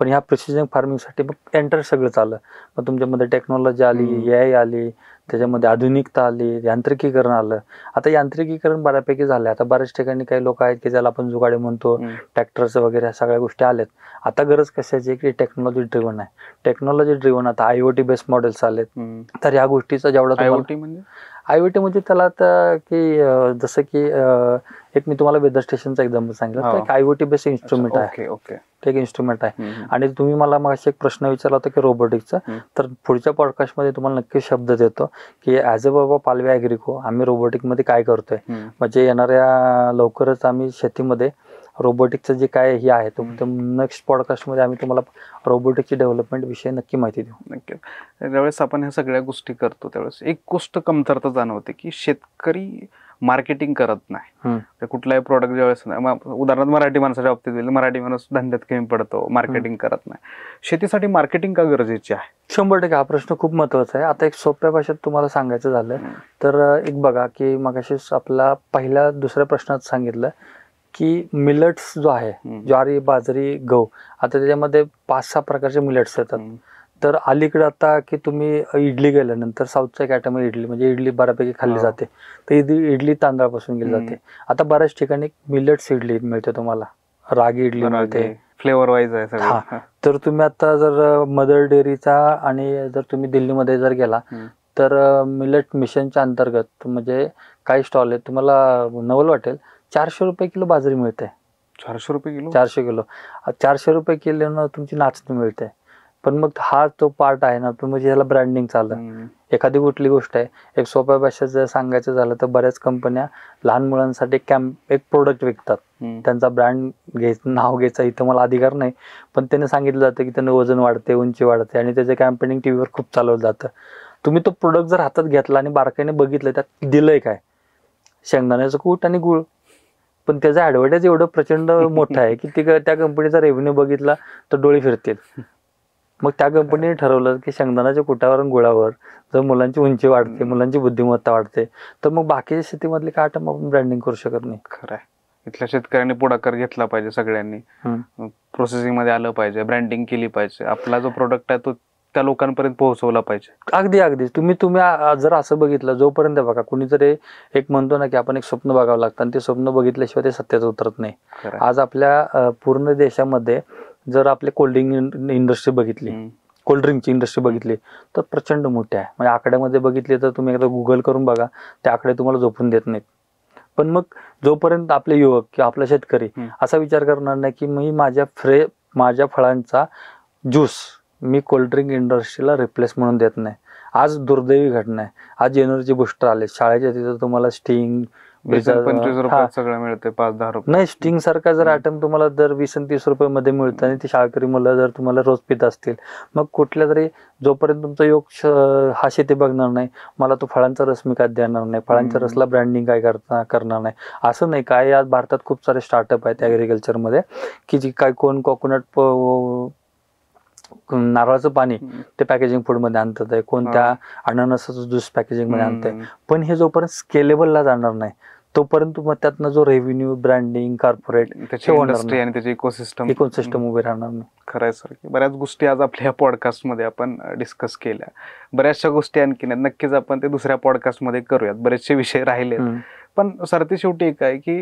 पण ह्या प्रिसिजन फार्मिंगसाठी मग एंटर सगळं चाललं. मग तुमच्यामध्ये टेक्नॉलॉजी आली, AI आली, त्याच्यामध्ये आधुनिकता आली, यांत्रिकीकरण आलं. आता यांत्रिकीकरण बऱ्यापैकी झालं. आता बऱ्याच ठिकाणी काही लोक आहेत की ज्याला आपण जुगाडे म्हणतो, ट्रॅक्टरचं वगैरे, सगळ्या गोष्टी आल्यात. आता गरज कशाची की टेक्नॉलॉजी ड्रिव्हन आहे. टेक्नॉलॉजी ड्रिव्हन आता IoT बेस्ड मॉडेल्स आलेत. तर ह्या गोष्टीचा जेवढा IoT म्हणजे त्याला आता की जसं की एक मी तुम्हाला वेदर स्टेशनचा एक्झाम्पल सांगितलं, तर एक IoT बेस्ड इन्स्ट्रुमेंट आहे, ते एक इन्स्ट्रुमेंट आहे. आणि तुम्ही मला मग एक प्रश्न विचारला होता की रोबोटिक्सचा, तर पुढच्या पॉडकास्टमध्ये तुम्हाला नक्की शब्द देतो की ॲज अ बाबा पालवे ॲग्रिको आम्ही रोबोटिक मध्ये काय करतोय. म्हणजे येणाऱ्या लवकरच आम्ही शेतीमध्ये रोबोटिकचं जे काय हे आहे तो नेक्स्ट पॉडकास्टमध्ये आम्ही तुम्हाला रोबोटिकची डेव्हलपमेंट विषयी नक्की माहिती देऊ. नक्की. ज्यावेळेस आपण ह्या सगळ्या गोष्टी करतो त्यावेळेस एक गोष्ट कमतरता जाणवते की शेतकरी मार्केटिंग करत नाही. ते कुठलाही प्रोडक्ट ज्यावेळेस उदाहरणार्थ मराठी माणसाच्या बाबतीत मराठी माणूस धंद्यात कमी पडतो, मार्केटिंग करत नाही. शेतीसाठी मार्केटिंग का गरजेची आहे? 100% हा प्रश्न खूप महत्वाचा आहे. आता एक सोप्या भाषेत तुम्हाला सांगायचं झालं तर एक बघा की मगाशी आपला पहिल्या दुसऱ्या प्रश्नात सांगितलं की मिलेट्स जो आहे, ज्वारी, बाजरी, गहू, आता त्याच्यामध्ये 5-6 प्रकारचे मिलेट्स येतात. तर अलीकडे आता की तुम्ही इडली गेल्यानंतर साऊथचा एक आयटम आहे इडली, म्हणजे इडली बऱ्यापैकी खाल्ली जाते. तर इडली तांदळापासून केली जाते. आता बऱ्याच ठिकाणी मिलेट्स इडली मिळते तुम्हाला, रागी इडली मिळते, फ्लेवर वाईज आहे सगळं. तर तुम्ही आता जर मदर डेअरीचा आणि जर तुम्ही दिल्लीमध्ये जर गेला तर मिलेट मिशनच्या अंतर्गत म्हणजे काही स्टॉल आहेत, तुम्हाला नवल वाटेल 400 रुपये किलो बाजरी मिळते. 400 रुपये किलो? 400 किलो 400 रुपये किलोनं तुमची नाचणी मिळते. पण मग हा तो पार्ट आहे ना, तो म्हणजे ह्याला ब्रँडिंग चाललं. एखादी कुठली गोष्ट आहे, एक सोप्या भाषेत जर सांगायचं झालं तर बऱ्याच कंपन्या लहान मुलांसाठी एक प्रोडक्ट विकतात. त्यांचा ब्रँड नाव घ्यायचा इथं मला अधिकार नाही, पण त्याने सांगितलं जातं की त्यानं वजन वाढते, उंची वाढते आणि त्याचं कॅम्पेनिंग टीव्हीवर खूप चालवलं जातं. तुम्ही तो प्रोडक्ट जर हातात घेतला आणि बारकाईने बघितलं त्यात दिलंय काय, शेंगदाण्याचं कूट आणि गुळ, पण त्याचा ऍडव्हर्टाईज एवढं प्रचंड मोठं आहे की त्या कंपनीचा रेव्हेन्यू बघितला तर डोळे फिरतील. मग त्या कंपनीने ठरवलं की शेंगदाण्याच्या कुटावर आणि गुळावर जर मुलांची उंची वाढते, मुलांची बुद्धिमत्ता वाढते, तर मग बाकीच्या शेतीमधले काय आयटम आपण ब्रँडिंग करू शकत नाही. खरं आहे. इथल्या शेतकऱ्यांनी पुढाकार घेतला पाहिजे, सगळ्यांनी प्रोसेसिंग मध्ये आलं पाहिजे, ब्रँडिंग केली पाहिजे, आपला जो प्रोडक्ट आहे तो त्या लोकांपर्यंत पोहोचवला पाहिजे. अगदी तुम्ही जर असं बघितलं, जोपर्यंत बघा कुणीतरी एक म्हणतो ना की आपण एक स्वप्न बघावं लागतं आणि ते स्वप्न बघितल्याशिवाय ते सत्यात उतरत नाही. आज आपल्या पूर्ण देशामध्ये जर आपले कोल्ड्रिंक इंडस्ट्री बघितली, कोल्ड्रिंकची इंडस्ट्री बघितली तर प्रचंड मोठी आहे. म्हणजे आकड्यामध्ये बघितली तर तुम्ही एकदा गुगल करून बघा, ते आकडे तुम्हाला झोपून देत नाहीत. पण मग जोपर्यंत आपले युवक किंवा आपला शेतकरी असा विचार करणार नाही की मी माझ्या फळांचा ज्यूस मी कोल्ड्रिंक इंडस्ट्रीला रिप्लेस म्हणून देत नाही. आज दुर्दैवी घटना आहे, आज एनर्जी बुस्टर आले शाळेच्या तिथं, तुम्हाला स्टिंग 25 रुपयात सगळं मिळते, 5-10 रुपये नाही. स्टिंग सारखा जर आयटम तुम्हाला दर 20-30 रुपये मध्ये मिळतं आणि ती शाळकरी मुलं जर तुम्हाला रोज पित असतील, मग कुठल्या तरी जोपर्यंत तुमचा योग हा शेती बघणार नाही, मला तो फळांचा रस मी काय देणार नाही, फळांच्या रसला ब्रँडिंग काय करणार नाही, असं नाही. काय आज भारतात खूप सारे स्टार्टअप आहेत ॲग्रिकल्चरमध्ये की जी काय कोण कोकोनट नारळाचं पाणी ते पॅकेजिंग फूड मध्ये आणतात आहे, कोणत्या अननसाचं ज्यूस पॅकेजिंग मध्ये आणतंय. पण हे जोपर्यंत स्केलेबलला जाणार नाही तोपर्यंत मग त्यातनं जो रेव्हेन्यू, ब्रँडिंग, कॉर्पोरेट इंडस्ट्री आणि त्याची इकोसिस्टम उभी राहणार नाही. खरं आहे सर. बऱ्याच गोष्टी आज आपल्या पॉडकास्टमध्ये आपण डिस्कस केल्या, बऱ्याचशा गोष्टी आणखीन आहेत, नक्कीच आपण ते दुसऱ्या पॉडकास्टमध्ये करूयात. बरेचसे विषय राहिले, पण सरते शेवटी एक आहे की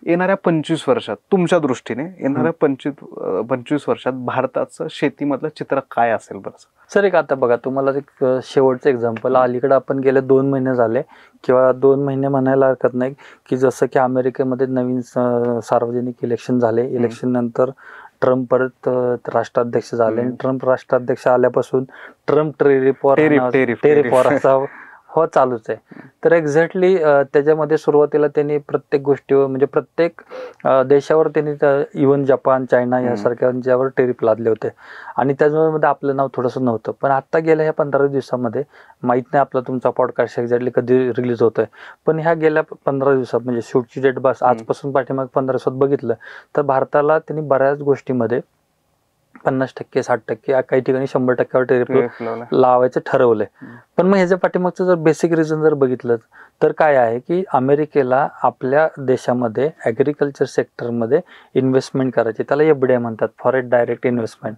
येणाऱ्या 25 वर्षात तुमच्या दृष्टीने येणाऱ्या 25 वर्षात भारताचं शेतीमधलं चित्र काय असेल बरं सर? एक आता बघा तुम्हाला एक शेवटचं एक्झाम्पल, अलीकडे आपण गेले 2 महिने झाले किंवा 2 महिने म्हणायला हरकत नाही की जसं की अमेरिकेमध्ये नवीन सार्वजनिक इलेक्शन झाले, इलेक्शन नंतर ट्रम्प परत राष्ट्राध्यक्ष झाले आणि ट्रम्प राष्ट्राध्यक्ष आल्यापासून ट्रम्प टेरिफ असा हो चालूच आहे. तर एक्झॅक्टली त्याच्यामध्ये सुरुवातीला त्यांनी प्रत्येक गोष्टीवर म्हणजे प्रत्येक देशावर त्यांनी इव्हन जपान, चायना यासारख्यांच्यावर टेरिफ लादले होते आणि त्याच्यामध्ये आपलं नाव थोडंसं नव्हतं. पण आता गेल्या ह्या 15 दिवसामध्ये, माहीत नाही आपला तुमचा पॉडकास्ट एक्झॅक्टली कधी रिलीज होतोय, पण ह्या गेल्या 15 दिवसात म्हणजे शूटची डेट बस आजपासून पाठीमाग 15 दिवसात बघितलं तर भारताला त्यांनी बऱ्याच गोष्टीमध्ये 50%, 60%, काही ठिकाणी 100%वर टेरिफ लावायचं ठरवलंय. पण मग ह्याच्या पाठीमागचं जर बेसिक रिझन जर बघितलं तर काय आहे की अमेरिकेला आपल्या देशामध्ये ॲग्रिकल्चर सेक्टरमध्ये इन्व्हेस्टमेंट करायची, त्याला एफडीआय म्हणतात, फॉरेन डायरेक्ट इन्व्हेस्टमेंट.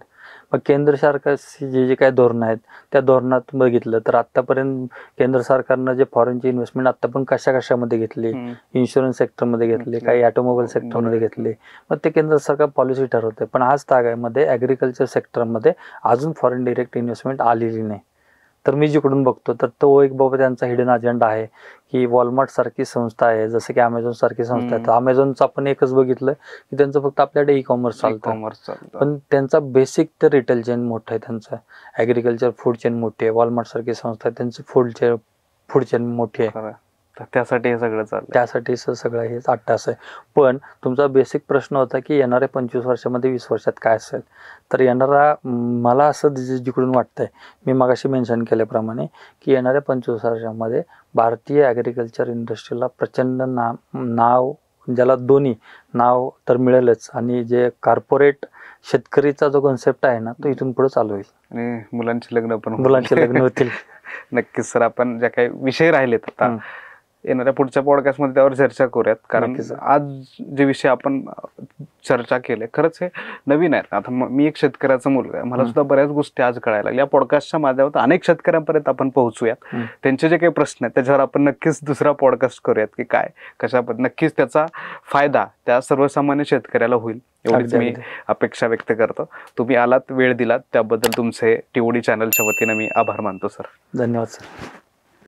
मग केंद्र सरकारची जे काही धोरणं आहेत त्या धोरणात बघितलं तर आतापर्यंत केंद्र सरकारनं जे फॉरेनची इन्व्हेस्टमेंट आता पण कशामध्ये घेतली, इन्शुरन्स सेक्टरमध्ये घेतली, काही ऑटोमोबाईल सेक्टरमध्ये घेतली, मग ते केंद्र सरकार पॉलिसी ठरवते. पण आज तागामध्ये ॲग्रिकल्चर सेक्टरमध्ये अजून फॉरेन डायरेक्ट इन्व्हेस्टमेंट आलेली नाही. तर मी जिकडून बघतो तर तो एक बाबा त्यांचा हिडन अजेंडा आहे की वॉलमार्ट सारखी संस्था आहे, जसं की अमेझॉन सारखी संस्था आहे. तर अमेझॉनचं आपण एकच बघितलं की त्यांचं फक्त आपल्याकडे ई कॉमर्स चालतं, पण त्यांचा बेसिक तर रिटेल चेन मोठं आहे, त्यांचं ॲग्रिकल्चर फूड चेन मोठी आहे. वॉलमार्ट सारखी संस्था आहे, त्यांची फूड चेन मोठी आहे. तर त्यासाठी हे सगळं चाललंय. त्यासाठी सगळं हे अट्टास आहे. पण तुमचा बेसिक प्रश्न होता की येणाऱ्या 25 वर्षामध्ये 20 वर्षात काय असेल, तर येणारा मला असं जिकडून वाटतंय, मी मगाशी मेन्शन केल्याप्रमाणे की येणाऱ्या 25 वर्षामध्ये भारतीय ॲग्रिकल्चर इंडस्ट्रीला प्रचंड नाव ज्याला दोन्ही नाव तर मिळेलच, आणि जे कॉर्पोरेट शेतकरीचा जो कन्सेप्ट आहे ना, तो इथून पुढे चालू होईल आणि मुलांचे लग्न पण मुलांचे लग्न होतील. नक्कीच सर, आपण ज्या काही विषय राहिलेत आता येणाऱ्या पुढच्या पॉडकास्टमध्ये त्यावर चर्चा करूयात. कारण नक्कीच. आज जे विषय आपण चर्चा केले खरंच हे नवीन आहेत. आता मी एक शेतकऱ्याचा मुलगा आहे, मला सुद्धा बऱ्याच गोष्टी आज कळायला लागल्या. या पॉडकास्टच्या माध्यमातून अनेक शेतकऱ्यांपर्यंत आपण पोहोचूयात. त्यांचे जे काही प्रश्न आहेत त्याच्यावर आपण नक्कीच दुसरा पॉडकास्ट करूयात की काय कशा नक्कीच त्याचा फायदा त्या सर्वसामान्य शेतकऱ्याला होईल एवढीच मी अपेक्षा व्यक्त करतो. तुम्ही आलात, वेळ दिलात, त्याबद्दल तुमचे TOD चॅनलच्या वतीने मी आभार मानतो सर. धन्यवाद सर.